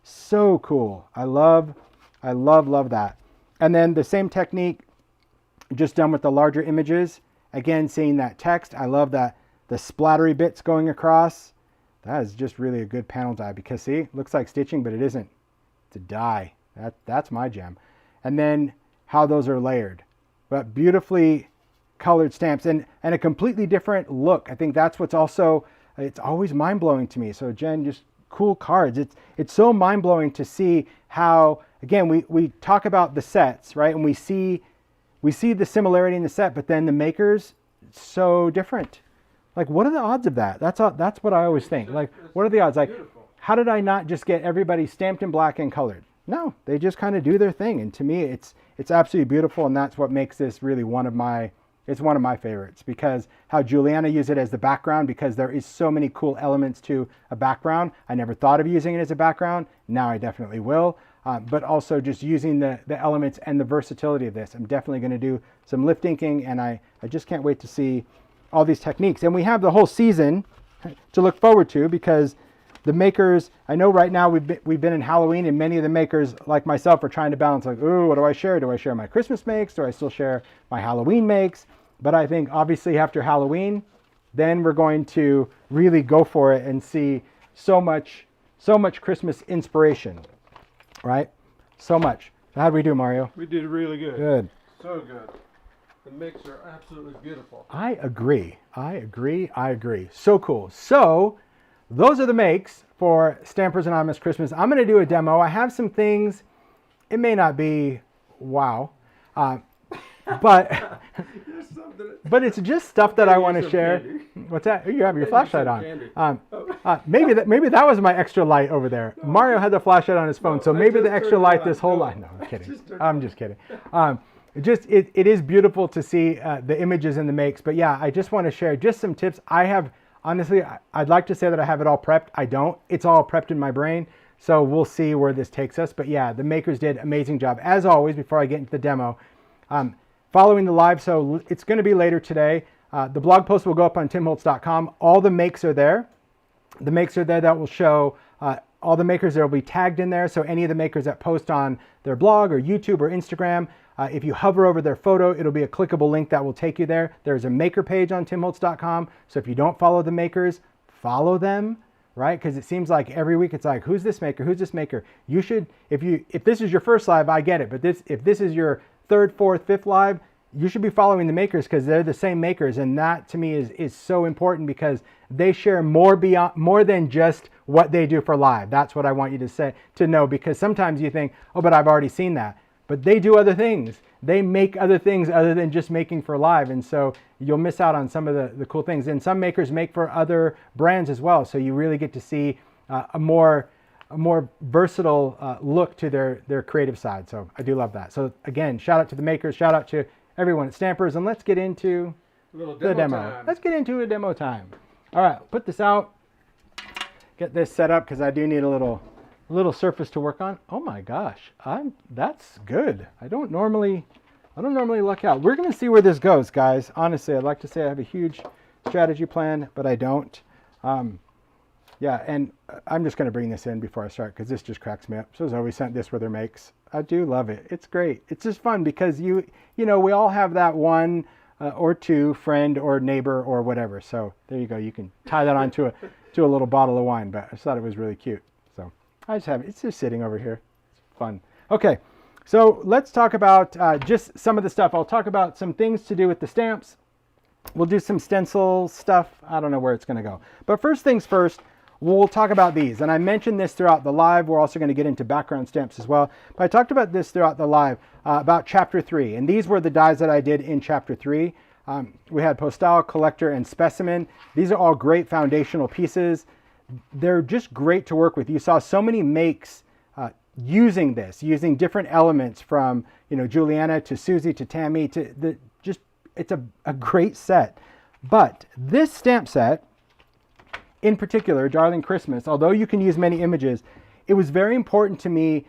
So cool. I love that. And then the same technique, just done with the larger images. Again, seeing that text. I love that the splattery bits going across. That is just really a good panel die, because see, it looks like stitching, but it isn't. It's a die. That's my jam. And then how those are layered, but beautifully colored stamps and a completely different look. I think that's what's also, it's always mind blowing to me. So Jen, just cool cards. It's so mind blowing to see how, again, we talk about the sets, right? And we see the similarity in the set, but then the makers so different. Like, what are the odds of that? That's what I always think. Like, what are the odds? Like, how did I not just get everybody stamped in black and colored? No, they just kind of do their thing. And to me, it's absolutely beautiful. And that's what makes this really one of my favorites, because how Juliana used it as the background, because there is so many cool elements to a background. I never thought of using it as a background. Now I definitely will. But also just using the elements and the versatility of this. I'm definitely going to do some lip inking, and I just can't wait to see all these techniques. And we have the whole season to look forward to, because the makers, I know right now we've been in Halloween, and many of the makers like myself are trying to balance, like, ooh, what do I share? Do I share my Christmas makes? Do I still share my Halloween makes? But I think obviously after Halloween, then we're going to really go for it and see so much Christmas inspiration, right? So much. How did we do, Mario?
We did really good.
Good.
So good. The mix are absolutely beautiful.
I agree. So cool. So those are the makes for Stampers Anonymous Christmas. I'm going to do a demo. I have some things. It may not be wow, but it's just stuff that I want to share.
Candy.
What's that? You have your flashlight on.
Candy.
Maybe that was my extra light over there. Mario had the flashlight on his phone, so maybe the extra light this whole light. No, I'm kidding. I'm just kidding. It is beautiful to see the images and the makes. But yeah, I just want to share just some tips. Honestly, I'd like to say that I have it all prepped. I don't. It's all prepped in my brain. So we'll see where this takes us. But yeah, the makers did an amazing job. As always, before I get into the demo, following the live, so it's going to be later today. The blog post will go up on timholtz.com. All the makes are there. The makes are there that will show all the makers that will be tagged in there. So any of the makers that post on their blog or YouTube or Instagram, if you hover over their photo, it'll be a clickable link that will take you there. There's a maker page on timholtz.com. So if you don't follow the makers, follow them, right? Because it seems like every week it's like, who's this maker? Who's this maker? You should, if this is your first live, I get it. But if this is your third, fourth, fifth live, you should be following the makers, because they're the same makers. And that to me is so important, because they share more than just what they do for live. That's what I want you to know, because sometimes you think, oh, but I've already seen that. But they do other things. They make other things other than just making for live. And so you'll miss out on some of the cool things. And some makers make for other brands as well. So you really get to see a more versatile look to their creative side. So I do love that. So again, shout out to the makers, shout out to everyone at Stampers, and let's get into the demo.
Time.
Let's get into a demo time. All right, put this out, get this set up, because I do need a little surface to work on. Oh my gosh, that's good. I don't normally luck out. We're gonna see where this goes, guys. Honestly, I'd like to say I have a huge strategy plan, but I don't. Yeah, and I'm just going to bring this in before I start, because this just cracks me up. So Zoe sent this with her makes. I do love it. It's great. It's just fun, because you know, we all have that one or two friend or neighbor or whatever. So there you go. You can tie that onto a little bottle of wine. But I just thought it was really cute. So I just have it. It's just sitting over here. It's fun. Okay, so let's talk about just some of the stuff. I'll talk about some things to do with the stamps. We'll do some stencil stuff. I don't know where it's going to go. But first things first, we'll talk about these. And I mentioned this throughout the live. We're also going to get into background stamps as well. But I talked about this throughout the live, about Chapter 3. And these were the dies that I did in Chapter 3. We had Postal, Collector, and Specimen. These are all great foundational pieces. They're just great to work with. You saw so many makes using using different elements from, Juliana to Susie to Tammy to it's a great set. But this stamp set, in particular, Darling Christmas, although you can use many images, it was very important to me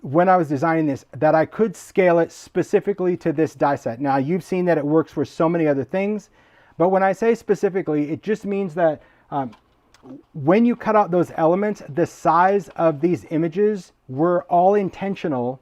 when I was designing this that I could scale it specifically to this die set. Now, you've seen that it works for so many other things, but when I say specifically, it just means that when you cut out those elements, the size of these images were all intentional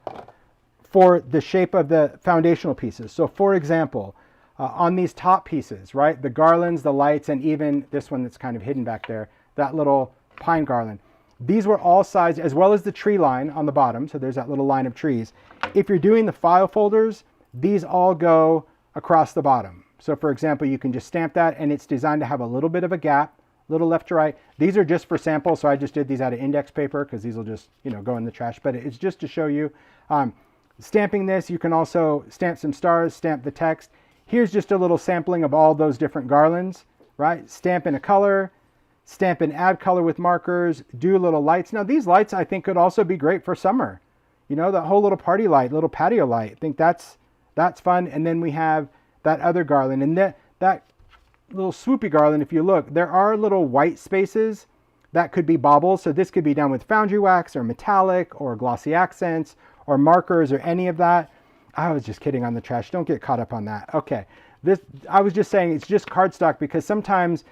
for the shape of the foundational pieces. So for example, on these top pieces, right, the garlands, the lights, and even this one that's kind of hidden back there, that little pine garland, These were all sized, as well as the tree line on the bottom. So there's that little line of trees. If you're doing the file folders, these all go across the bottom. So for example, you can just stamp that, and it's designed to have a little bit of a gap, little left to right. These are just for sample, so I just did these out of index paper because these will just, go in the trash. But it's just to show you. Stamping this, you can also stamp some stars, stamp the text. Here's just a little sampling of all those different garlands, right? Stamp in a color, stamp and add color with markers, do little lights. Now these lights I think could also be great for summer. The whole little party light, little patio light. I think that's fun. And then we have that other garland, and that little swoopy garland, if you look, there are little white spaces that could be baubles. So this could be done with foundry wax or metallic or glossy accents or markers or any of that. I was just kidding on the trash. Don't get caught up on that. Okay. I was just saying it's just cardstock because sometimes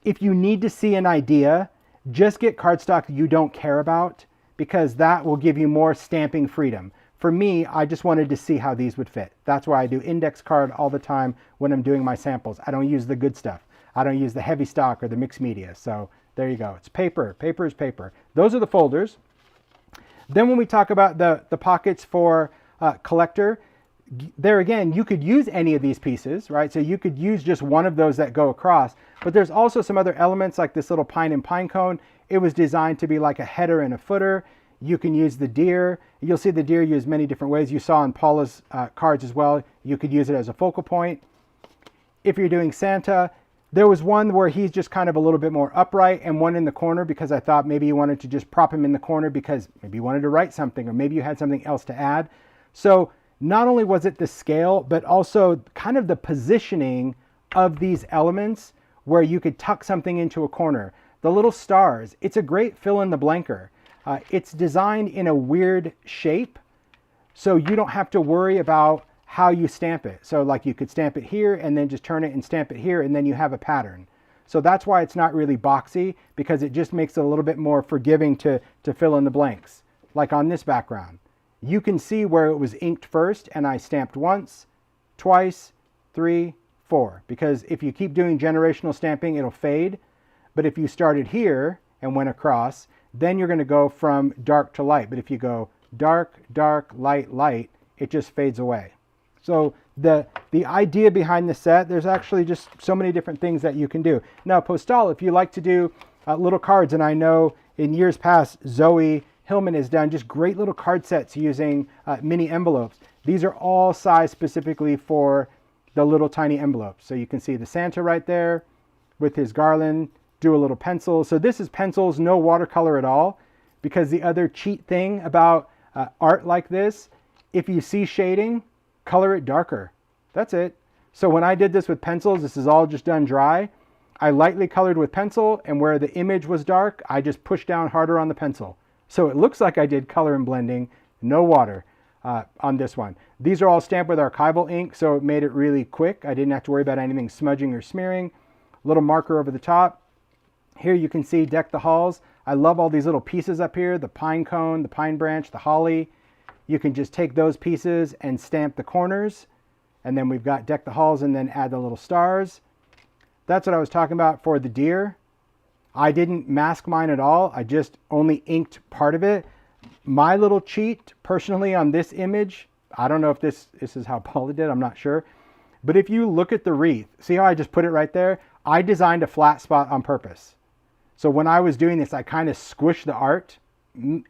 if you need to see an idea, just get cardstock you don't care about because that will give you more stamping freedom. For me, I just wanted to see how these would fit. That's why I do index card all the time when I'm doing my samples. I don't use the good stuff. I don't use the heavy stock or the mixed media. So there you go. It's paper. Paper is paper. Those are the folders. Then when we talk about the pockets for collector, there again, you could use any of these pieces, right? So you could use just one of those that go across, but there's also some other elements like this little pine and pine cone. It was designed to be like a header and a footer. You can use the deer. You'll see the deer used many different ways. You saw in Paula's cards as well. You could use it as a focal point. If you're doing Santa, there was one where he's just kind of a little bit more upright and one in the corner because I thought maybe you wanted to just prop him in the corner because maybe you wanted to write something or maybe you had something else to add. So not only was it the scale, but also kind of the positioning of these elements where you could tuck something into a corner. The little stars, it's a great fill in the blanker. It's designed in a weird shape, so you don't have to worry about how you stamp it. So like you could stamp it here and then just turn it and stamp it here and then you have a pattern. So that's why it's not really boxy because it just makes it a little bit more forgiving to fill in the blanks. Like on this background, you can see where it was inked first and I stamped once, twice, 3, 4. Because if you keep doing generational stamping, it'll fade. But if you started here and went across, then you're going to go from dark to light. But if you go dark, dark, light, light, it just fades away. So the idea behind the set, there's actually just so many different things that you can do. Now, Postal, if you like to do little cards, and I know in years past, Zoe Hillman has done just great little card sets using mini envelopes. These are all sized specifically for the little tiny envelopes. So you can see the Santa right there with his garland, do a little pencil. So this is pencils, no watercolor at all, because the other cheat thing about art like this, if you see shading, color it darker. That's it. So when I did this with pencils, this is all just done dry. I lightly colored with pencil, and where the image was dark, I just pushed down harder on the pencil. So it looks like I did color and blending, no water on this one. These are all stamped with archival ink, so it made it really quick. I didn't have to worry about anything smudging or smearing. Little marker over the top. Here you can see Deck the Halls. I love all these little pieces up here, the pine cone, the pine branch, the holly. You can just take those pieces and stamp the corners. And then we've got Deck the Halls and then add the little stars. That's what I was talking about for the deer. I didn't mask mine at all. I just only inked part of it. My little cheat personally on this image, I don't know if this is how Paula did, I'm not sure. But if you look at the wreath, see how I just put it right there? I designed a flat spot on purpose. So when I was doing this, I kind of squished the art. You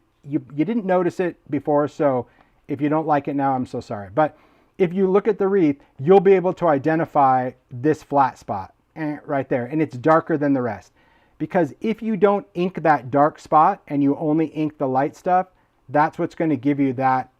didn't notice it before, so if you don't like it now, I'm so sorry. But if you look at the wreath, you'll be able to identify this flat spot right there, and it's darker than the rest. Because if you don't ink that dark spot and you only ink the light stuff, that's what's going to give you that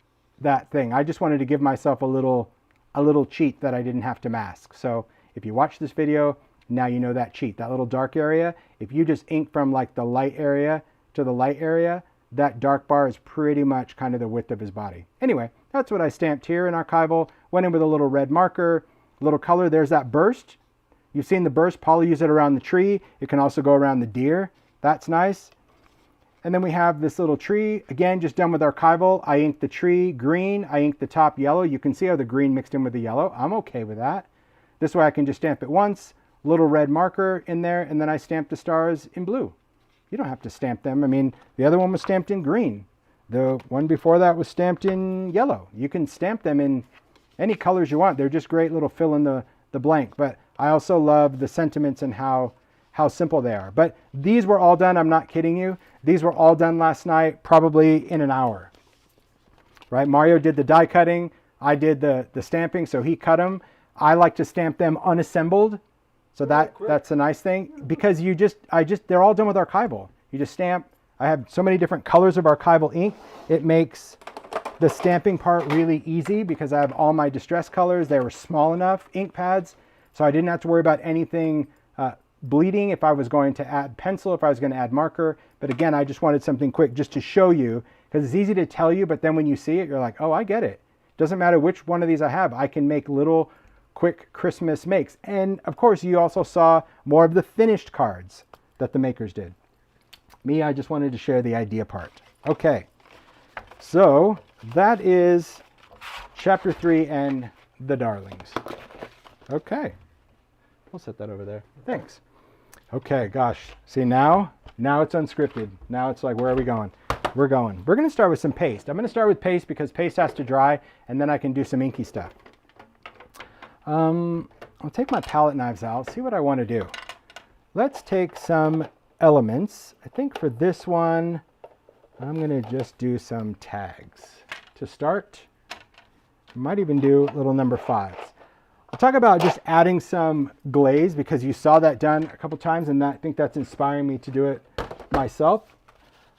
thing. I just wanted to give myself a little cheat that I didn't have to mask. So if you watch this video, now you know that cheat, that little dark area. If you just ink from like the light area to the light area, that dark bar is pretty much kind of the width of his body. Anyway, that's what I stamped here in archival. Went in with a little red marker, little color. There's that burst. You've seen the burst. Paula used it around the tree. It can also go around the deer. That's nice. And then we have this little tree. Again, just done with archival. I inked the tree green. I inked the top yellow. You can see how the green mixed in with the yellow. I'm okay with that. This way I can just stamp it once. Little red marker in there. And then I stamped the stars in blue. You don't have to stamp them. I mean, the other one was stamped in green. The one before that was stamped in yellow. You can stamp them in any colors you want. They're just great little fill in the blank. But I also love the sentiments and how simple they are. But these were all done, I'm not kidding you. These were all done last night, probably in an hour. Right? Mario did the die cutting. I did the stamping, so he cut them. I like to stamp them unassembled. So that's a nice thing because they're all done with archival. You just stamp. I have so many different colors of archival ink. It makes the stamping part really easy because I have all my distress colors. They were small enough ink pads, so I didn't have to worry about anything bleeding if I was going to add pencil, if I was going to add marker. But again, I just wanted something quick just to show you because it's easy to tell you, but then when you see it, you're like, oh, I get it. Doesn't matter which one of these I have. I can make little quick Christmas makes. And of course, you also saw more of the finished cards that the makers did. Me, I just wanted to share the idea part. Okay, so that is chapter 3 and the Darlings. Okay, we'll set that over there. Thanks. Okay, gosh, see now it's unscripted. Now it's like, where are we going? We're going to start with some paste. I'm going to start with paste because paste has to dry and then I can do some inky stuff. I'll take my palette knives out, see what I want to do. Let's take some elements. I think for this one, I'm going to just do some tags. To start, I might even do little number 5s. I'll talk about just adding some glaze because you saw that done a couple times and I think that's inspiring me to do it myself.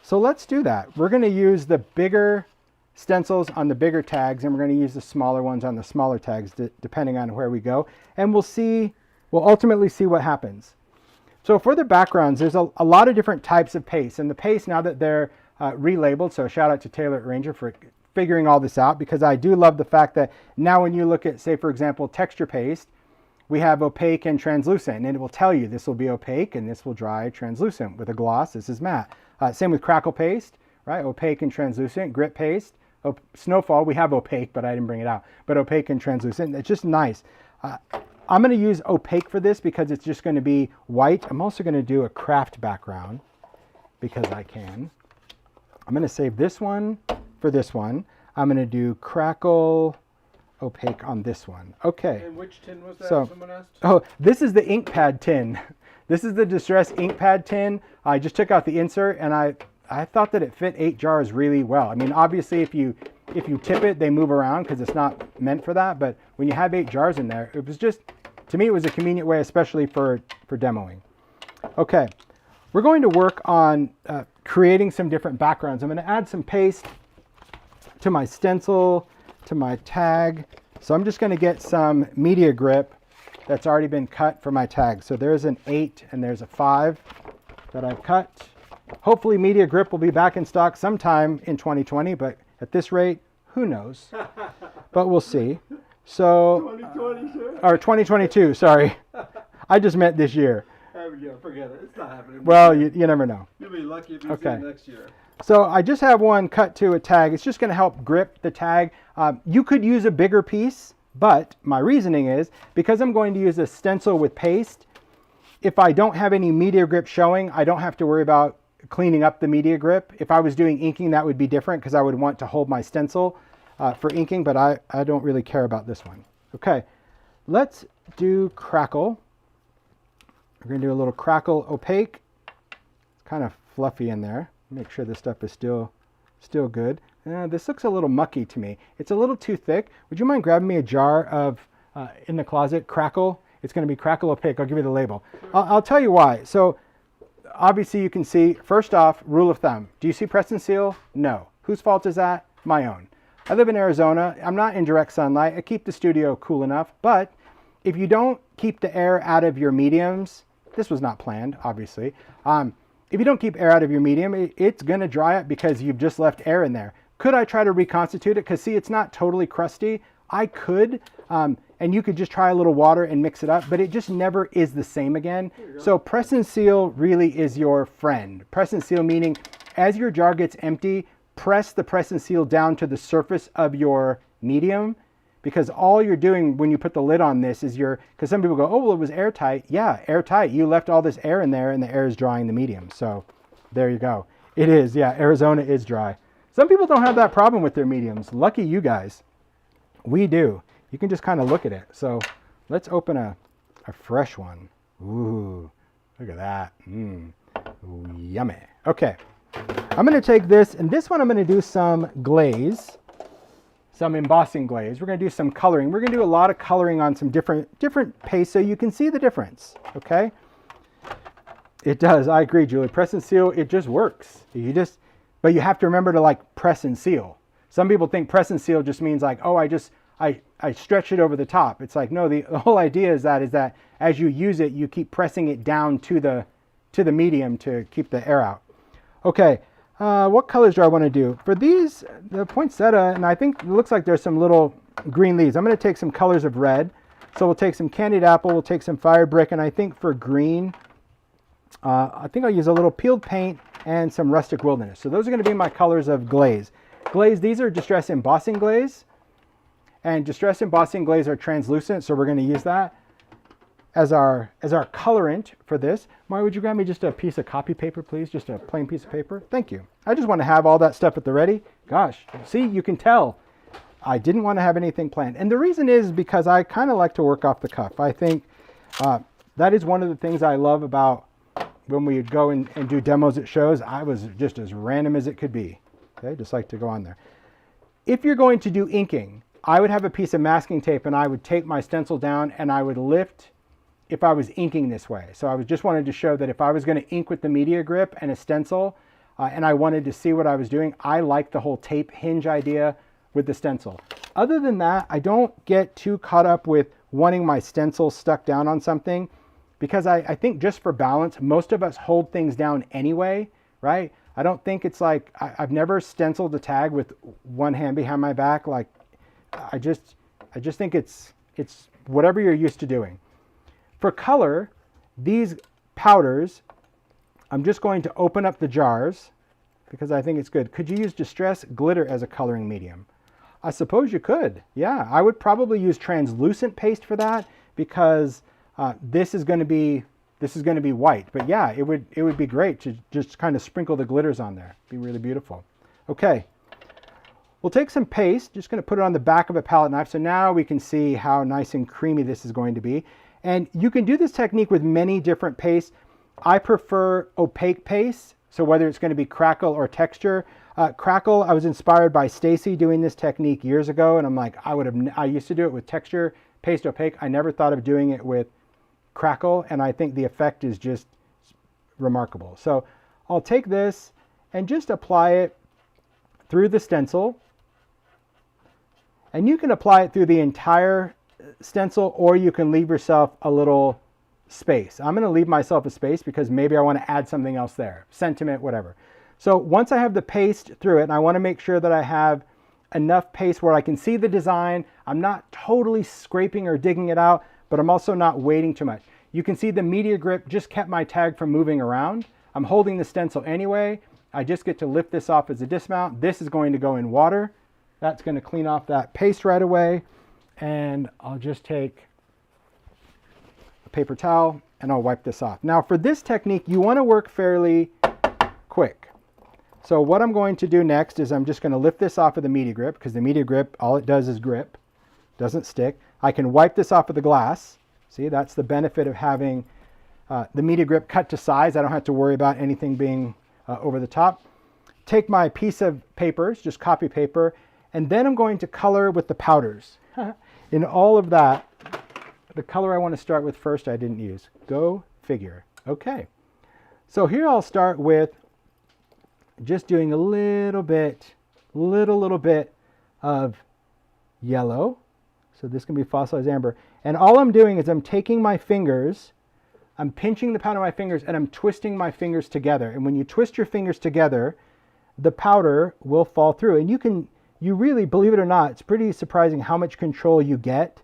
So let's do that. We're going to use the bigger stencils on the bigger tags and we're going to use the smaller ones on the smaller tags depending on where we go, and we'll ultimately see what happens. So for the backgrounds, there's a lot of different types of paste, and the paste, now that they're relabeled, so shout out to Taylor at Ranger for figuring all this out, because I do love the fact that now when you look at, say for example, texture paste, we have opaque and translucent, and it will tell you this will be opaque and this will dry translucent. With a gloss, this is matte. Same with crackle paste, right? Opaque and translucent. Grit paste. Snowfall, we have opaque, but I didn't bring it out. But opaque and translucent, it's just nice. I'm going to use opaque for this because it's just going to be white. I'm also going to do a craft background because I can. I'm going to save this one for this one. I'm going to do crackle opaque on this one. Okay.
And which tin was that?
So,
someone asked?
Oh, this is the ink pad tin. This is the Distress ink pad tin. I just took out the insert and I thought that it fit 8 jars really well. I mean, obviously if you tip it, they move around because it's not meant for that. But when you have 8 jars in there, it was just, to me, it was a convenient way, especially for demoing. Okay, we're going to work on creating some different backgrounds. I'm going to add some paste to my stencil, to my tag. So I'm just going to get some media grip that's already been cut for my tag. So there's an 8 and there's a 5 that I've cut. Hopefully media grip will be back in stock sometime in 2020, but at this rate, who knows? But we'll see. So,
2020, sir?
or 2022, sorry. I just meant this year.
Yeah, forget it. It's not happening.
Well, you never know.
You'll be lucky if you see
Okay.
it next year.
So I just have one cut to a tag. It's just going to help grip the tag. You could use a bigger piece, but my reasoning is because I'm going to use a stencil with paste, if I don't have any media grip showing, I don't have to worry about cleaning up the media grip. If I was doing inking, that would be different because I would want to hold my stencil for inking, but I don't really care about this one. Okay, let's do crackle. We're going to do a little crackle opaque. It's kind of fluffy in there. Make sure this stuff is still good. This looks a little mucky to me. It's a little too thick. Would you mind grabbing me a jar of, in the closet, crackle? It's going to be crackle opaque. I'll give you the label. I'll tell you why. So obviously you can see, first off, rule of thumb. Do you see press and seal? No. Whose fault is that? My own. I live in Arizona. I'm not in direct sunlight. I keep the studio cool enough. But if you don't keep the air out of your mediums, this was not planned, obviously. If you don't keep air out of your medium, it's going to dry up because you've just left air in there. Could I try to reconstitute it? Because see, it's not totally crusty. I could, and you could just try a little water and mix it up, but it just never is the same again. So press and seal really is your friend. Press and seal meaning as your jar gets empty, press the press and seal down to the surface of your medium, because all you're doing when you put the lid on this is because some people go, oh, well, it was airtight. Yeah, airtight. You left all this air in there and the air is drying the medium. So There you go. It is, yeah, Arizona is dry. Some people don't have that problem with their mediums. Lucky you guys. We do. You can just kind of look at it. So let's open a fresh one. Ooh, look at that. Ooh, yummy. Okay, I'm going to take this, and this one I'm going to do some glaze, some embossing glaze. We're going to do some coloring. We're going to do a lot of coloring on some different paste so you can see the difference, okay? It does. I agree, Julie. Press and seal, it just works. But you have to remember to like press and seal. Some people think press and seal just means like, oh, I stretch it over the top. It's like, no, the whole idea is that as you use it, you keep pressing it down to the medium to keep the air out. Okay, what colors do I want to do? For these, the poinsettia, and I think it looks like there's some little green leaves. I'm going to take some colors of red. So we'll take some candied apple, we'll take some fire brick, and I think for green, I think I'll use a little peeled paint and some rustic wilderness. So those are going to be my colors of glaze. These are distress embossing glaze. And distress embossing glaze are translucent, so we're going to use that as our colorant for this. Mari, would you grab me just a piece of copy paper, please? Just a plain piece of paper. Thank you. I just want to have all that stuff at the ready. Gosh, see, you can tell I didn't want to have anything planned. And the reason is because I kind of like to work off the cuff. I think that is one of the things I love about when we go and do demos at shows. I was just as random as it could be. Okay, just like to go on there. If you're going to do inking, I would have a piece of masking tape and I would tape my stencil down and I would lift if I was inking this way. So I just wanted to show that if I was going to ink with the media grip and a stencil and I wanted to see what I was doing, I like the whole tape hinge idea with the stencil. Other than that, I don't get too caught up with wanting my stencil stuck down on something because I think just for balance, most of us hold things down anyway, right? I don't think it's like, I've never stenciled a tag with one hand behind my back. Like, I just think it's whatever you're used to doing. For color, these powders, I'm just going to open up the jars because I think it's good. Could you use Distress Glitter as a coloring medium? I suppose you could. Yeah, I would probably use translucent paste for that because this is going to be white. But yeah, it would be great to just kind of sprinkle the glitters on there. Be really beautiful. Okay. We'll take some paste, just going to put it on the back of a palette knife. So now we can see how nice and creamy this is going to be. And you can do this technique with many different pastes. I prefer opaque paste. So whether it's going to be crackle or texture. Crackle, I was inspired by Stacy doing this technique years ago. And I'm like, I used to do it with texture, paste, opaque. I never thought of doing it with crackle. And I think the effect is just remarkable. So I'll take this and just apply it through the stencil. And you can apply it through the entire stencil or you can leave yourself a little space. I'm going to leave myself a space because maybe I want to add something else there, sentiment, whatever. So once I have the paste through it, and I want to make sure that I have enough paste where I can see the design, I'm not totally scraping or digging it out, but I'm also not waiting too much. You can see the media grip just kept my tag from moving around. I'm holding the stencil anyway. I just get to lift this off as a dismount. This is going to go in water. That's going to clean off that paste right away. And I'll just take a paper towel and I'll wipe this off. Now for this technique, you want to work fairly quick. So what I'm going to do next is I'm just going to lift this off of the media grip because the media grip, all it does is grip, doesn't stick. I can wipe this off of the glass. See, that's the benefit of having the media grip cut to size. I don't have to worry about anything being over the top. Take my piece of papers, just copy paper, and then I'm going to color with the powders. In all of that, the color I want to start with first I didn't use. Go figure. Okay. So here I'll start with just doing a little bit of yellow. So this can be fossilized amber. And all I'm doing is I'm taking my fingers, I'm pinching the powder on my fingers, and I'm twisting my fingers together. And when you twist your fingers together, the powder will fall through. And you really, believe it or not, it's pretty surprising how much control you get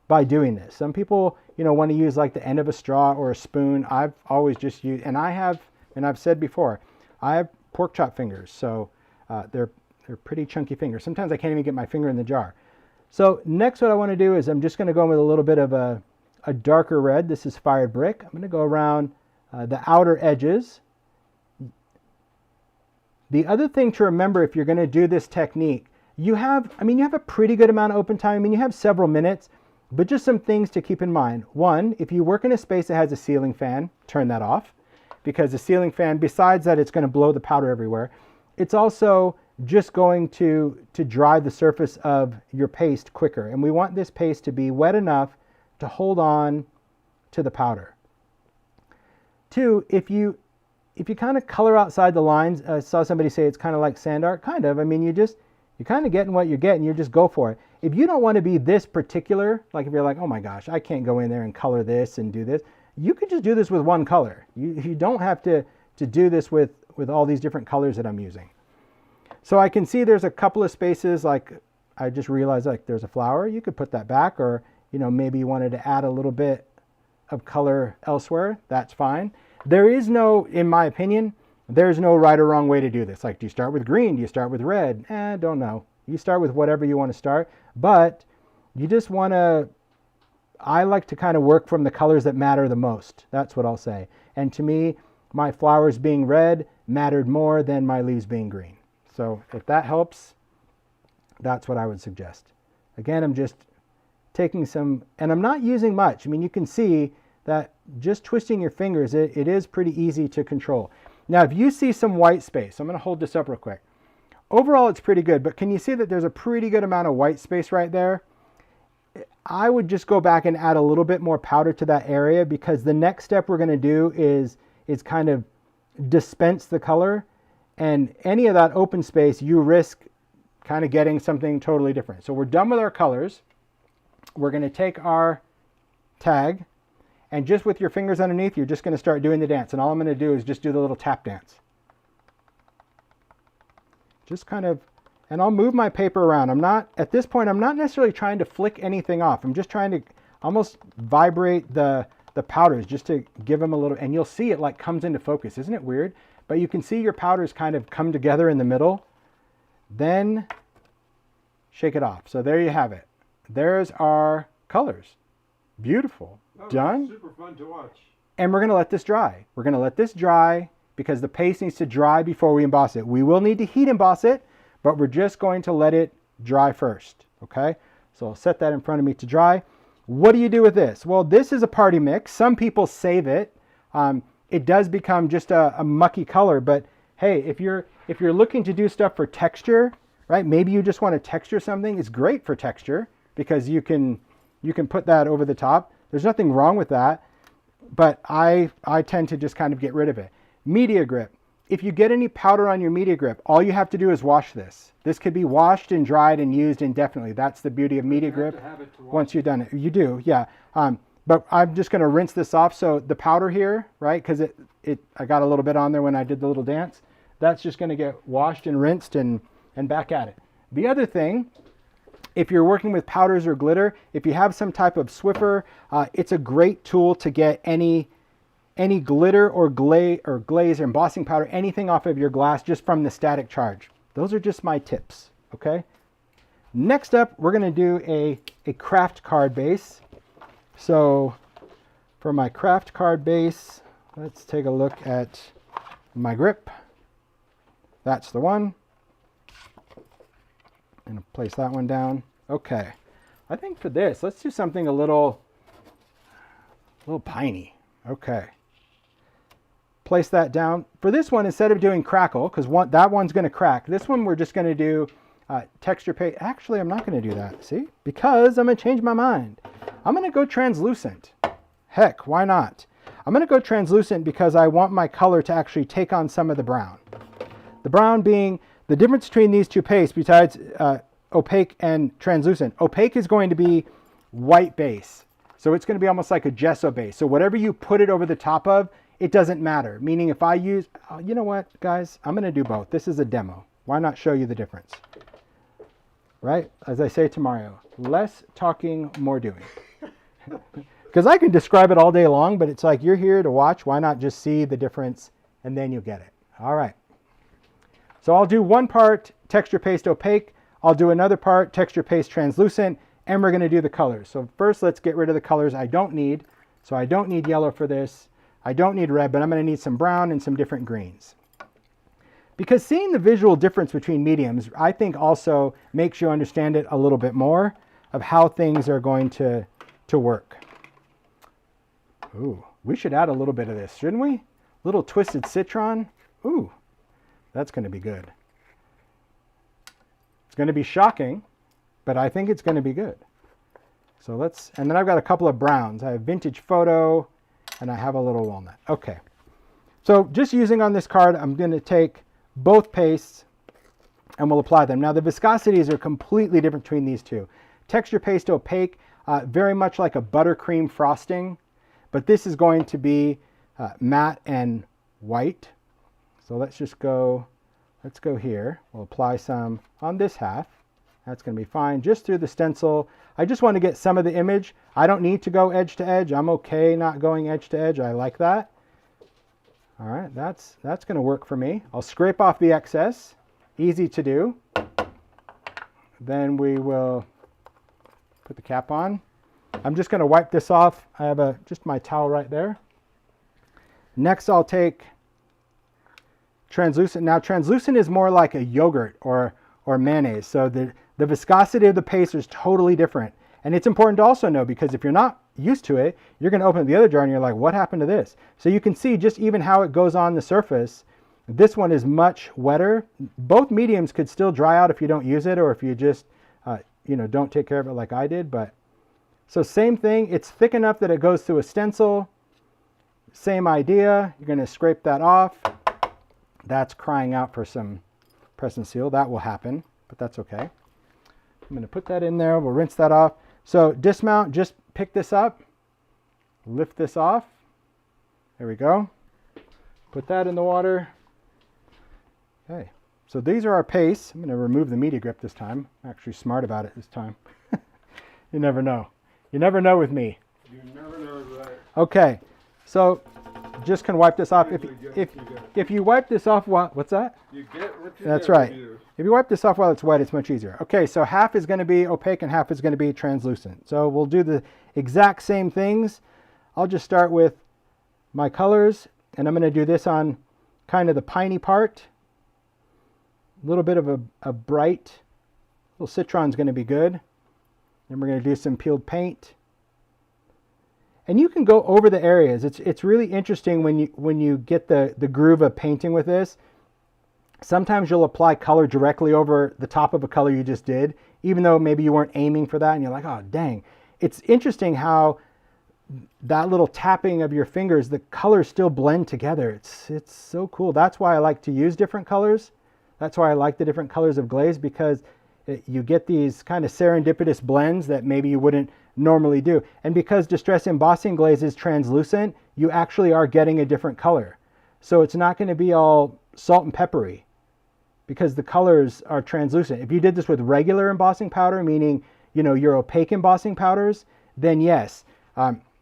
by doing this. Some people, want to use like the end of a straw or a spoon. I've always just used, and I've said before, I have pork chop fingers. So they're pretty chunky fingers. Sometimes I can't even get my finger in the jar. So next what I want to do is I'm just going to go in with a little bit of a darker red. This is fired brick. I'm going to go around the outer edges, The other thing to remember if you're going to do this technique, you have a pretty good amount of open time. I mean, you have several minutes, but just some things to keep in mind. One, if you work in a space that has a ceiling fan, turn that off, because the ceiling fan, besides that it's going to blow the powder everywhere, it's also just going to dry the surface of your paste quicker. And we want this paste to be wet enough to hold on to the powder. Two, if you kind of color outside the lines, I saw somebody say it's kind of like sand art. Kind of. I mean, you're kind of getting what you're getting. You just go for it. If you don't want to be this particular, like if you're like, oh my gosh, I can't go in there and color this and do this, you could just do this with one color. You don't have to do this with all these different colors that I'm using. So I can see there's a couple of spaces, like I just realized like there's a flower. You could put that back, or maybe you wanted to add a little bit of color elsewhere. That's fine. There is no, in my opinion, there's no right or wrong way to do this. Like, do you start with green? Do you start with red? Don't know. You start with whatever you want to start, but you just want to, I like to kind of work from the colors that matter the most. That's what I'll say. And to me, my flowers being red mattered more than my leaves being green. So if that helps, that's what I would suggest. Again, I'm just taking some, and I'm not using much. I mean, you can see that just twisting your fingers, it is pretty easy to control. Now, if you see some white space, I'm going to hold this up real quick. Overall, it's pretty good, but can you see that there's a pretty good amount of white space right there? I would just go back and add a little bit more powder to that area, because the next step we're going to do is kind of dispense the color, and any of that open space, you risk kind of getting something totally different. So we're done with our colors. We're going to take our tag, and just with your fingers underneath, you're just going to start doing the dance. And all I'm going to do is just do the little tap dance. Just kind of, and I'll move my paper around. At this point, I'm not necessarily trying to flick anything off. I'm just trying to almost vibrate the powders just to give them a little, and you'll see it like comes into focus. Isn't it weird? But you can see your powders kind of come together in the middle. Then shake it off. So there you have it. There's our colors. Beautiful. Done.
Super fun to watch.
And we're going to let this dry. We're going to let this dry because the paste needs to dry before we emboss it. We will need to heat emboss it, but we're just going to let it dry first. Okay? So I'll set that in front of me to dry. What do you do with this? Well, this is a party mix. Some people save it. It does become just a mucky color, but hey, if you're looking to do stuff for texture, right? Maybe you just want to texture something. It's great for texture because you can put that over the top. There's nothing wrong with that, but I tend to just kind of get rid of it. Media grip. If you get any powder on your media grip, all you have to do is wash this. This could be washed and dried and used indefinitely. That's the beauty of media grip. Once you've done it, you do, yeah. But I'm just going to rinse this off. So the powder here, right, because I got a little bit on there when I did the little dance. That's just going to get washed and rinsed and back at it. The other thing, if you're working with powders or glitter, if you have some type of Swiffer, it's a great tool to get any glitter or glaze or embossing powder, anything off of your glass just from the static charge. Those are just my tips, okay? Next up, we're going to do a craft card base. So for my craft card base, let's take a look at my grip. That's the one. And place that one down. Okay. I think for this, let's do something a little piney. Okay. Place that down. For this one, instead of doing crackle, because that one's going to crack, this one we're just going to do texture paste. Actually, I'm not going to do that, see? Because I'm going to change my mind. I'm going to go translucent. Heck, why not? I'm going to go translucent because I want my color to actually take on some of the brown. The brown being the difference between these two pastes besides opaque and translucent. Opaque is going to be white base. So it's going to be almost like a gesso base. So whatever you put it over the top of, it doesn't matter. Meaning if I use, you know what, guys? I'm going to do both. This is a demo. Why not show you the difference? Right? As I say to Mario, less talking, more doing. Because I can describe it all day long, but it's like you're here to watch. Why not just see the difference and then you'll get it. All right. So I'll do one part texture paste opaque. I'll do another part texture paste translucent, and we're going to do the colors. So first, let's get rid of the colors I don't need. So I don't need yellow for this. I don't need red, but I'm going to need some brown and some different greens. because seeing the visual difference between mediums, I think also makes you understand it a little bit more of how things are going to work. Ooh, we should add a little bit of this, shouldn't we? Little twisted citron. Ooh, that's going to be good. It's going to be shocking, but I think it's going to be good. So and then I've got a couple of browns. I have Vintage Photo, and I have a little walnut. Okay. So just using on this card, I'm going to take both pastes and we'll apply them. Now the viscosities are completely different between these two. Texture paste to opaque, very much like a buttercream frosting, but this is going to be matte and white. So let's go here. We'll apply some on this half. That's going to be fine, just through the stencil. I just want to get some of the image. I don't need to go edge to edge. I'm okay not going edge to edge. I like that. All right, that's going to work for me. I'll scrape off the excess. Easy to do. Then we will put the cap on. I'm just going to wipe this off. I have just my towel right there. Next, I'll take translucent. Now, translucent is more like a yogurt or mayonnaise. So the viscosity of the paste is totally different. And it's important to also know, because if you're not used to it, you're going to open the other jar and you're like, what happened to this? So you can see just even how it goes on the surface. This one is much wetter. Both mediums could still dry out if you don't use it, or if you just don't take care of it like I did. But so same thing, it's thick enough that it goes through a stencil. Same idea. You're going to scrape that off. That's crying out for some press and seal. That will happen, but that's okay. I'm going to put that in there. We'll rinse that off. So dismount, just pick this up, lift this off. There we go. Put that in the water. Okay, so these are our pastes. I'm going to remove the media grip this time. I'm actually smart about it this time. You never know. You never know with me.
You never know, right?
Okay, so just can wipe this off. If you wipe this off, what's that?
You get what you
That's
get,
right.
you.
If you wipe this off while it's wet, it's much easier. Okay, so half is going to be opaque and half is going to be translucent. So we'll do the exact same things. I'll just start with my colors, and I'm going to do this on kind of the piney part. A little bit of a bright little citron's going to be good. Then we're going to do some peeled paint. And you can go over the areas. It's really interesting when you get the groove of painting with this. Sometimes you'll apply color directly over the top of a color you just did, even though maybe you weren't aiming for that and you're like, oh, dang. It's interesting how that little tapping of your fingers, the colors still blend together. It's so cool. That's why I like to use different colors. That's why I like the different colors of glaze, because you get these kind of serendipitous blends that maybe you wouldn't normally do. And because Distress Embossing Glaze is translucent, you actually are getting a different color. So it's not going to be all salt and peppery, because the colors are translucent. If you did this with regular embossing powder, meaning your opaque embossing powders, then yes,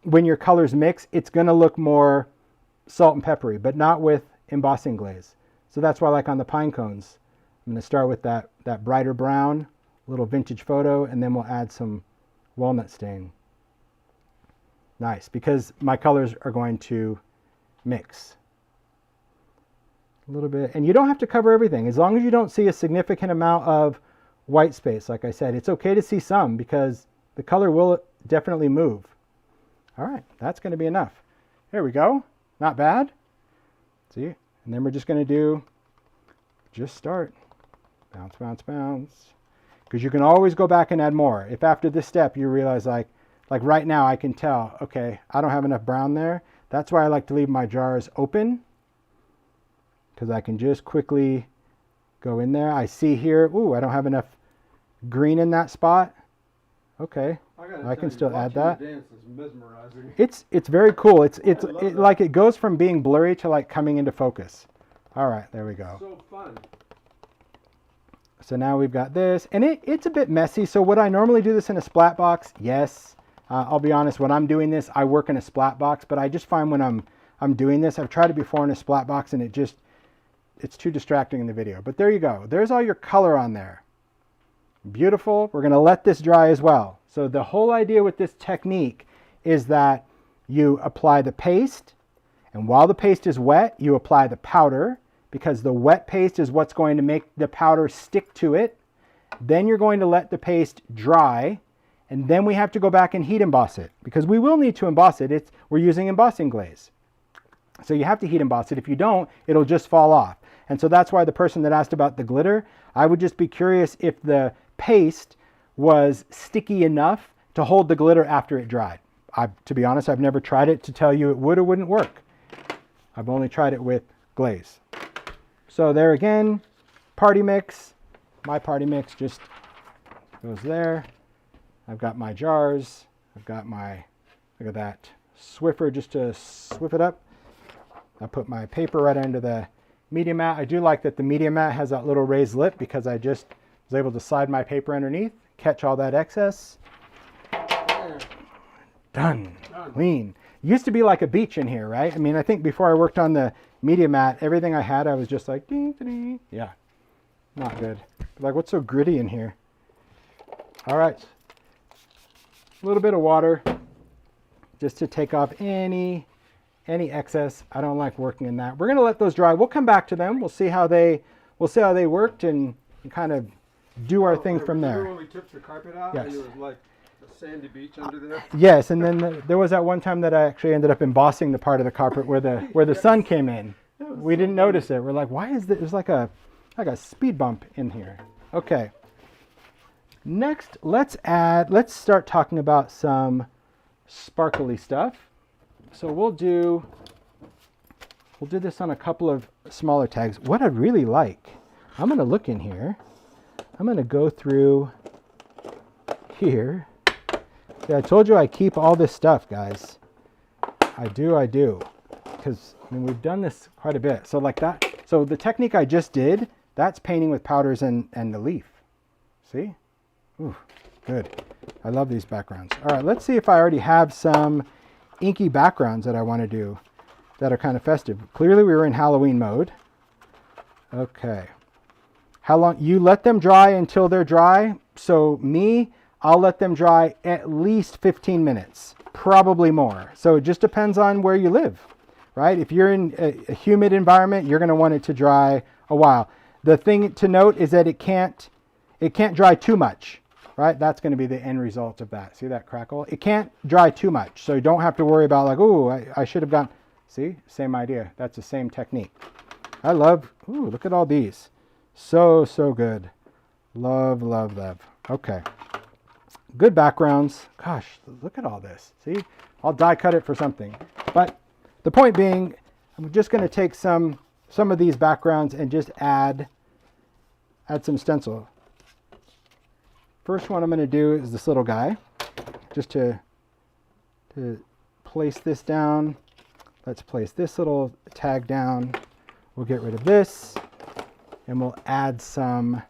when your colors mix, it's going to look more salt and peppery, but not with embossing glaze. So that's why I like on the pine cones. I'm going to start with that brighter brown, little Vintage Photo, and then we'll add some walnut stain. Nice, because my colors are going to mix a little bit. And you don't have to cover everything. As long as you don't see a significant amount of white space, like I said, it's okay to see some, because the color will definitely move. All right, that's going to be enough. There we go. Not bad. See? And then we're just going to just start. Bounce, bounce, bounce. Because you can always go back and add more. If after this step you realize, like right now I can tell, okay, I don't have enough brown there. That's why I like to leave my jars open, because I can just quickly go in there. I see here, ooh, I don't have enough green in that spot. Okay, I can still add that.
Dance is mesmerizing.
It's very cool. It like it goes from being blurry to like coming into focus. All right, there we go.
So fun.
So now we've got this, and it's a bit messy. So would I normally do this in a splat box? Yes. I'll be honest, when I'm doing this, I work in a splat box, but I just find when I'm doing this, I've tried it before in a splat box, and it's too distracting in the video. But there you go. There's all your color on there. Beautiful. We're going to let this dry as well. So the whole idea with this technique is that you apply the paste, and while the paste is wet, you apply the powder, because the wet paste is what's going to make the powder stick to it. Then you're going to let the paste dry, and then we have to go back and heat emboss it, because we will need to emboss it. We're using embossing glaze. So you have to heat emboss it. If you don't, it'll just fall off. And so that's why the person that asked about the glitter, I would just be curious if the paste was sticky enough to hold the glitter after it dried. To be honest, I've never tried it to tell you it would or wouldn't work. I've only tried it with glaze. So there again, party mix. My party mix just goes there. I've got my jars. I've got my, look at that, Swiffer just to swift it up. I put my paper right under the media mat. I do like that the media mat has that little raised lip because I just was able to slide my paper underneath, catch all that excess. Done. Clean. Used to be like a beach in here, right? I mean, I think before I worked on the media mat, everything I had, I was just like, ding, ding, ding. Yeah, not good. Like, what's so gritty in here? All right. A little bit of water just to take off any excess. I don't like working in that. We're going to let those dry. We'll come back to them. We'll see how they worked and kind of do our thing from there.
When we took the carpet out,
Yes.
it was like a sandy beach under there.
Yes, and then there was that one time that I actually ended up embossing the part of the carpet where the sun came in. We didn't notice it. We're like, why is this? There's like a speed bump in here. Okay. Next, let's start talking about some sparkly stuff. So we'll do this on a couple of smaller tags. What I'd really like, I'm going to look in here. I'm going to go through here. See, I told you I keep all this stuff, guys. I do. Because, I mean, we've done this quite a bit. So like that. So the technique I just did, that's painting with powders and the leaf. See? Ooh, good. I love these backgrounds. All right, let's see if I already have some inky backgrounds that I want to do that are kind of festive. Clearly we were in Halloween mode. Okay. How long? You let them dry until they're dry. So I'll let them dry at least 15 minutes, probably more. So it just depends on where you live, right? If you're in a humid environment, you're going to want it to dry a while. The thing to note is that it can't dry too much, right? That's going to be the end result of that. See that crackle? It can't dry too much. So you don't have to worry about like, oh, I should have gone. See, same idea. That's the same technique. Look at all these. So good. Love. Okay. Good backgrounds. Gosh, look at all this. See, I'll die cut it for something. But the point being, I'm just going to take some of these backgrounds and just add some stencil. First one I'm going to do is this little guy, just to place this down. Let's place this little tag down. We'll get rid of this, and we'll add some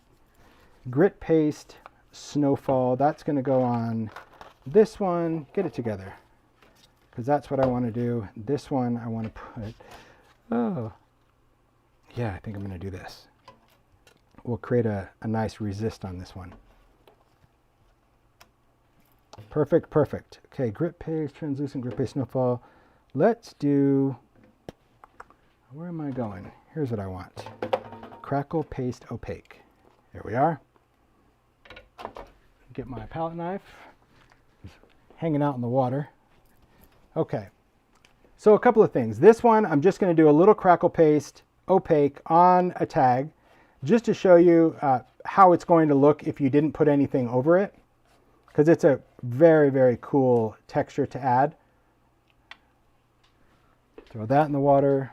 grit paste snowfall. That's going to go on this one. Get it together, because that's what I want to do. This one I want to put, yeah, I think I'm going to do this. We'll create a nice resist on this one. Perfect. Okay, grit paste, translucent grit paste snowfall. Let's do, where am I going? Here's what I want. Crackle paste opaque. There we are. Get my palette knife. It's hanging out in the water. Okay. So a couple of things. This one, I'm just going to do a little crackle paste opaque on a tag just to show you how it's going to look if you didn't put anything over it, because it's a very cool texture to add. Throw that in the water.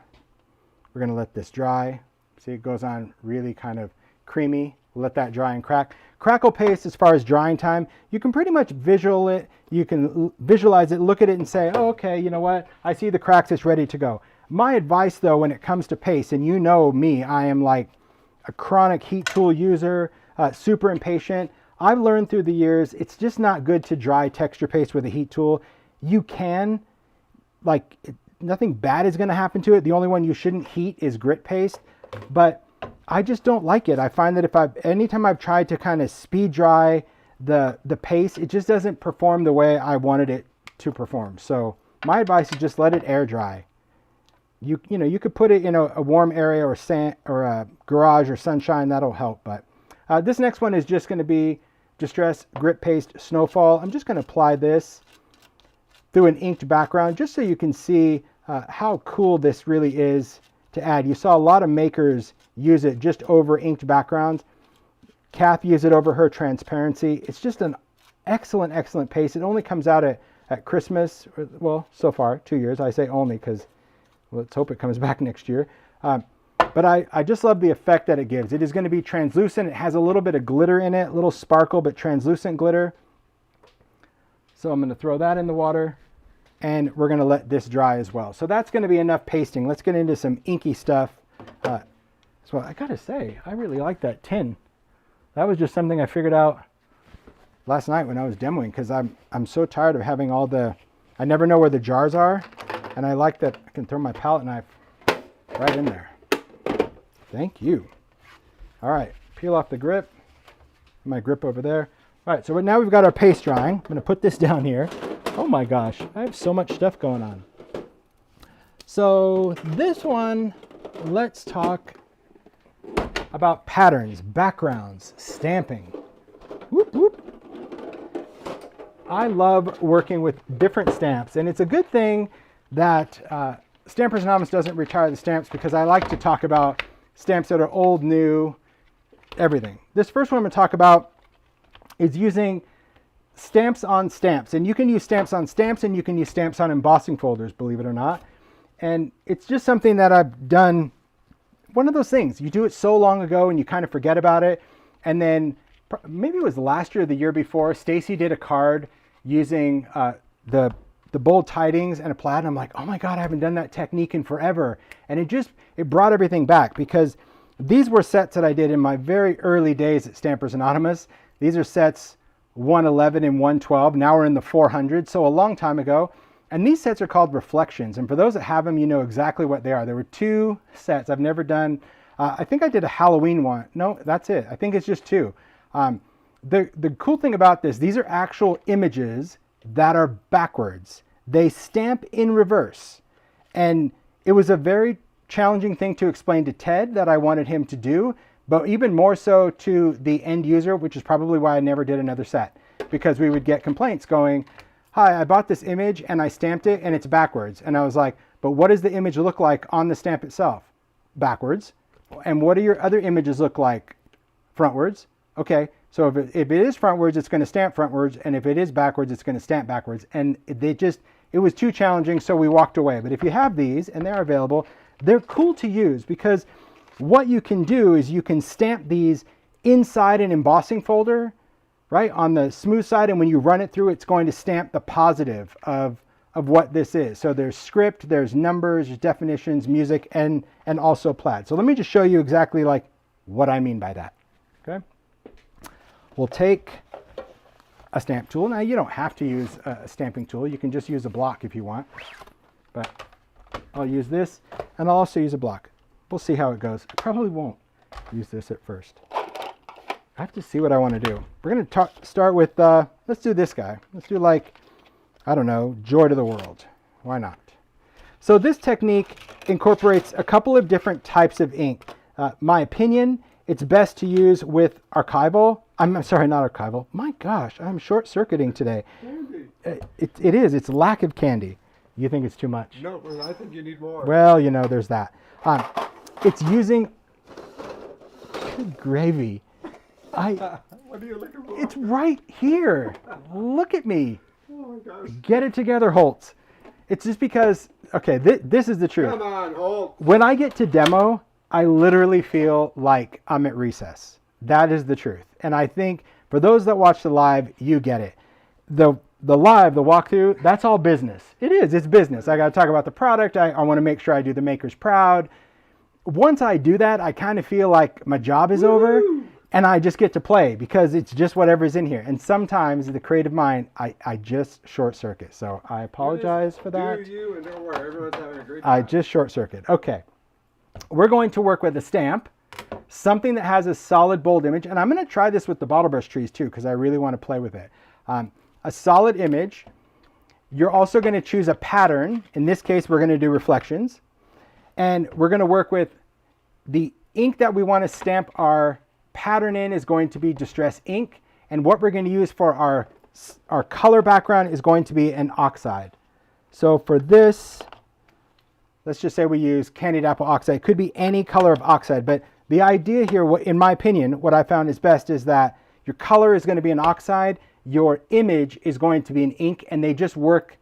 We're going to let this dry. See, it goes on really kind of creamy. We'll let that dry and crack. Crackle paste, as far as drying time, you can pretty much visualize it, look at it and say, oh, okay, you know what? I see the cracks, it's ready to go. My advice though, when it comes to paste, and you know me, I am like a chronic heat tool user, super impatient. I've learned through the years, it's just not good to dry texture paste with a heat tool. You can, nothing bad is going to happen to it. The only one you shouldn't heat is grit paste, but I just don't like it. I find that anytime I've tried to kind of speed dry the paste, it just doesn't perform the way I wanted it to perform. So my advice is just let it air dry. You know, you could put it in a warm area or a garage or sunshine. That'll help. But this next one is just going to be Distress Grip Paste Snowfall. I'm just going to apply this through an inked background just so you can see how cool this really is to add. You saw a lot of makers use it just over inked backgrounds. Kath used it over her transparency. It's just an excellent, excellent paste. It only comes out at Christmas. Well, so far, 2 years. I say only because let's hope it comes back next year. But I just love the effect that it gives. It is going to be translucent. It has a little bit of glitter in it, a little sparkle, but translucent glitter. So I'm going to throw that in the water, and we're going to let this dry as well. So that's going to be enough pasting. Let's get into some inky stuff. So I got to say, I really like that tin. That was just something I figured out last night when I was demoing, because I'm so tired of having all the, I never know where the jars are, and I like that I can throw my palette knife right in there. Thank you. All right, peel off the grip. My grip over there. All right, so now we've got our paste drying. I'm going to put this down here. Oh my gosh, I have so much stuff going on. So this one, let's talk about patterns, backgrounds, stamping. Whoop, whoop. I love working with different stamps, and it's a good thing that Stampers Anonymous doesn't retire the stamps, because I like to talk about stamps that are old, new, everything. This first one I'm going to talk about is using stamps on stamps. And you can use stamps on stamps, and you can use stamps on embossing folders, believe it or not. And it's just something that I've done, one of those things. You do it so long ago and you kind of forget about it. And then maybe it was last year or the year before, Stacy did a card using the bold tidings and a plaid. And I'm like, oh my God, I haven't done that technique in forever. And it brought everything back, because these were sets that I did in my very early days at Stampers Anonymous. These are sets 111 and 112. Now we're in the 400, so a long time ago. And these sets are called Reflections. And for those that have them, you know exactly what they are. There were 2 sets. I've never done, I think I did a Halloween one. No, that's it. I think it's just 2. The cool thing about this, these are actual images that are backwards. They stamp in reverse. And it was a very challenging thing to explain to Ted that I wanted him to do, but even more so to the end user, which is probably why I never did another set, because we would get complaints going, hi, I bought this image and I stamped it and it's backwards. And I was like, but what does the image look like on the stamp itself? Backwards. And what do your other images look like? Frontwards. Okay, so if it is frontwards, it's going to stamp frontwards, and if it is backwards, it's going to stamp backwards. And it was too challenging, so we walked away. But if you have these, and they're available, they're cool to use, because what you can do is you can stamp these inside an embossing folder, right, on the smooth side, and when you run it through, it's going to stamp the positive of what this is. So there's script, there's numbers, there's definitions, music, and also plaid. So let me just show you exactly like what I mean by that. Okay, we'll take a stamp tool. Now you don't have to use a stamping tool. You can just use a block if you want, but I'll use this, and I'll also use a block. We'll see how it goes. I probably won't use this at first. I have to see what I want to do. We're going to start with, let's do this guy. Let's do like, I don't know, Joy to the World. Why not? So this technique incorporates a couple of different types of ink. My opinion, it's best to use with archival. I'm sorry, not archival. My gosh, I'm short-circuiting today. It is. It's lack of candy. You think it's too much?
No, I think you need more.
Well, you know, there's that. It's using, good gravy.
What are you looking for?
It's right here. Look at me.
Oh my gosh.
Get it together, Holtz. It's just because, okay, this is the truth.
Come on, Holt.
When I get to demo, I literally feel like I'm at recess. That is the truth. And I think for those that watch the live, you get it. The live, the walkthrough, that's all business. It is. It's business. I got to talk about the product. I want to make sure I do the makers proud. Once I do that, I kind of feel like my job is over, and I just get to play, because it's just whatever's in here. And sometimes the creative mind, I just short circuit. So I apologize for that.
Do you, and don't worry, everyone's having a great time.
I just short circuit. Okay. We're going to work with a stamp, something that has a solid bold image. And I'm going to try this with the bottle brush trees too, because I really want to play with it. A solid image. You're also going to choose a pattern. In this case, we're going to do reflections. And we're going to work with the ink that we want to stamp our pattern in is going to be Distress ink. And what we're going to use for our color background is going to be an oxide. So for this, let's just say we use candied apple oxide. It could be any color of oxide, but the idea here, in my opinion, what I found is best is that your color is going to be an oxide, your image is going to be an ink, and they just work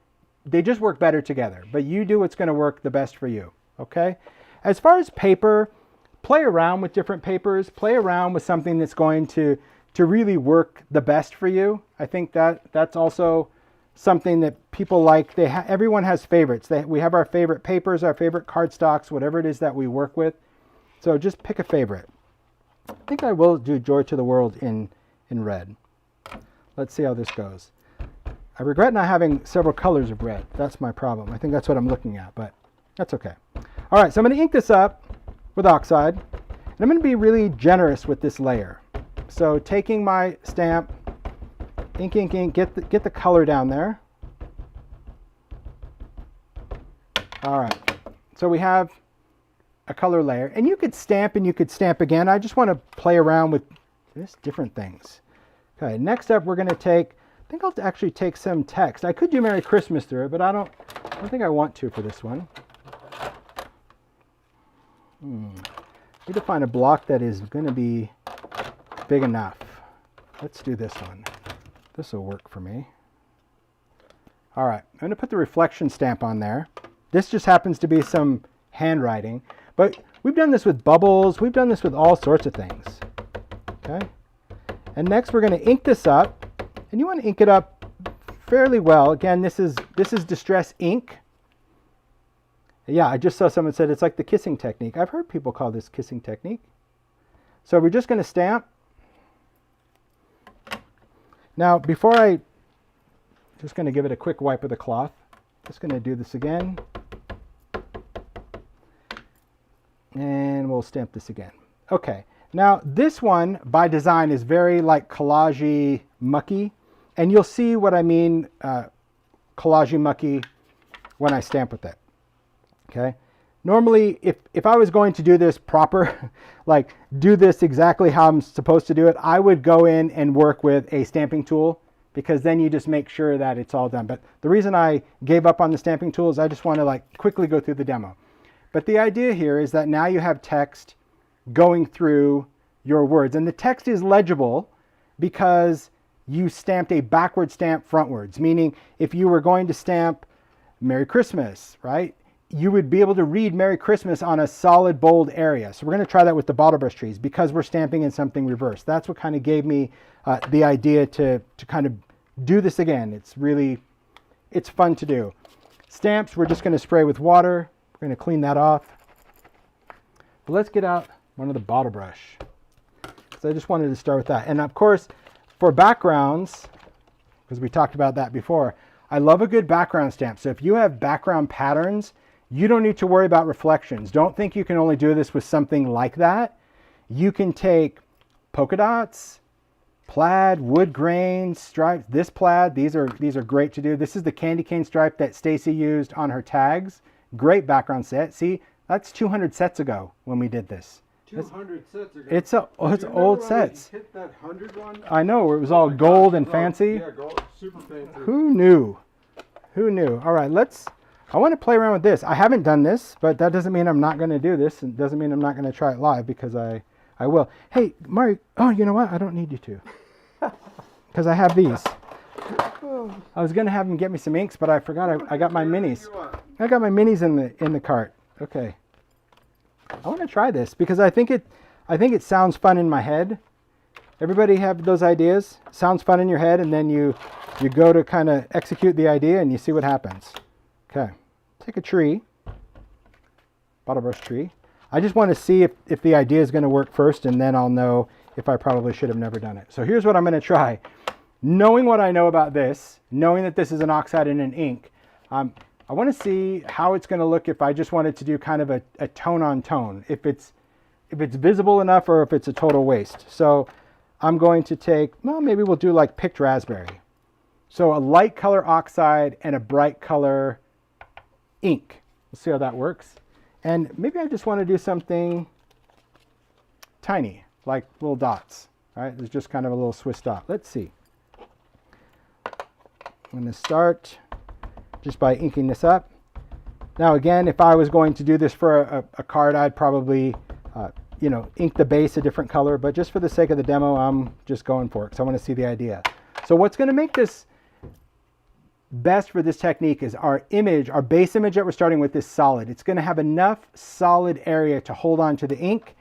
better together. But you do what's going to work the best for you, okay? As far as paper, play around with different papers, play around with something that's going to really work the best for you. I think that's also something that people like. Everyone has favorites. We have our favorite papers, our favorite cardstocks, whatever it is that we work with. So just pick a favorite. I think I will do Joy to the World in red. Let's see how this goes. I regret not having several colors of red. That's my problem. I think that's what I'm looking at, but that's okay. All right, so I'm going to ink this up with oxide, and I'm going to be really generous with this layer. So taking my stamp, ink, get the color down there. All right, so we have a color layer, and you could stamp and you could stamp again. I just want to play around with just different things. Okay, next up we're going to take, I think I'll actually take some text. I could do Merry Christmas through it, but I don't think I want to for this one. Need to find a block that is going to be big enough. Let's do this one. This will work for me. All right, I'm going to put the reflection stamp on there. This just happens to be some handwriting, but we've done this with bubbles. We've done this with all sorts of things. Okay, and next we're going to ink this up, and you want to ink it up fairly well. Again, this is Distress ink. Yeah, I just saw someone said it's like the kissing technique. I've heard people call this kissing technique. So we're just going to stamp. Now, just going to give it a quick wipe of the cloth. Just going to do this again. And we'll stamp this again. Okay, now this one by design is very like collage-y mucky. And you'll see what I mean collage-y mucky when I stamp with it. Okay, normally if I was going to do this proper, like do this exactly how I'm supposed to do it, I would go in and work with a stamping tool, because then you just make sure that it's all done. But the reason I gave up on the stamping tool is I just want to like quickly go through the demo. But the idea here is that now you have text going through your words, and the text is legible because you stamped a backward stamp frontwards, meaning if you were going to stamp Merry Christmas, right? You would be able to read Merry Christmas on a solid bold area. So we're going to try that with the bottle brush trees because we're stamping in something reversed. That's what kind of gave me the idea to kind of do this again. It's fun to do. Stamps, we're just going to spray with water. We're going to clean that off. But let's get out one of the bottle brush. So I just wanted to start with that. And of course, for backgrounds, because we talked about that before, I love a good background stamp. So if you have background patterns, you don't need to worry about reflections. Don't think you can only do this with something like that. You can take polka dots, plaid, wood grain, stripes. This plaid, these are great to do. This is the candy cane stripe that Stacy used on her tags. Great background set. See, that's 200 sets ago when we did this.
200 sets ago.
It's old sets.
Hit that 100 one?
I know, where it was all gold and fancy.
Yeah, gold, super fancy.
Who knew? Who knew? All right, I want to play around with this. I haven't done this, but that doesn't mean I'm not going to do this. It doesn't mean I'm not going to try it live, because I will. Hey, Mari, oh, you know what? I don't need you to. Because I have these. I was going to have him get me some inks, but I forgot I got my minis. I got my minis in the cart. Okay. I want to try this because I think it sounds fun in my head. Everybody have those ideas? Sounds fun in your head, and then you go to kind of execute the idea and you see what happens. Okay, take a tree, bottle brush tree. I just want to see if the idea is going to work first, and then I'll know if I probably should have never done it. So here's what I'm going to try. Knowing what I know about this, knowing that this is an oxide and an ink, I want to see how it's going to look if I just wanted to do kind of a tone on tone, if it's visible enough or if it's a total waste. So I'm going to take, well, maybe we'll do like picked raspberry. So a light color oxide and a bright color ink. We'll see how that works. And maybe I just want to do something tiny, like little dots, right? There's just kind of a little Swiss dot. Let's see. I'm going to start just by inking this up. Now again, if I was going to do this for a card, I'd probably, ink the base a different color, but just for the sake of the demo, I'm just going for it because I want to see the idea. So what's going to make this best for this technique is our image, our base image that we're starting with is solid. It's going to have enough solid area to hold on to the ink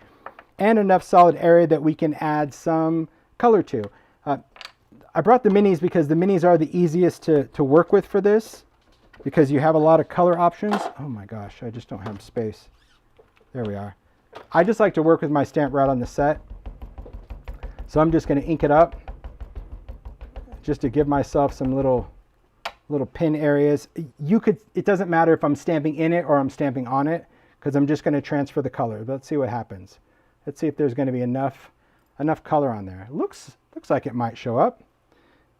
and enough solid area that we can add some color to. I brought the minis because the minis are the easiest to work with for this, because you have a lot of color options. Oh my gosh, I just don't have space. There we are. I just like to work with my stamp right on the set. So I'm just going to ink it up just to give myself some little pin areas. It doesn't matter if I'm stamping in it or I'm stamping on it, because I'm just going to transfer the color. Let's see what happens. Let's see if there's going to be enough color on there. Looks like it might show up.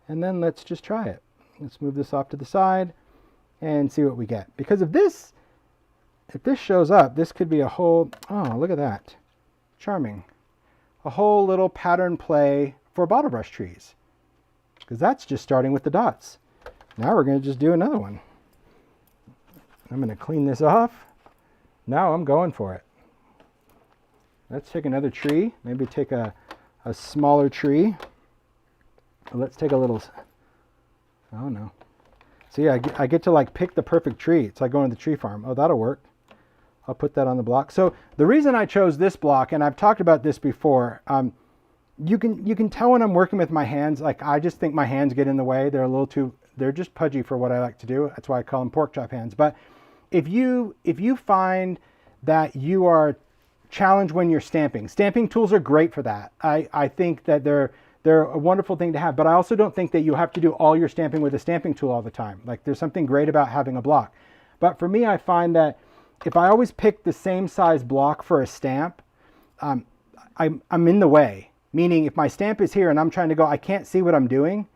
And then let's just try it. Let's move this off to the side and see what we get. Because if this shows up, this could be a whole, oh, look at that. Charming. A whole little pattern play for bottle brush trees. Because that's just starting with the dots. Now we're going to just do another one. I'm going to clean this off. Now I'm going for it. Let's take another tree. Maybe take a smaller tree. Let's take a little, oh no. So yeah, I get to like pick the perfect tree. It's like going to the tree farm. Oh, that'll work. I'll put that on the block. So the reason I chose this block, and I've talked about this before, you can tell when I'm working with my hands, like I just think my hands get in the way. They're just pudgy for what I like to do. That's why I call them pork chop hands. But if you find that you are challenged when you're stamping tools are great for that. I think that they're a wonderful thing to have, but I also don't think that you have to do all your stamping with a stamping tool all the time. Like there's something great about having a block. But for me, I find that if I always pick the same size block for a stamp, I'm in the way. Meaning if my stamp is here and I'm trying to go, I can't see what I'm doing.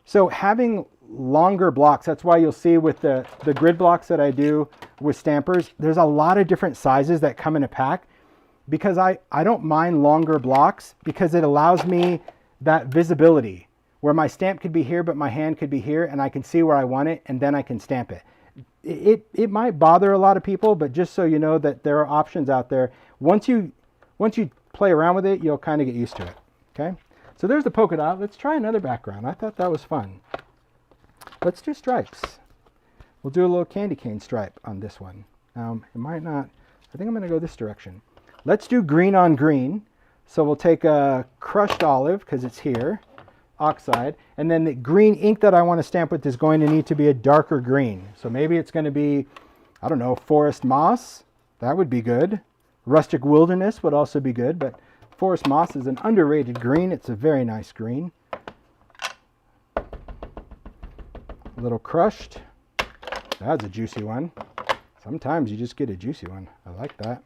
So having longer blocks, that's why you'll see with the grid blocks that I do with stampers, there's a lot of different sizes that come in a pack, because I don't mind longer blocks because it allows me that visibility where my stamp could be here, but my hand could be here and I can see where I want it and then I can stamp it. It might bother a lot of people, but just so you know that there are options out there. Once you play around with it, you'll kind of get used to it. Okay. So there's the polka dot. Let's try another background. I thought that was fun. Let's do stripes. We'll do a little candy cane stripe on this one. It might not, I think I'm going to go this direction. Let's do green on green. So we'll take a crushed olive, because it's here, oxide, and then the green ink that I want to stamp with is going to need to be a darker green. So maybe it's going to be, I don't know, forest moss. That would be good. Rustic wilderness would also be good, but forest moss is an underrated green. It's a very nice green. A little crushed. That's a juicy one. Sometimes you just get a juicy one. I like that.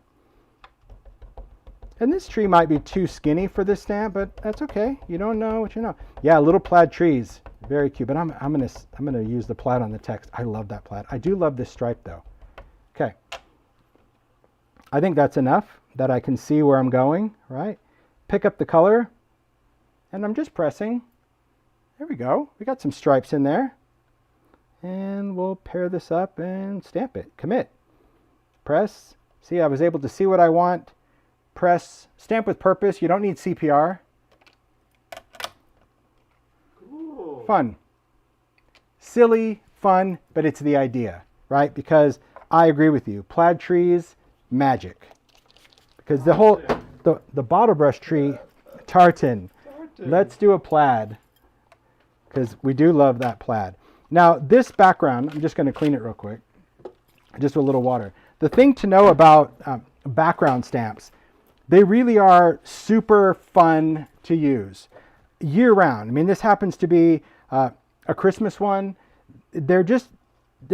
And this tree might be too skinny for this stamp, but that's okay. You don't know what you know. Yeah, little plaid trees, very cute. But I'm gonna use the plaid on the text. I love that plaid. I do love this stripe though. Okay. I think that's enough that I can see where I'm going. Right. Pick up the color, and I'm just pressing. There we go. We got some stripes in there, and we'll pair this up and stamp it. Commit. Press. See, I was able to see what I want. Press, stamp with purpose. You don't need CPR.
Cool.
Fun. Silly, fun, but it's the idea, right? Because I agree with you. Plaid trees, magic. Because the whole, the bottle brush tree, tartan. Let's do a plaid. Because we do love that plaid. Now, this background, I'm just going to clean it real quick. Just with a little water. The thing to know about background stamps, they really are super fun to use year round. I mean, this happens to be a Christmas one. They're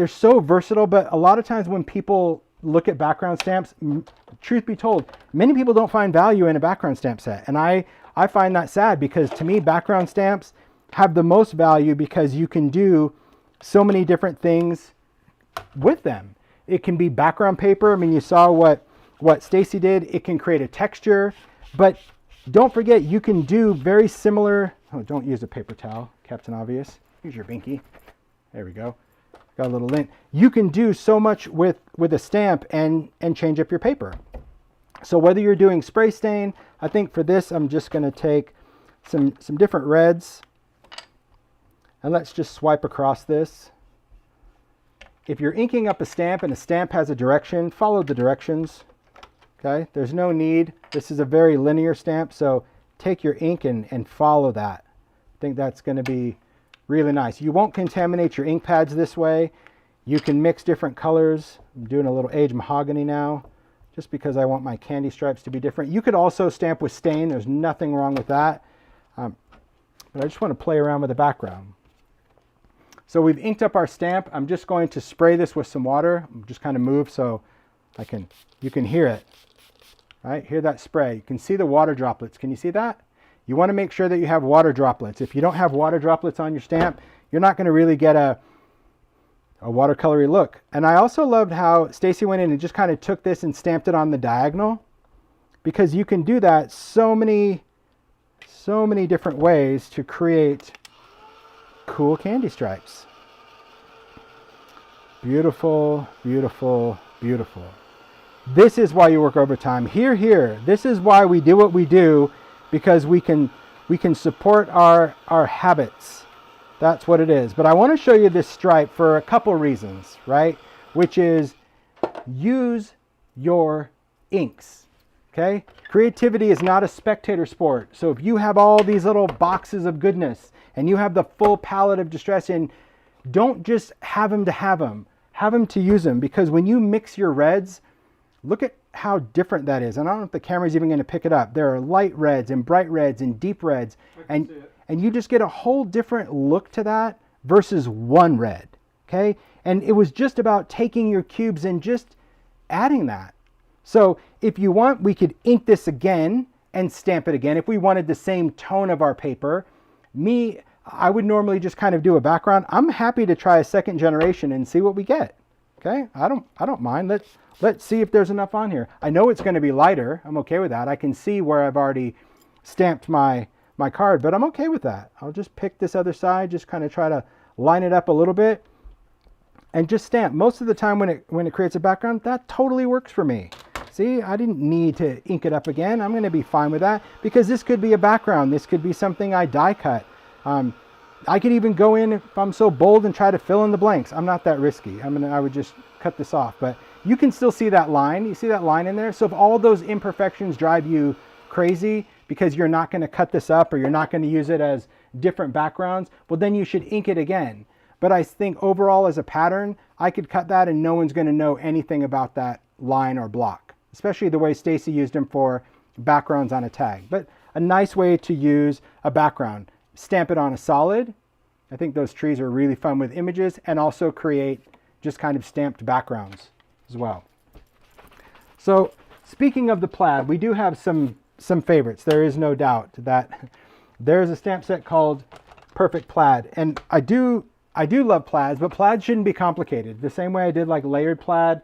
so versatile, but a lot of times when people look at background stamps, truth be told, many people don't find value in a background stamp set. And I find that sad, because to me, background stamps have the most value because you can do so many different things with them. It can be background paper. I mean, you saw what Stacy did. It can create a texture, but don't forget you can do very similar. Oh, don't use a paper towel, Captain Obvious. Use your binky. There we go. Got a little lint. You can do so much with a stamp and change up your paper. So whether you're doing spray stain, I think for this I'm just going to take some different reds, and let's just swipe across this. If you're inking up a stamp and a stamp has a direction, follow the directions. Okay, there's no need. This is a very linear stamp, so take your ink and follow that. I think that's going to be really nice. You won't contaminate your ink pads this way. You can mix different colors. I'm doing a little aged mahogany now, just because I want my candy stripes to be different. You could also stamp with stain. There's nothing wrong with that. But I just want to play around with the background. So we've inked up our stamp. I'm just going to spray this with some water. Just kind of move so you can hear it. Right? Hear that spray. You can see the water droplets. Can you see that? You want to make sure that you have water droplets. If you don't have water droplets on your stamp, you're not going to really get a watercolory look. And I also loved how Stacy went in and just kind of took this and stamped it on the diagonal, because you can do that so many different ways to create cool candy stripes. Beautiful, beautiful, beautiful. This is why you work overtime. Here. This is why we do what we do, because we can support our habits. That's what it is. But I want to show you this stripe for a couple reasons, right? Which is use your inks. Okay? Creativity is not a spectator sport. So if you have all these little boxes of goodness and you have the full palette of Distress in, don't just have them to have them. Have them to use them, because when you mix your reds, look at how different that is. And I don't know if the camera's even going to pick it up. There are light reds and bright reds and deep reds. And you just get a whole different look to that versus one red. Okay? And it was just about taking your cubes and just adding that. So if you want, we could ink this again and stamp it again. If we wanted the same tone of our paper, I would normally just kind of do a background. I'm happy to try a second generation and see what we get. Okay? I don't mind. Let's see if there's enough on here. I know it's going to be lighter. I'm okay with that. I can see where I've already stamped my card, but I'm okay with that. I'll just pick this other side, just kind of try to line it up a little bit and just stamp. Most of the time when it creates a background, that totally works for me. See, I didn't need to ink it up again. I'm going to be fine with that, because this could be a background. This could be something I die cut. I could even go in, if I'm so bold, and try to fill in the blanks. I'm not that risky. I would just cut this off, but you can still see that line. You see that line in there? So if all those imperfections drive you crazy because you're not going to cut this up or you're not going to use it as different backgrounds, well, then you should ink it again. But I think overall as a pattern, I could cut that and no one's going to know anything about that line or block, especially the way Stacy used them for backgrounds on a tag. But a nice way to use a background. Stamp it on a solid. I think those trees are really fun with images, and also create just kind of stamped backgrounds as well. So speaking of the plaid, we do have some favorites. There is no doubt that there's a stamp set called Perfect Plaid, and I do love plaids, but plaid shouldn't be complicated. The same way I did like layered plaid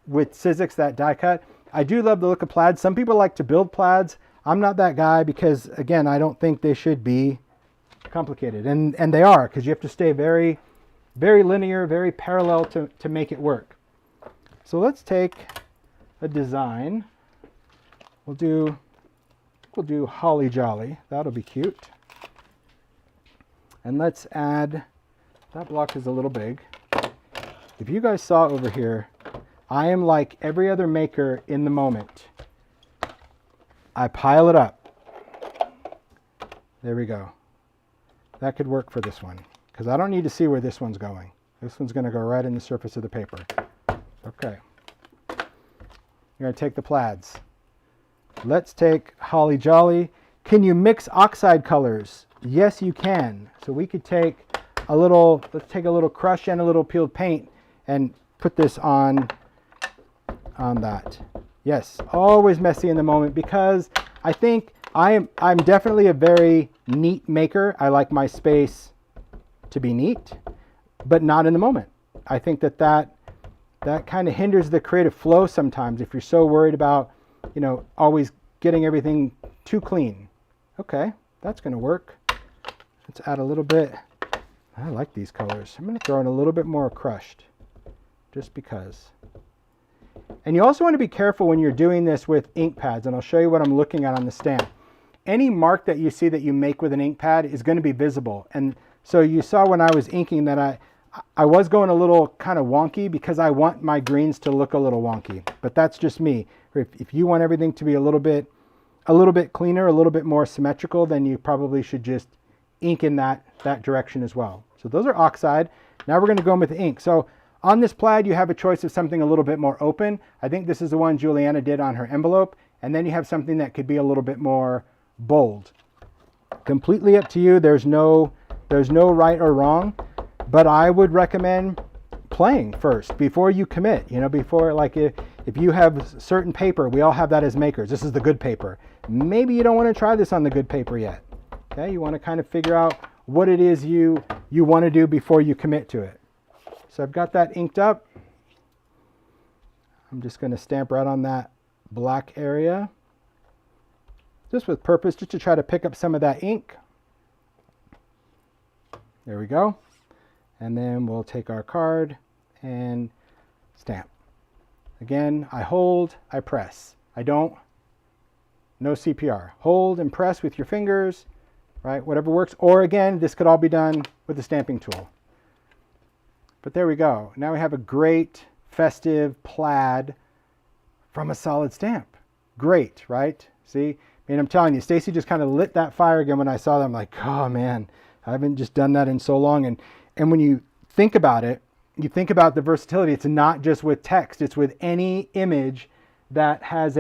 with Sizzix, that die cut. I do love the look of plaid. Some people like to build plaids. I'm not that guy, because again, I don't think they should be complicated, and they are, because you have to stay very, very linear, very parallel to make it work. So let's take a design. We'll do Holly Jolly. That'll be cute. And let's add, that block is a little big. If you guys saw over here, I am like every other maker in the moment. I pile it up. There we go. That could work for this one, because I don't need to see where this one's going. This one's going to go right in the surface of the paper. Okay. You're going to take the plaids. Let's take Holly Jolly. Can you mix oxide colors? Yes, you can. So we could take let's take a little crush and a little peeled paint and put this on that. Yes, always messy in the moment, because I think I'm definitely a very neat maker. I like my space to be neat, but not in the moment. I think that that kind of hinders the creative flow sometimes if you're so worried about, you know, always getting everything too clean. Okay, that's going to work. Let's add a little bit. I like these colors. I'm going to throw in a little bit more crushed, just because. And you also want to be careful when you're doing this with ink pads, and I'll show you what I'm looking at on the stamp. Any mark that you see that you make with an ink pad is going to be visible. And so you saw when I was inking that I was going a little kind of wonky because I want my greens to look a little wonky. But that's just me. If you want everything to be a little bit cleaner, a little bit more symmetrical, then you probably should just ink in that direction as well. So those are oxide. Now we're going to go in with the ink. So on this plaid, you have a choice of something a little bit more open. I think this is the one Juliana did on her envelope. And then you have something that could be a little bit more bold. Completely up to you. There's no right or wrong, but I would recommend playing first before you commit. You know, before, like, if you have certain paper, we all have that as makers. This is the good paper. Maybe you don't want to try this on the good paper yet. Okay, you want to kind of figure out what it is you want to do before you commit to it. So I've got that inked up. I'm just going to stamp right on that black area, just with purpose, just to try to pick up some of that ink. There we go. And then we'll take our card and stamp. Again, I hold, I press. I don't, no CPR. Hold and press with your fingers, right? Whatever works. Or again, this could all be done with the stamping tool. But there we go. Now we have a great festive plaid from a solid stamp. Great, right? See? I mean, I'm telling you, Stacy just kind of lit that fire again when I saw that. I'm like, oh man, I haven't just done that in so long. And when you think about it, you think about the versatility. It's not just with text. It's with any image that has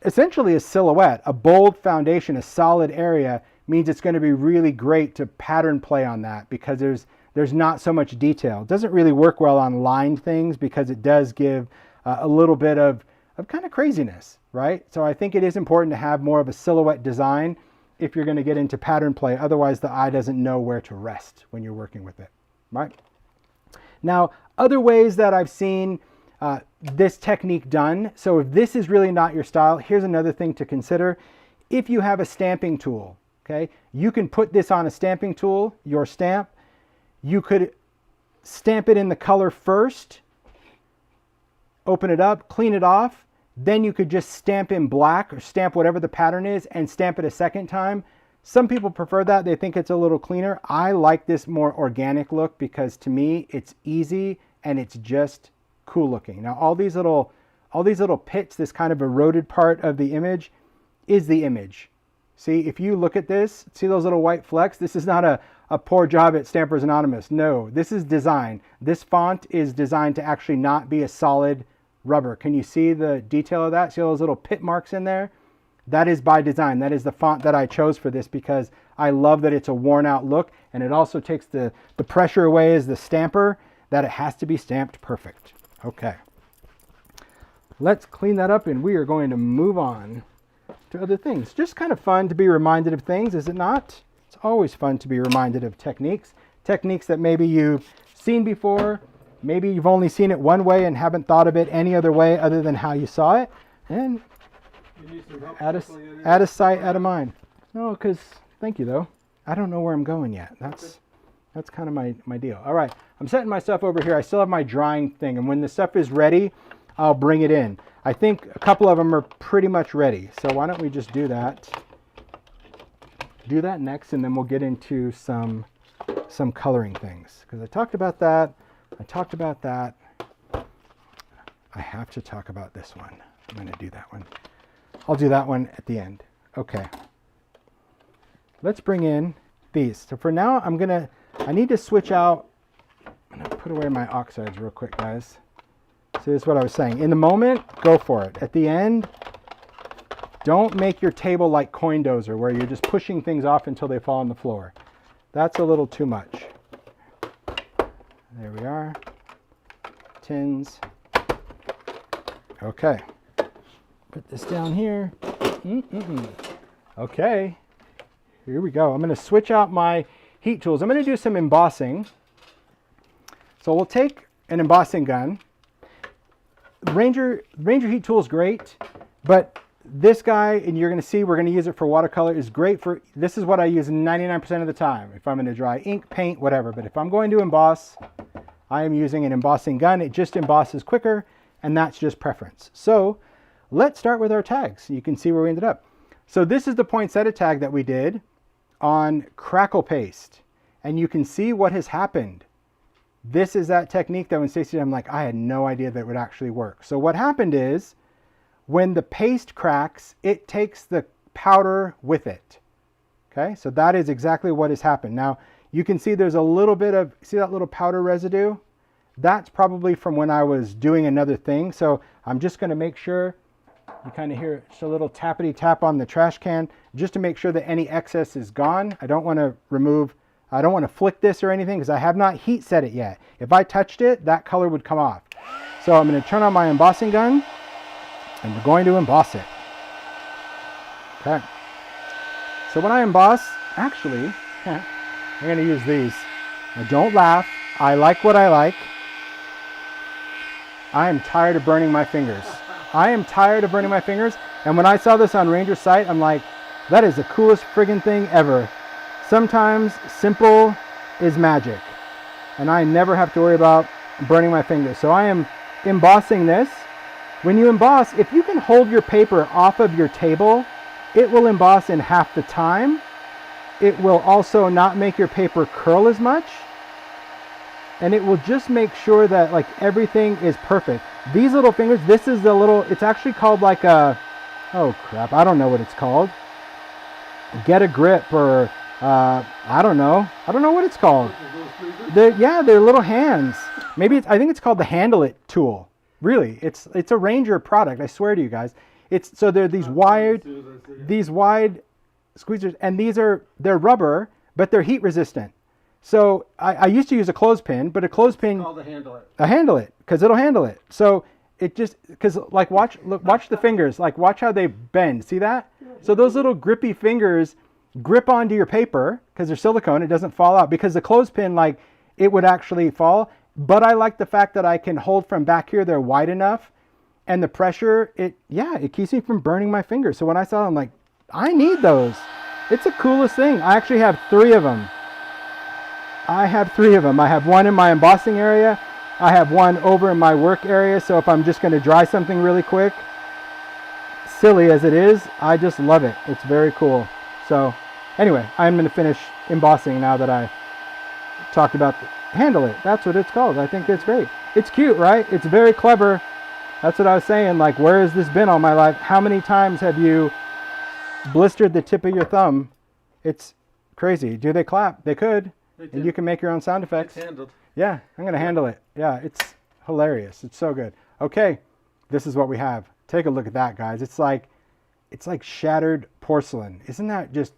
essentially a silhouette. A bold foundation, a solid area means it's going to be really great to pattern play on that because there's not so much detail. It doesn't really work well on lined things because it does give a little bit of kind of craziness, right? So I think it is important to have more of a silhouette design if you're going to get into pattern play. Otherwise, the eye doesn't know where to rest when you're working with it, right? Now, other ways that I've seen this technique done. So if this is really not your style, here's another thing to consider. If you have a stamping tool, okay, you can put this on a stamping tool, your stamp. You could stamp it in the color first, open it up, clean it off. Then you could just stamp in black or stamp whatever the pattern is and stamp it a second time. Some people prefer that. They think it's a little cleaner. I like this more organic look because to me it's easy and it's just cool looking. Now all these little pits, this kind of eroded part of the image is the image. See, if you look at this, see those little white flecks? This is not a poor job at Stampers Anonymous. No, this is design. This font is designed to actually not be a solid rubber. Can you see the detail of that? See those little pit marks in there? That is by design. That is the font that I chose for this because I love that it's a worn out look, and it also takes the pressure away as the stamper that it has to be stamped perfect. Okay. Let's clean that up and we are going to move on to other things. Just kind of fun to be reminded of things, is it not? It's always fun to be reminded of techniques that maybe you've seen before. Maybe you've only seen it one way and haven't thought of it any other way other than how you saw it. And out of sight, out of mind. No, because, thank you though. I don't know where I'm going yet. That's kind of my deal. All right, I'm setting my stuff over here. I still have my drying thing, and when the stuff is ready, I'll bring it in. I think a couple of them are pretty much ready. So why don't we just do that? Do that next, and then we'll get into some coloring things. Because I talked about that. I have to talk about this one. I'm going to do that one. I'll do that one at the end. Okay. Let's bring in these. So for now, I need to switch out. I'm going to put away my oxides real quick, guys. So this is what I was saying. In the moment, go for it. At the end, don't make your table like Coin Dozer, where you're just pushing things off until they fall on the floor. That's a little too much. There we are. Tins. Okay. Put this down here. Okay. Here we go. I'm going to switch out my heat tools. I'm going to do some embossing. So we'll take an embossing gun. Ranger heat tool is great, but this guy, and you're going to see we're going to use it for watercolor, is great for, this is what I use 99% of the time if I'm going to dry ink, paint, whatever. But if I'm going to emboss, I am using an embossing gun. It just embosses quicker, and that's just preference. So let's start with our tags. You can see where we ended up. So this is the poinsettia tag that we did on crackle paste, and you can see what has happened. This is that technique that when Stacy did, I'm like, I had no idea that it would actually work. So what happened is, when the paste cracks, it takes the powder with it. Okay, so that is exactly what has happened. Now, you can see there's a little bit of, see that little powder residue? That's probably from when I was doing another thing. So I'm just going to make sure, you kind of hear just a little tappity tap on the trash can, just to make sure that any excess is gone. I don't want to remove, I don't want to flick this or anything because I have not heat set it yet. If I touched it, that color would come off. So I'm going to turn on my embossing gun, and we're going to emboss it. Okay. So when I emboss, actually, I'm going to use these. Now don't laugh. I like what I like. I am tired of burning my fingers. I am tired of burning my fingers. And when I saw this on Ranger's site, I'm like, that is the coolest friggin' thing ever. Sometimes simple is magic. And I never have to worry about burning my fingers. So I am embossing this. When you emboss, if you can hold your paper off of your table, it will emboss in half the time. It will also not make your paper curl as much. And it will just make sure that like everything is perfect. These little fingers, this is the little, it's actually called like a, oh crap, I don't know what it's called. Get a grip, or I don't know what it's called. Yeah, they're little hands. Maybe it's, I think it's called the Handle It tool. Really, it's a Ranger product. I swear to you guys. It's so they're these wide squeezers, and they're rubber, but they're heat resistant. So I used to use a clothespin, but a clothespin.
It's called a Handle It.
A Handle It, because it'll handle it. So it just, because like watch the fingers, like watch how they bend. See that? So those little grippy fingers grip onto your paper because they're silicone. It doesn't fall out, because the clothespin, like, it would actually fall. But I like the fact that I can hold from back here. They're wide enough, and the pressure, it keeps me from burning my fingers. So when I saw them, I'm like, I need those. It's the coolest thing. I actually have 3 of them. I have one in my embossing area. I have one over in my work area. So if I'm just going to dry something really quick, silly as it is, I just love it. It's very cool. So anyway, I'm going to finish embossing now that I talked about Handle It. That's what it's called. I think it's great. It's cute, right? It's very clever. That's what I was saying. Like, where has this been all my life? How many times have you blistered the tip of your thumb? It's crazy. Do they clap? They could. And you can make your own sound effects.
It's handled.
Yeah, I'm going to handle it. Yeah, it's hilarious. It's so good. Okay, this is what we have. Take a look at that, guys. It's like shattered porcelain. Isn't that just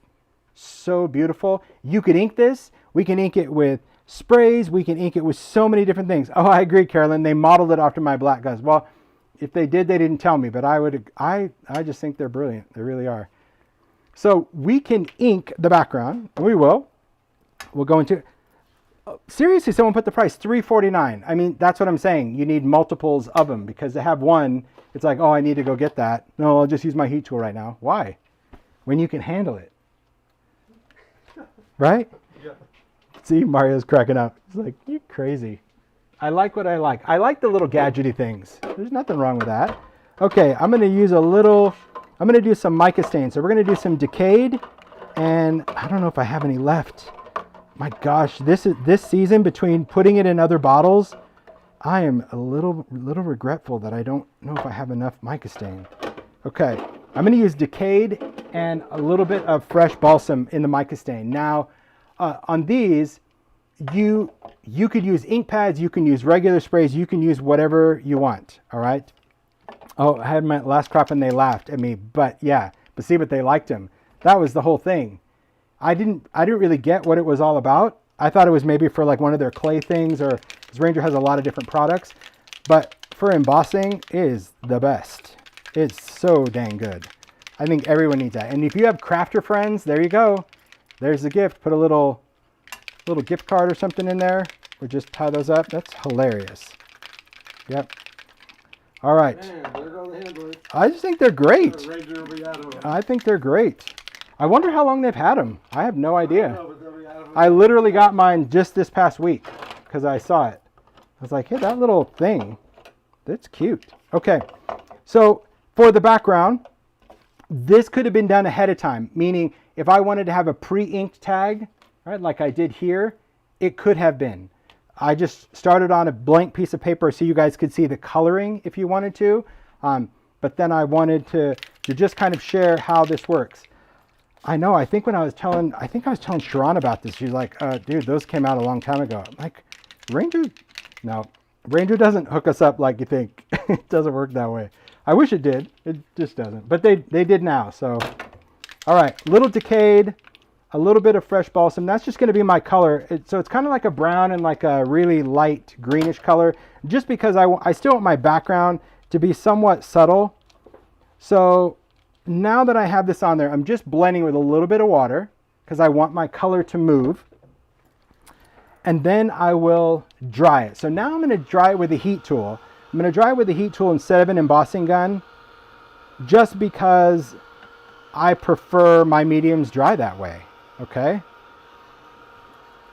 so beautiful? You could ink this. We can ink it with sprays. We can ink it with so many different things. Oh, I agree, Carolyn. They modeled it after my black guys. Well, if they did, they didn't tell me, but I just think they're brilliant. They really are. So we can ink the background. We will. We'll go into, seriously, someone put the price, $349. I mean, that's what I'm saying. You need multiples of them, because to have one, it's like, oh, I need to go get that. No, I'll just use my heat tool right now. Why? When you can handle it. Right?
Yeah.
See, Mario's cracking up. He's like, you crazy. I like what I like. I like the little gadgety things. There's nothing wrong with that. Okay, I'm going to use I'm going to do some mica stain. So we're going to do some Decayed, and I don't know if I have any left. My gosh, this season, between putting it in other bottles, I am a little regretful that I don't know if I have enough mica stain. Okay, I'm going to use Decayed and a little bit of fresh balsam in the mica stain. Now, on these, you could use ink pads, you can use regular sprays, you can use whatever you want. All right. Oh, I had my last crop and they laughed at me, but yeah, but see, but they liked them. That was the whole thing. I didn't really get what it was all about. I thought it was maybe for like one of their clay things, or because Ranger has a lot of different products, but for embossing is the best. It's so dang good. I think everyone needs that. And if you have crafter friends, there you go. There's the gift. Put a little gift card or something in there, or just tie those up. That's hilarious. Yep. All right.
Man, there go the handlers.
I just think they're great.
Ranger will be out of them.
I think they're great. I wonder how long they've had them. I have no
I
idea.
don't know, but they'll be out of them.
I literally got mine just this past week because I saw it. I was like, hey, that little thing, that's cute. Okay, so for the background, this could have been done ahead of time, meaning if I wanted to have a pre-inked tag, right, like I did here, it could have been. I just started on a blank piece of paper so you guys could see the coloring if you wanted to, but then I wanted to just kind of share how this works. I know, I think I was telling Sharon about this. She's like, dude, those came out a long time ago. I'm like, Ranger? No, Ranger doesn't hook us up like you think. It doesn't work that way. I wish it did. It just doesn't. But they did now, so. All right, little decayed, a little bit of fresh balsam. That's just gonna be my color. So it's kind of like a brown and like a really light greenish color, just because I still want my background to be somewhat subtle. So now that I have this on there, I'm just blending with a little bit of water because I want my color to move. And then I will dry it. So now I'm going to dry it with a heat tool. I'm going to dry it with a heat tool instead of an embossing gun, just because I prefer my mediums dry that way. Okay?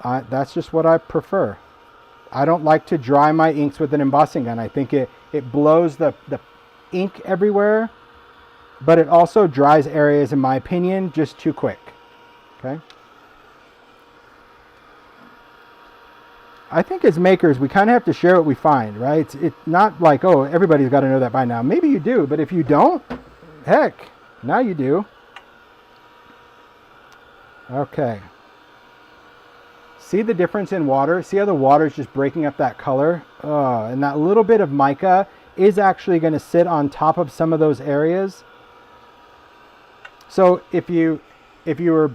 That's just what I prefer. I don't like to dry my inks with an embossing gun. I think it blows the ink everywhere, but it also dries areas, in my opinion, just too quick. Okay? I think as makers, we kind of have to share what we find, right? It's not like, oh, everybody's got to know that by now. Maybe you do, but if you don't, heck, now you do. Okay. See the difference in water? See how the water is just breaking up that color? Oh, and that little bit of mica is actually going to sit on top of some of those areas. So if you were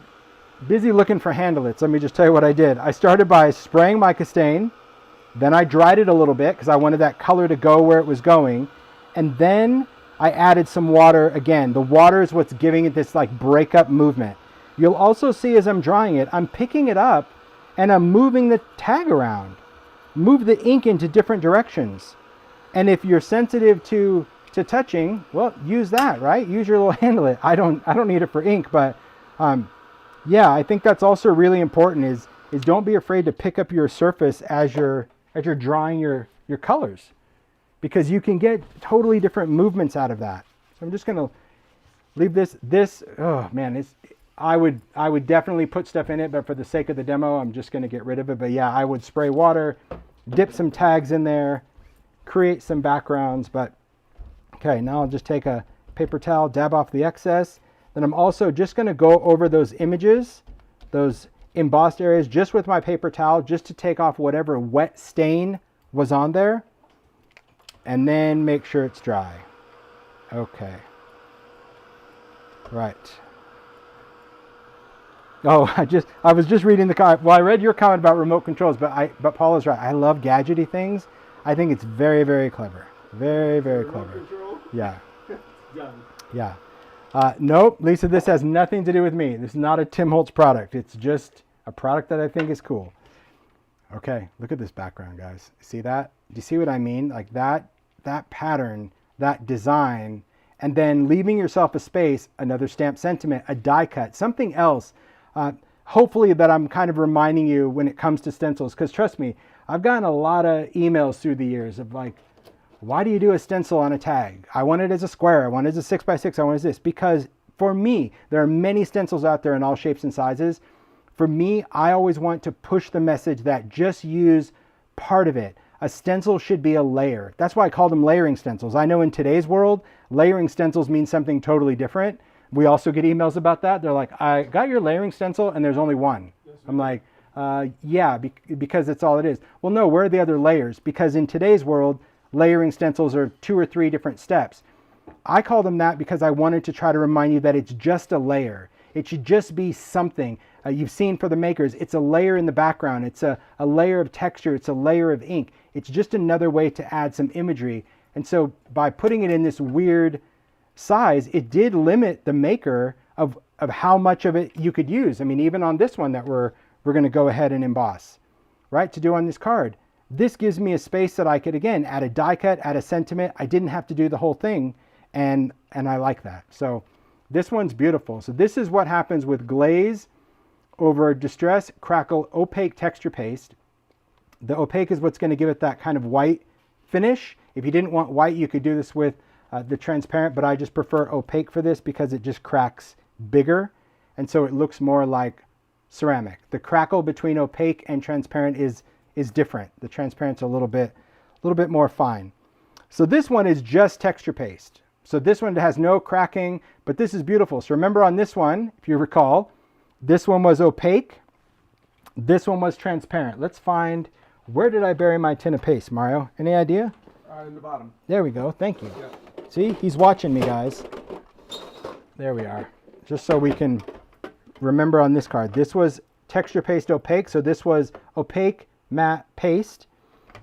busy looking for handlets, let me just tell you what I did. I started by spraying mica stain, then I dried it a little bit because I wanted that color to go where it was going, and then I added some water again. The water is what's giving it this like breakup movement. You'll also see as I'm drying it, I'm picking it up and I'm moving the tag around. Move the ink into different directions. And if you're sensitive to touching, well, use that, right? Use your little handlet. I don't need it for ink, but yeah, I think that's also really important is don't be afraid to pick up your surface as you're drawing your colors, because you can get totally different movements out of that. So I'm just gonna leave this, oh man, I would definitely put stuff in it, but for the sake of the demo, I'm just gonna get rid of it. But yeah, I would spray water, dip some tags in there, create some backgrounds. But okay, now I'll just take a paper towel, dab off the excess. Then I'm also just gonna go over those images, those embossed areas, just with my paper towel, just to take off whatever wet stain was on there, and then make sure it's dry. Okay. Right. Oh, I was just reading the comment. Well, I read your comment about remote controls, but Paul is right. I love gadgety things. I think it's very, very clever. Very, very clever.
Control?
Yeah.
Done.
Yeah. Nope, Lisa, this has nothing to do with me. This is not a Tim Holtz product. It's just a product that I think is cool. Okay, look at this background, guys. See that? Do you see what I mean? Like that pattern, that design, and then leaving yourself a space, another stamp sentiment, a die cut, something else. Hopefully that I'm kind of reminding you when it comes to stencils, because trust me, I've gotten a lot of emails through the years of like, why do you do a stencil on a tag? I want it as a square. I want it as a 6x6. I want it as this. Because for me, there are many stencils out there in all shapes and sizes. For me, I always want to push the message that just use part of it. A stencil should be a layer. That's why I call them layering stencils. I know in today's world, layering stencils means something totally different. We also get emails about that. They're like, I got your layering stencil and there's only one. Yes, I'm like, yeah, because it's all it is. Well, no, where are the other layers? Because in today's world, layering stencils are 2 or 3 different steps. I call them that because I wanted to try to remind you that it's just a layer. It should just be something. You've seen for the makers, it's a layer in the background. It's a layer of texture. It's a layer of ink. It's just another way to add some imagery. And so by putting it in this weird size, it did limit the maker of how much of it you could use. I mean, even on this one that we're going to go ahead and emboss, right, to do on this card. This gives me a space that I could, again, add a die cut, add a sentiment. I didn't have to do the whole thing, and I like that. So this one's beautiful. So this is what happens with glaze over Distress Crackle Opaque Texture Paste. The opaque is what's going to give it that kind of white finish. If you didn't want white, you could do this with the transparent, but I just prefer opaque for this because it just cracks bigger, and so it looks more like ceramic. The crackle between opaque and transparent is different. The transparent's a little bit more fine. So this one is just texture paste. So this one has no cracking, but this is beautiful. So remember on this one, if you recall, this one was opaque, this one was transparent. Let's find, where did I bury my tin of paste, Mario? Any idea?
In the bottom.
There we go, thank you.
Yeah.
See, he's watching me, guys. There we are. Just so we can remember on this card. This was texture paste opaque, so this was opaque matte paste.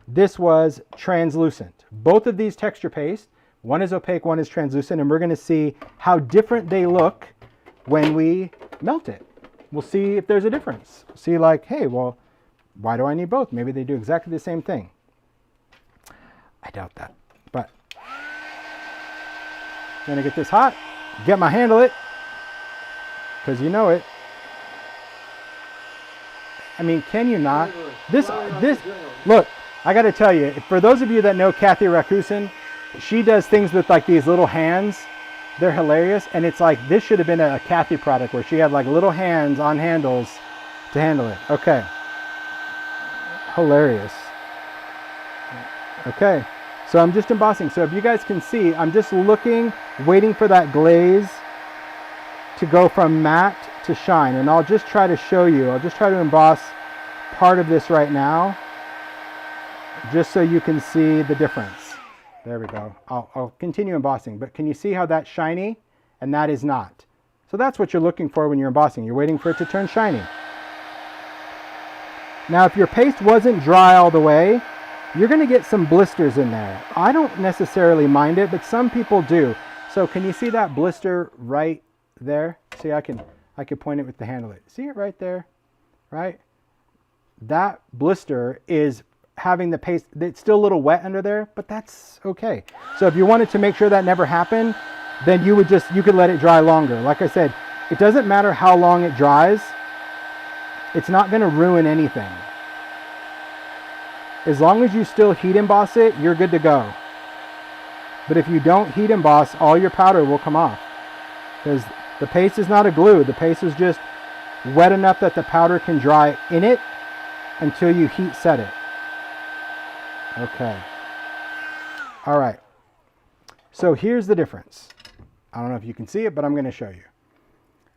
This was translucent. Both of these texture paste, one is opaque, one is translucent, and we're going to see how different they look when we melt it. We'll see if there's a difference. See, like, hey, well, why do I need both? Maybe they do exactly the same thing. I doubt that, but I'm gonna get this hot, get my handle it, because you know it. I mean, can you not? This, look, I gotta tell you, for those of you that know Kathy Rakusin, she does things with like these little hands. They're hilarious, and it's like, this should have been a Kathy product where she had like little hands on handles to handle it. Okay. Hilarious. Okay, so I'm just embossing. So if you guys can see, I'm just looking, waiting for that glaze to go from matte to shine. And I'll just try to show you. I'll just try to emboss part of this right now, just so you can see the difference. There we go. I'll continue embossing, but can you see how that's shiny and that is not? So that's what you're looking for when you're embossing. You're waiting for it to turn shiny. Now, if your paste wasn't dry all the way, you're going to get some blisters in there. I don't necessarily mind it, but some people do. So can you see that blister right there? See, I can point it with the handle. See it right there, right? That blister is having the paste, it's still a little wet under there, but that's okay. So if you wanted to make sure that never happened, then you could let it dry longer. Like I said, it doesn't matter how long it dries. It's not going to ruin anything. As long as you still heat emboss it, you're good to go. But if you don't heat emboss, all your powder will come off. Because the paste is not a glue. The paste is just wet enough that the powder can dry in it until you heat set it. Okay. All right. So here's the difference. I don't know if you can see it, but I'm going to show you.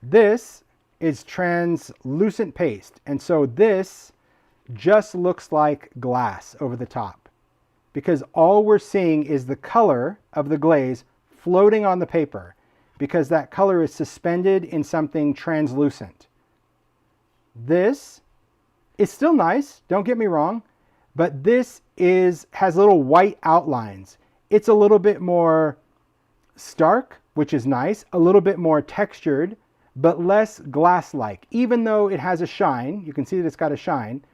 This is translucent paste. And so this just looks like glass over the top, because all we're seeing is the color of the glaze floating on the paper, because that color is suspended in something translucent. This is still nice, don't get me wrong, but this has little white outlines. It's a little bit more stark, which is nice, a little bit more textured, but less glass-like. Even though it has a shine, you can see that it's got a shine,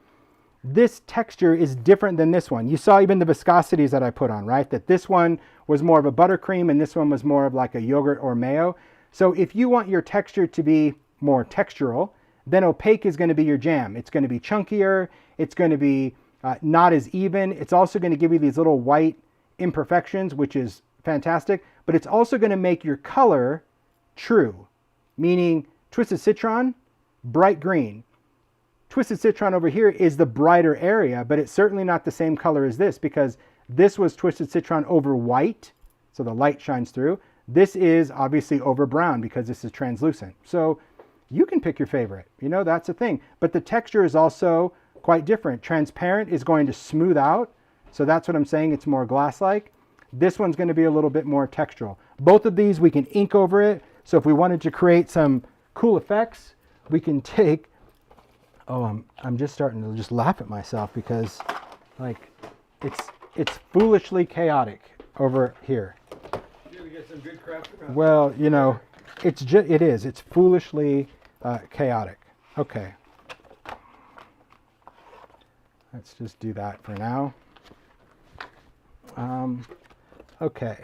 this texture is different than this one. You saw even the viscosities that I put on, right? That this one was more of a buttercream and this one was more of like a yogurt or mayo. So if you want your texture to be more textural, then opaque is going to be your jam. It's going to be chunkier. It's going to be not as even. It's also going to give you these little white imperfections, which is fantastic. But it's also going to make your color true, meaning Twisted Citron, bright green. Twisted Citron over here is the brighter area, but it's certainly not the same color as this, because this was Twisted Citron over white, so the light shines through. This is obviously over brown because this is translucent. So you can pick your favorite, you know, that's a thing. But the texture is also quite different. Transparent is going to smooth out, so that's what I'm saying, it's more glass-like. This one's going to be a little bit more textural. Both of these we can ink over it, so if we wanted to create some cool effects, we can take, oh, I'm just starting to just laugh at myself because like it's foolishly chaotic over here.
You gotta get some good craft around.
Well, you know, it's foolishly chaotic. Okay. Let's just do that for now. Okay.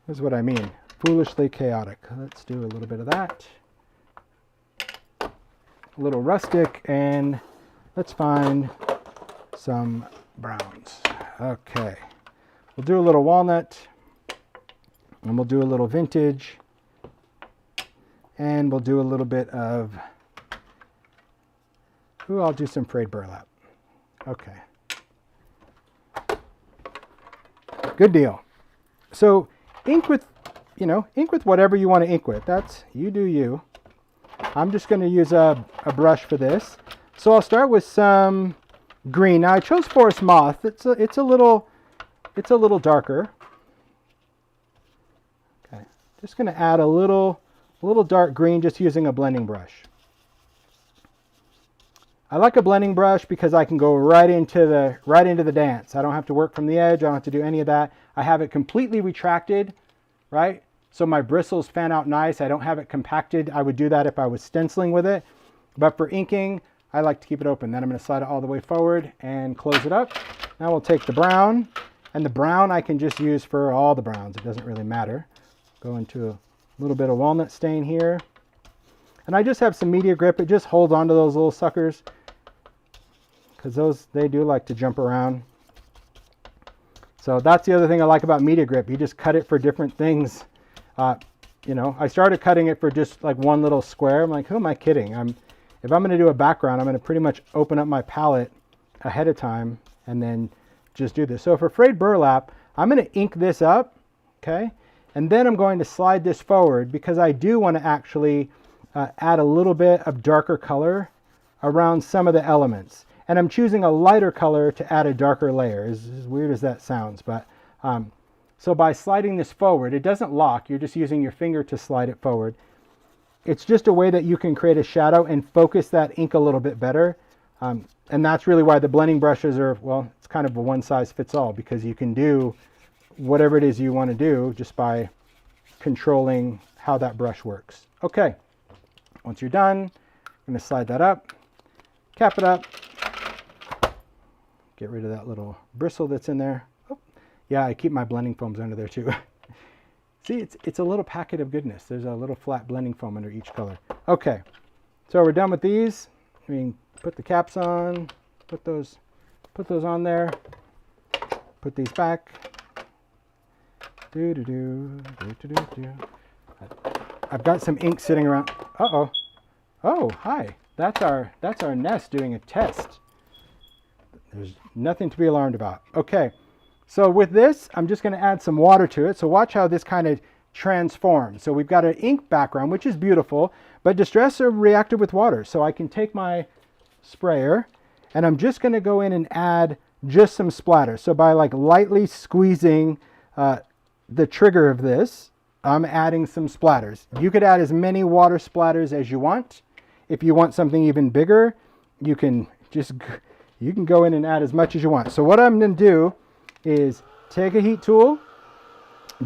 Here's what I mean. Foolishly chaotic. Let's do a little bit of that. A little rustic, and let's find some browns. Okay. We'll do a little walnut, and we'll do a little vintage, and we'll do a little bit of, ooh, I'll do some frayed burlap. Okay. Good deal. So ink with, ink with whatever you want to ink with. That's, you do you. I'm just going to use a brush for this. So I'll start with some green. Now I chose Forest Moth. It's a little darker. Okay. Just going to add a little dark green just using a blending brush. I like a blending brush because I can go right into the dance. I don't have to work from the edge. I don't have to do any of that. I have it completely retracted, right? So my bristles fan out nice. I don't have it compacted. I would do that if I was stenciling with it. But for inking, I like to keep it open. Then I'm going to slide it all the way forward and close it up. Now we'll take the brown, and the brown I can just use for all the browns. It doesn't really matter. Go into a little bit of walnut stain here. And I just have some media grip. It just holds onto those little suckers, because they do like to jump around. So that's the other thing I like about media grip. You just cut it for different things. I started cutting it for just like one little square. I'm like, who am I kidding? If I'm going to do a background, I'm going to pretty much open up my palette ahead of time and then just do this. So for frayed burlap, I'm going to ink this up, okay? And then I'm going to slide this forward because I do want to actually add a little bit of darker color around some of the elements. And I'm choosing a lighter color to add a darker layer, as weird as that sounds. But so by sliding this forward, it doesn't lock. You're just using your finger to slide it forward. It's just a way that you can create a shadow and focus that ink a little bit better. And that's really why the blending brushes are, well, it's kind of a one size fits all, because you can do whatever it is you want to do just by controlling how that brush works. Okay, once you're done, I'm going to slide that up, cap it up. Get rid of that little bristle that's in there. Oh, yeah, I keep my blending foams under there too. See, it's a little packet of goodness. There's a little flat blending foam under each color. Okay, so we're done with these. I mean, put the caps on, put those on there, put these back. I've got some ink sitting around. Uh-oh. Oh, hi. That's our nest doing a test. There's nothing to be alarmed about. Okay, so with this, I'm just going to add some water to it. So watch how this kind of transforms. So we've got an ink background, which is beautiful, but Distress are reactive with water. So I can take my sprayer, and I'm just going to go in and add just some splatter. So by like lightly squeezing the trigger of this, I'm adding some splatters. You could add as many water splatters as you want. If you want something even bigger, you can go in and add as much as you want. So what I'm going to do is take a heat tool,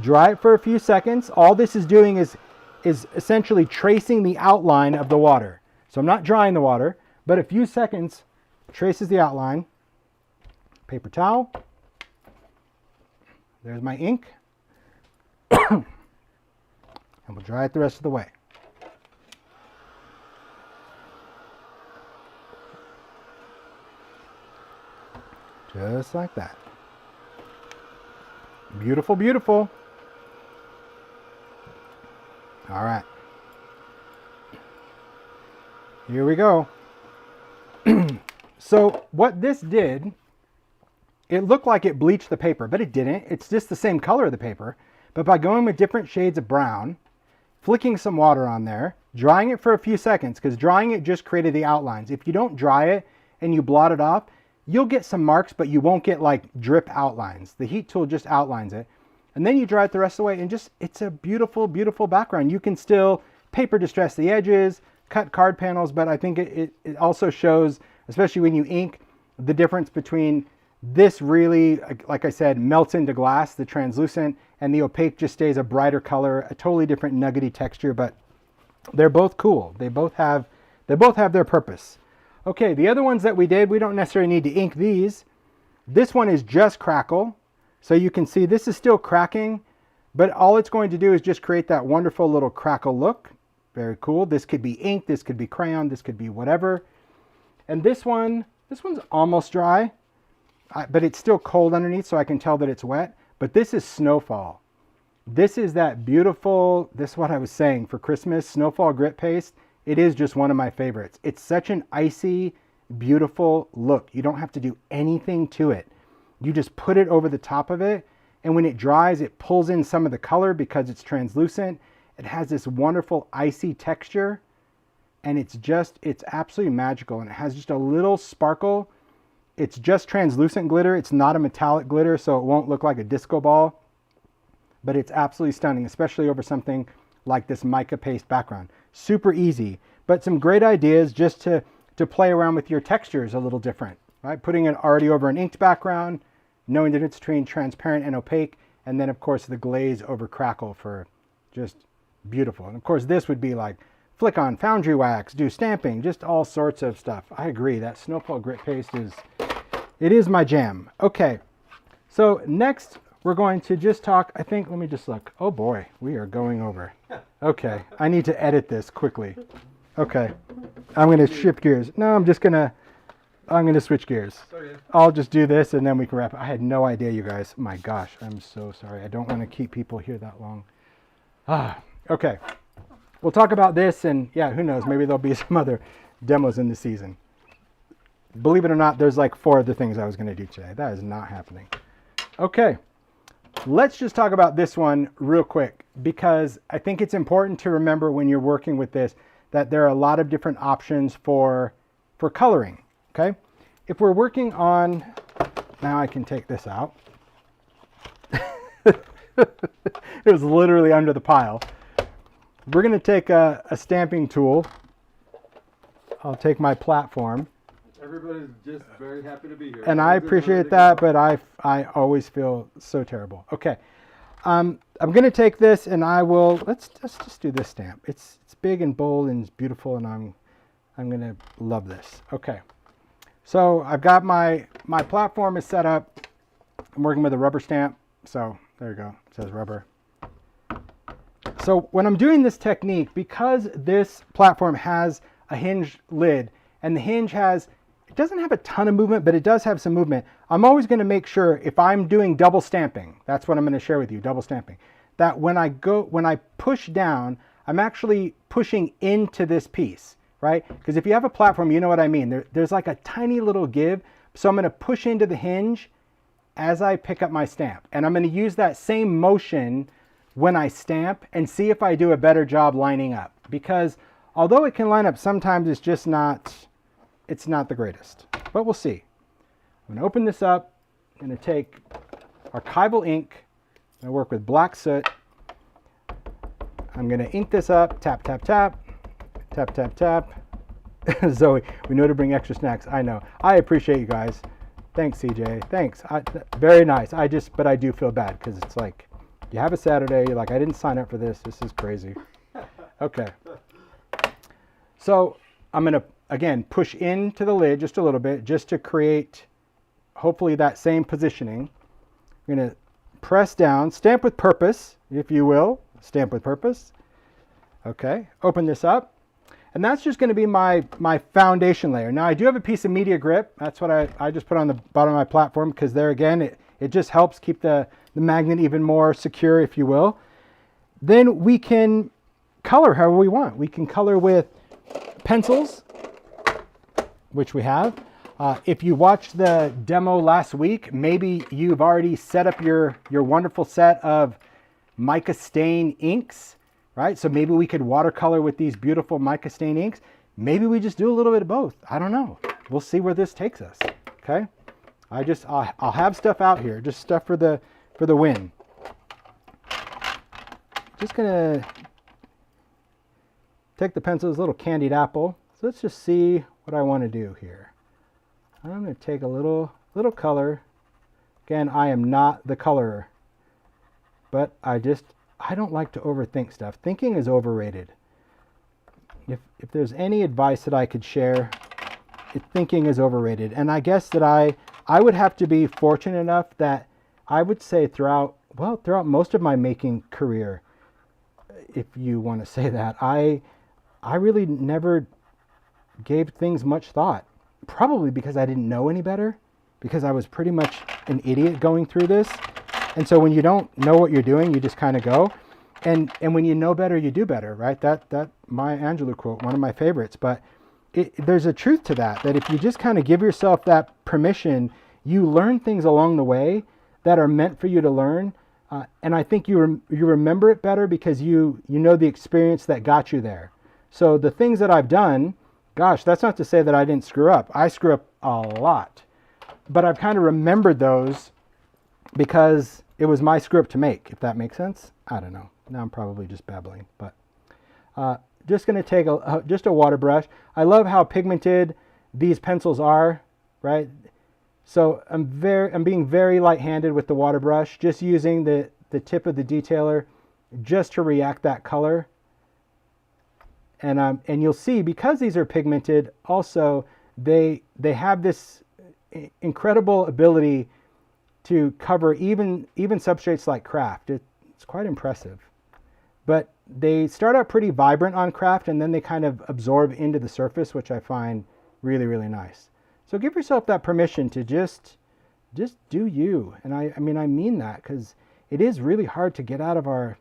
dry it for a few seconds. All this is doing is essentially tracing the outline of the water. So I'm not drying the water, but a few seconds traces the outline. Paper towel. There's my ink. And we'll dry it the rest of the way. Just like that. Beautiful, beautiful. All right. Here we go. So what this did, it looked like it bleached the paper, but it didn't. It's just the same color of the paper. But by going with different shades of brown, flicking some water on there, drying it for a few seconds, because drying it just created the outlines. If you don't dry it and you blot it off, you'll get some marks, but you won't get like drip outlines. The heat tool just outlines it. And then you dry it the rest of the way, and just, it's a beautiful, beautiful background. You can still paper distress the edges, cut card panels, but I think it also shows, especially when you ink, the difference between this really, like I said, melts into glass, the translucent, and the opaque just stays a brighter color, a totally different nuggety texture, but they're both cool. They both have their purpose. Okay, the other ones that we did, we don't necessarily need to ink these. This one is just crackle. So you can see this is still cracking, but all it's going to do is just create that wonderful little crackle look. Very cool. This could be ink, this could be crayon, this could be whatever. And this one's almost dry, but it's still cold underneath, so I can tell that it's wet. But this is Snowfall. This is that beautiful, this is what I was saying for Christmas, Snowfall grit paste. It is just one of my favorites. It's such an icy, beautiful look. You don't have to do anything to it. You just put it over the top of it, and when it dries, it pulls in some of the color because it's translucent. It has this wonderful icy texture, and it's absolutely magical, and it has just a little sparkle. It's just translucent glitter. It's not a metallic glitter, so it won't look like a disco ball, but it's absolutely stunning, especially over something like this mica paste background. Super easy, but some great ideas just to play around with your textures a little different, right? Putting it already over an inked background, knowing the difference between transparent and opaque, and then of course the glaze over crackle for just beautiful. And of course this would be like flick on foundry wax, do stamping, just all sorts of stuff. I agree, that Snowfall grit paste is my jam. Okay, so next we're going to just talk, I think, let me just look. Oh boy, we are going over. Okay, I need to edit this quickly. Okay, I'm gonna shift gears. No, I'm gonna switch gears.
Okay.
I'll just do this and then we can wrap it. I had no idea, you guys. My gosh, I'm so sorry. I don't want to keep people here that long. Okay. We'll talk about this, and yeah, who knows, maybe there'll be some other demos in the season. Believe it or not, there's like 4 other things I was going to do today. That is not happening. Okay. Let's just talk about this one real quick, because I think it's important to remember when you're working with this that there are a lot of different options for coloring. Okay, if we're working on, now I can take this out. It was literally under the pile. We're going to take a stamping tool. I'll take my platform.
Everybody's just very happy to be here.
And I appreciate that, but I always feel so terrible. Okay, I'm going to take this and I will, let's just do this stamp. It's big and bold and it's beautiful, and I'm going to love this. Okay. So I've got my platform is set up. I'm working with a rubber stamp. So there you go. It says rubber. So when I'm doing this technique, because this platform has a hinge lid and the hinge it doesn't have a ton of movement, but it does have some movement. I'm always going to make sure, if I'm doing double stamping, that's what I'm going to share with you, double stamping, that when I push down, I'm actually pushing into this piece. Right? Because if you have a platform, you know what I mean. There's like a tiny little give. So I'm going to push into the hinge as I pick up my stamp. And I'm going to use that same motion when I stamp and see if I do a better job lining up. Because although it can line up, sometimes it's just not the greatest. But we'll see. I'm going to open this up. I'm going to take archival ink. I'm going to work with black soot. I'm going to ink this up. Tap, tap, tap. Tap, tap, tap. Zoe, we know to bring extra snacks. I know. I appreciate you guys. Thanks, CJ. Thanks. Very nice. But I do feel bad because it's like, you have a Saturday, you're like, I didn't sign up for this. This is crazy. Okay. So I'm going to, again, push into the lid just a little bit just to create, hopefully, that same positioning. I'm going to press down, stamp with purpose, if you will. Stamp with purpose. Okay. Open this up. And that's just going to be my foundation layer. Now I do have a piece of media grip. That's what I just put on the bottom of my platform, because there again, it just helps keep the magnet even more secure, if you will. Then we can color however we want. We can color with pencils, which we have. If you watched the demo last week, maybe you've already set up your wonderful set of mica stain inks. Right? So maybe we could watercolor with these beautiful mica stain inks. Maybe we just do a little bit of both. I don't know. We'll see where this takes us. Okay? I'll have stuff out here, just stuff for the win. Just gonna take the pencil, this little candied apple. So let's just see what I want to do here. I'm gonna take a little color. Again, I am not the colorer, but I don't like to overthink stuff. Thinking is overrated. If there's any advice that I could share, thinking is overrated. And I guess that I would have to be fortunate enough that I would say throughout most of my making career, if you want to say that, I really never gave things much thought. Probably because I didn't know any better, because I was pretty much an idiot going through this. And so when you don't know what you're doing, you just kind of go. And when you know better, you do better, right? That Maya Angelou quote, one of my favorites. But there's a truth to that if you just kind of give yourself that permission, you learn things along the way that are meant for you to learn. And I think you remember it better because you know the experience that got you there. So the things that I've done, gosh, that's not to say that I didn't screw up. I screw up a lot. But I've kind of remembered those because it was my screw up to make, if that makes sense. I don't know. Now I'm probably just babbling. But just going to take just a water brush. I love how pigmented these pencils are, right? So I'm being very light-handed with the water brush, just using the tip of the detailer just to react that color. And you'll see, because these are pigmented, also they have this incredible ability to cover even substrates like craft. It's quite impressive. But they start out pretty vibrant on craft, and then they kind of absorb into the surface, which I find really, really nice. So give yourself that permission to just do you. And I mean that, because it is really hard to get out of our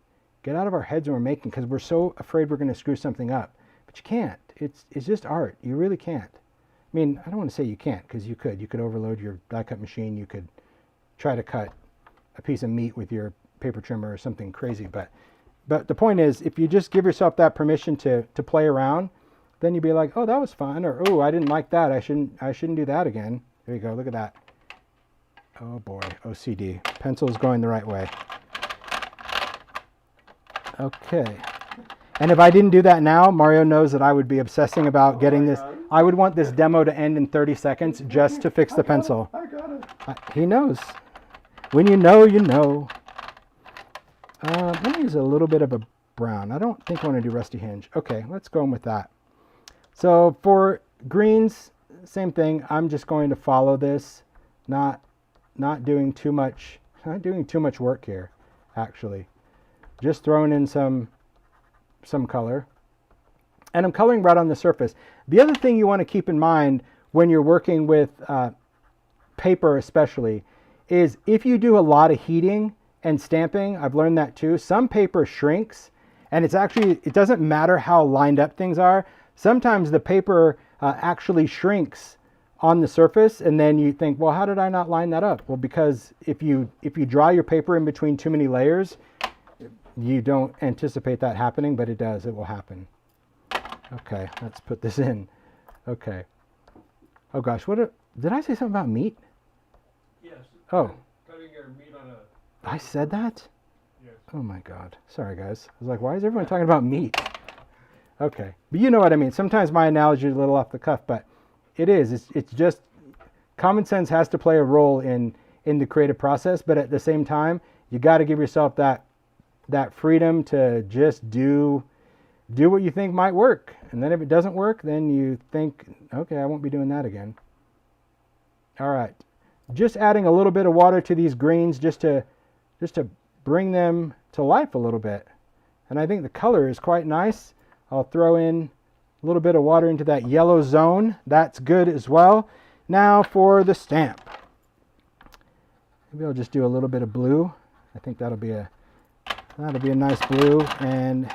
heads when we're making, because we're so afraid we're going to screw something up. But you can't. It's just art. You really can't. I mean, I don't want to say you can't, because you could. You could overload your die cut machine. You could try to cut a piece of meat with your paper trimmer or something crazy. But the point is, if you just give yourself that permission to play around, then you'd be like, oh, that was fun, or oh, I didn't like that. I shouldn't do that again. There you go. Look at that. Oh boy, OCD. Pencil's going the right way. Okay. And if I didn't do that now, Mario knows that I would be obsessing about getting this. I would want this demo to end in 30 seconds just to fix the pencil.
I got it.
He knows. When you know, you know. Let me use a little bit of a brown. I don't think I want to do Rusty Hinge. Okay, let's go in with that. So for greens, same thing. I'm just going to follow this, not doing too much work here, actually. Just throwing in some color. And I'm coloring right on the surface. The other thing you want to keep in mind when you're working with paper especially is if you do a lot of heating and stamping, I've learned that too, some paper shrinks, and it doesn't matter how lined up things are. Sometimes the paper actually shrinks on the surface, and then you think, well, how did I not line that up? Well, because if you dry your paper in between too many layers, you don't anticipate that happening, but it does. It will happen. Okay, let's put this in. Okay. Oh gosh, did I say something about meat?
Yes.
Oh.
Cutting your meat on a...
I said that?
Yes.
Oh my God. Sorry guys. I was like, why is everyone talking about meat? Okay. But you know what I mean. Sometimes my analogy is a little off the cuff, but it is. It's just common sense has to play a role in the creative process, but at the same time, you got to give yourself that freedom to just do what you think might work. And then if it doesn't work, then you think, okay, I won't be doing that again. All right. Just adding a little bit of water to these greens just to bring them to life a little bit. And I think the color is quite nice. I'll throw in a little bit of water into that yellow zone. That's good as well. Now for the stamp. Maybe I'll just do a little bit of blue. I think that'll be a nice blue. And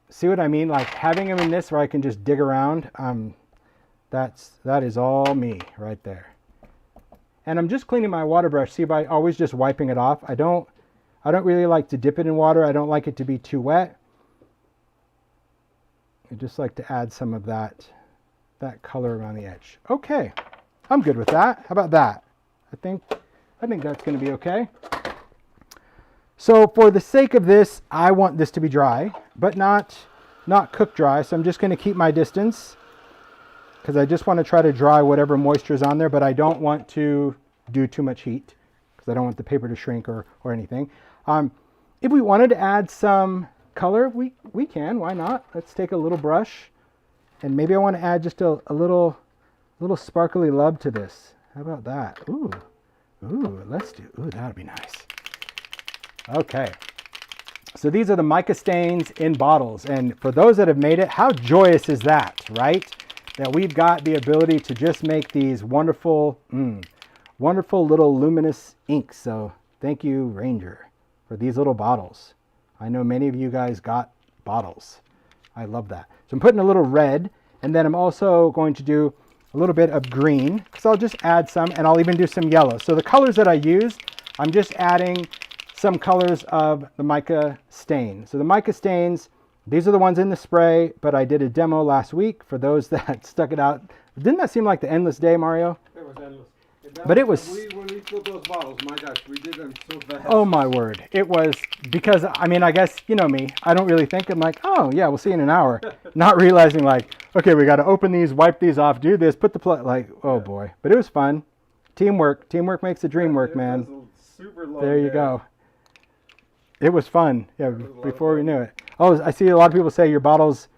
see what I mean? Like having them in this where I can just dig around. That is all me right there. And I'm just cleaning my water brush. See, by always just wiping it off. I don't really like to dip it in water. I don't like it to be too wet. I just like to add some of that color around the edge. Okay, I'm good with that. How about that? I think that's going to be okay. So for the sake of this, I want this to be dry, but not cooked dry. So I'm just going to keep my distance because I just want to try to dry whatever moisture is on there, but I don't want to do too much heat because I don't want the paper to shrink or anything. If we wanted to add some color, we can. Why not? Let's take a little brush And maybe I want to add just a little sparkly love to this. How about that? Ooh, let's do, that'll be nice. Okay. So these are the mica stains in bottles. And for those that have made it, how joyous is that, right? That we've got the ability to just make these wonderful, wonderful little luminous inks. So thank you, Ranger, for these little bottles. I know many of you guys got bottles. I love that. So I'm putting a little red, and then I'm also going to do a little bit of green, because I'll just add some, and I'll even do some yellow. So the colors that I use, I'm just adding some colors of the mica stain. So the mica stains, these are the ones in the spray, but I did a demo last week for those that stuck it out. Didn't that seem like the endless day, Mario?
It was endless.
But it was...
When we filled those bottles, my gosh, we did them so fast.
Oh my word. It was, because, I mean, I guess, you know me, I don't really think. I'm like, oh yeah, we'll see in an hour. Not realizing like, okay, we got to open these, wipe these off, do this, put the like, oh boy. But it was fun. Teamwork makes the dream work, man.
It was super long
There you
day.
go. It was fun. Yeah, before we knew it. Oh, I see a lot of people say your bottles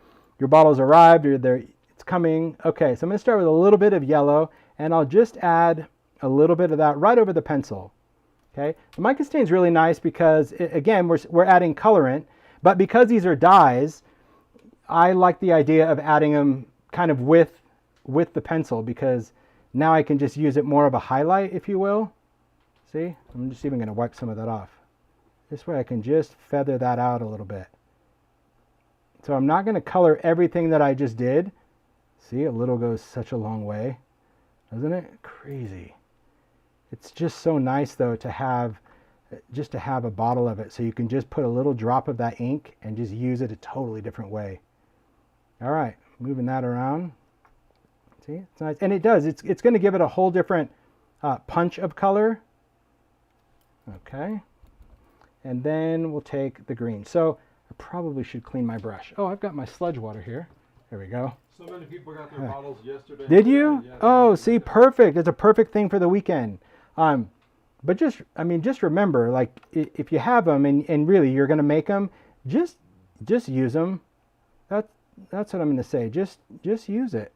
arrived, or it's coming. Okay, so I'm gonna start with a little bit of yellow, and I'll just add a little bit of that right over the pencil. Okay, the mica stain is really nice because again, we're adding colorant, but because these are dyes, I like the idea of adding them kind of with the pencil, because now I can just use it more of a highlight, if you will. See, I'm just even gonna wipe some of that off. This way I can just feather that out a little bit. So I'm not going to color everything that I just did. See, a little goes such a long way, doesn't it? Crazy. It's just so nice though to have a bottle of it, so you can just put a little drop of that ink and just use it a totally different way. All right, moving that around. See, it's nice, and it does. It's going to give it a whole different punch of color. Okay. And then we'll take the green. So I probably should clean my brush. Oh, I've got my sludge water here. There we go.
So many people got their bottles yesterday.
Did you?
Yeah,
Oh, see, perfect. It's a perfect thing for the weekend. But just remember, like, if you have them and really you're going to make them, just use them. That's what I'm going to say. Just use it,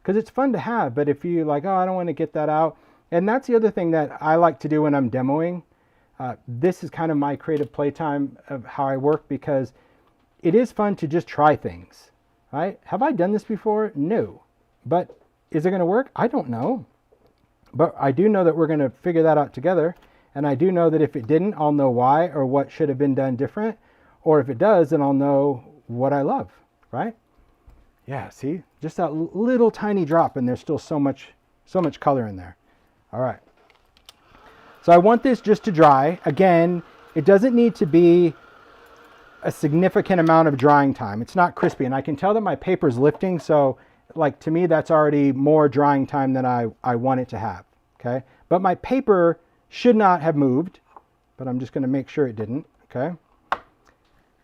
because it's fun to have. But if you like, oh, I don't want to get that out. And that's the other thing that I like to do when I'm demoing. This is kind of my creative playtime of how I work, because it is fun to just try things, right? Have I done this before? No. But is it going to work? I don't know. But I do know that we're going to figure that out together. And I do know that if it didn't, I'll know why, or what should have been done different. Or if it does, then I'll know what I love, right? Yeah, see? Just that little tiny drop, and there's still so much color in there. All right. So I want this just to dry. Again, it doesn't need to be a significant amount of drying time. It's not crispy, and I can tell that my paper's lifting, so like to me that's already more drying time than I want it to have, okay? But my paper should not have moved, but I'm just gonna make sure it didn't, okay?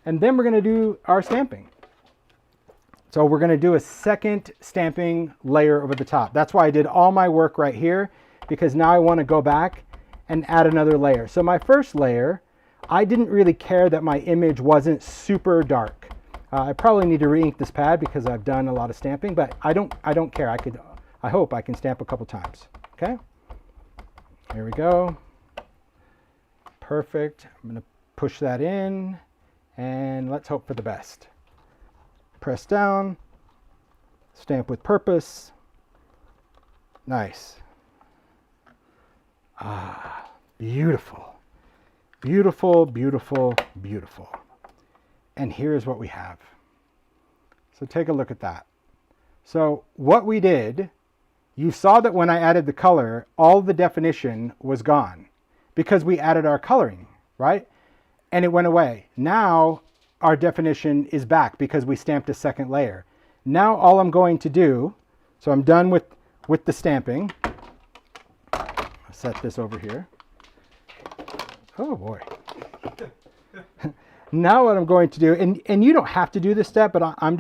And then we're gonna do our stamping. So we're gonna do a second stamping layer over the top. That's why I did all my work right here, because now I wanna go back and add another layer. So my first layer, I didn't really care that my image wasn't super dark. I probably need to re-ink this pad because I've done a lot of stamping, but I don't care. I hope I can stamp a couple times. Okay. Here we go. Perfect. I'm going to push that in, and let's hope for the best. Press down. Stamp with purpose. Nice. Ah, beautiful. Beautiful, beautiful, beautiful. And here's what we have. So take a look at that. So what we did, you saw that when I added the color, all the definition was gone because we added our coloring, right? And it went away. Now our definition is back because we stamped a second layer. Now all I'm going to do, so I'm done with the stamping. Set this over here. Oh boy. Now what I'm going to do, and you don't have to do this step, but I'm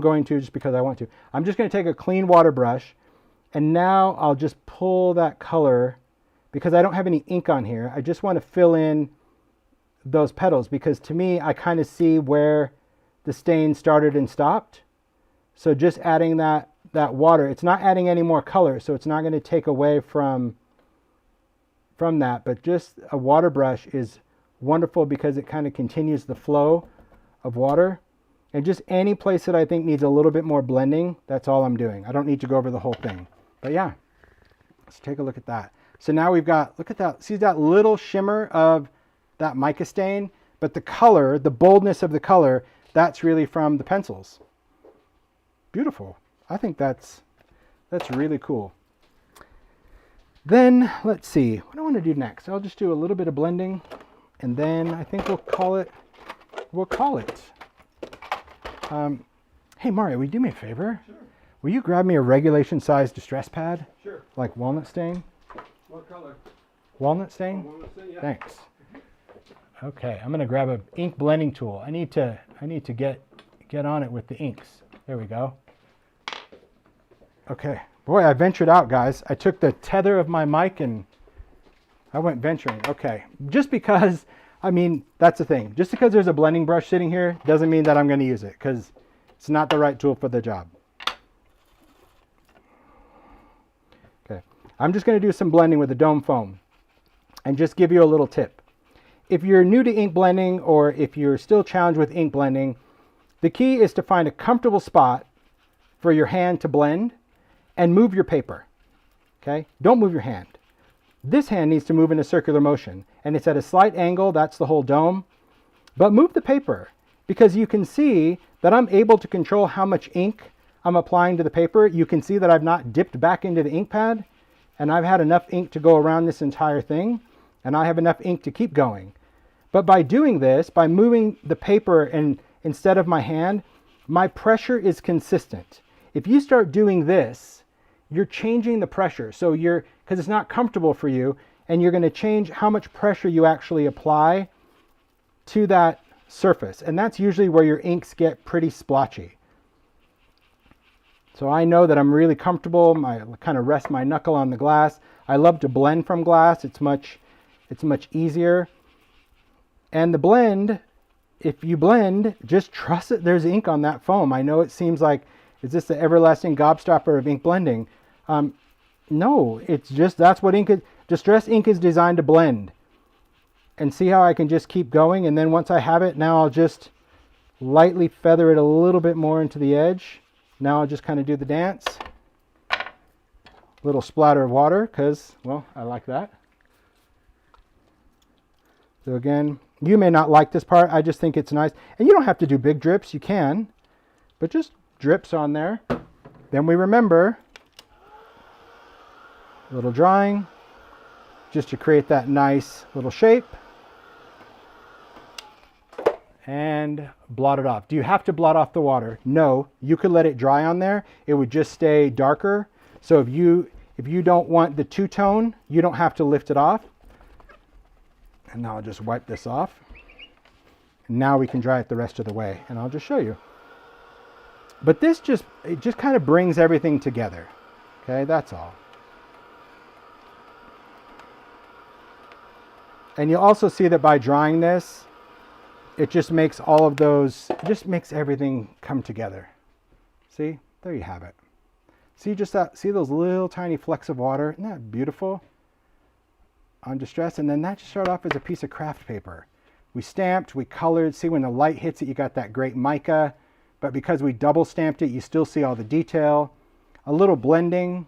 going to just because I want to. I'm just going to take a clean water brush, and now I'll just pull that color, because I don't have any ink on here. I just want to fill in those petals, because to me I kind of see where the stain started and stopped. So just adding that water, it's not adding any more color, so it's not going to take away from that. But just a water brush is wonderful because it kind of continues the flow of water. And just any place that I think needs a little bit more blending, that's all I'm doing. I don't need to go over the whole thing. But yeah, let's take a look at that. So now we've got, look at that, see that little shimmer of that mica stain? But the color, the boldness of the color, that's really from the pencils. Beautiful. I think that's really cool. Then let's see, what do I want to do next? I'll just do a little bit of blending, and then I think we'll call it. Hey Mario, will you do me a favor?
Sure.
Will you grab me a regulation size distress pad? Sure. Like walnut stain?
What color?
Walnut stain?
Oh, walnut stain, yeah.
Thanks. Okay, I'm gonna grab an ink blending tool. I need to get on it with the inks. There we go. Okay, boy, I ventured out, guys. I took the tether of my mic and I went venturing. Okay, just because, I mean, that's the thing. Just because there's a blending brush sitting here doesn't mean that I'm going to use it, because it's not the right tool for the job. Okay, I'm just going to do some blending with the Dome Foam and just give you a little tip. If you're new to ink blending, or if you're still challenged with ink blending, the key is to find a comfortable spot for your hand to blend and move your paper. Okay, don't move your hand. This hand needs to move in a circular motion, and it's at a slight angle. That's the whole dome. But move the paper, because you can see that I'm able to control how much ink I'm applying to the paper. You can see that I've not dipped back into the ink pad, and I've had enough ink to go around this entire thing, and I have enough ink to keep going. But by doing this, by moving the paper and instead of my hand, my pressure is consistent. If you start doing this, you're changing the pressure. So because it's not comfortable for you, and you're going to change how much pressure you actually apply to that surface. And that's usually where your inks get pretty splotchy. So I know that I'm really comfortable. I kind of rest my knuckle on the glass. I love to blend from glass. It's much easier. And the blend, if you blend, just trust that there's ink on that foam. I know it seems like, is this the everlasting gobstopper of ink blending? No, it's just, that's what ink is. Distress ink is designed to blend. And see how I can just keep going, and then once I have it, now I'll just lightly feather it a little bit more into the edge. Now I'll just kind of do the dance. Little splatter of water, because, well, I like that. So again, you may not like this part. I just think it's nice. And you don't have to do big drips. You can, but just drips on there. Then we remember a little drying, just to create that nice little shape, and blot it off. Do you have to blot off the water? No, you could let it dry on there. It would just stay darker. So if you don't want the two-tone, you don't have to lift it off. And now I'll just wipe this off. And now we can dry it the rest of the way, and I'll just show you. But this just kind of brings everything together. Okay, that's all. And you'll also see that by drying this, it just makes all of those, it just makes everything come together. See, there you have it. See just that, see those little tiny flecks of water? Isn't that beautiful? On distress, and then that just started off as a piece of craft paper. We stamped, we colored, see when the light hits it, you got that great mica, but because we double stamped it, you still see all the detail. A little blending,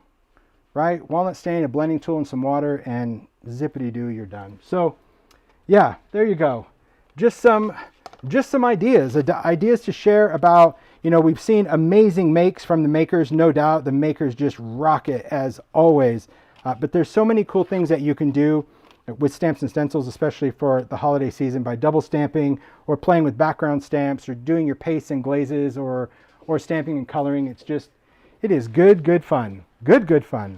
right? Walnut stain, a blending tool, and some water, and zippity-doo, you're done. So yeah, there you go. Just some ideas to share about, you know, we've seen amazing makes from the makers, no doubt. The makers just rock it as always. But there's so many cool things that you can do with stamps and stencils, especially for the holiday season, by double stamping or playing with background stamps or doing your pastes and glazes or stamping and coloring. It is good fun. Good fun.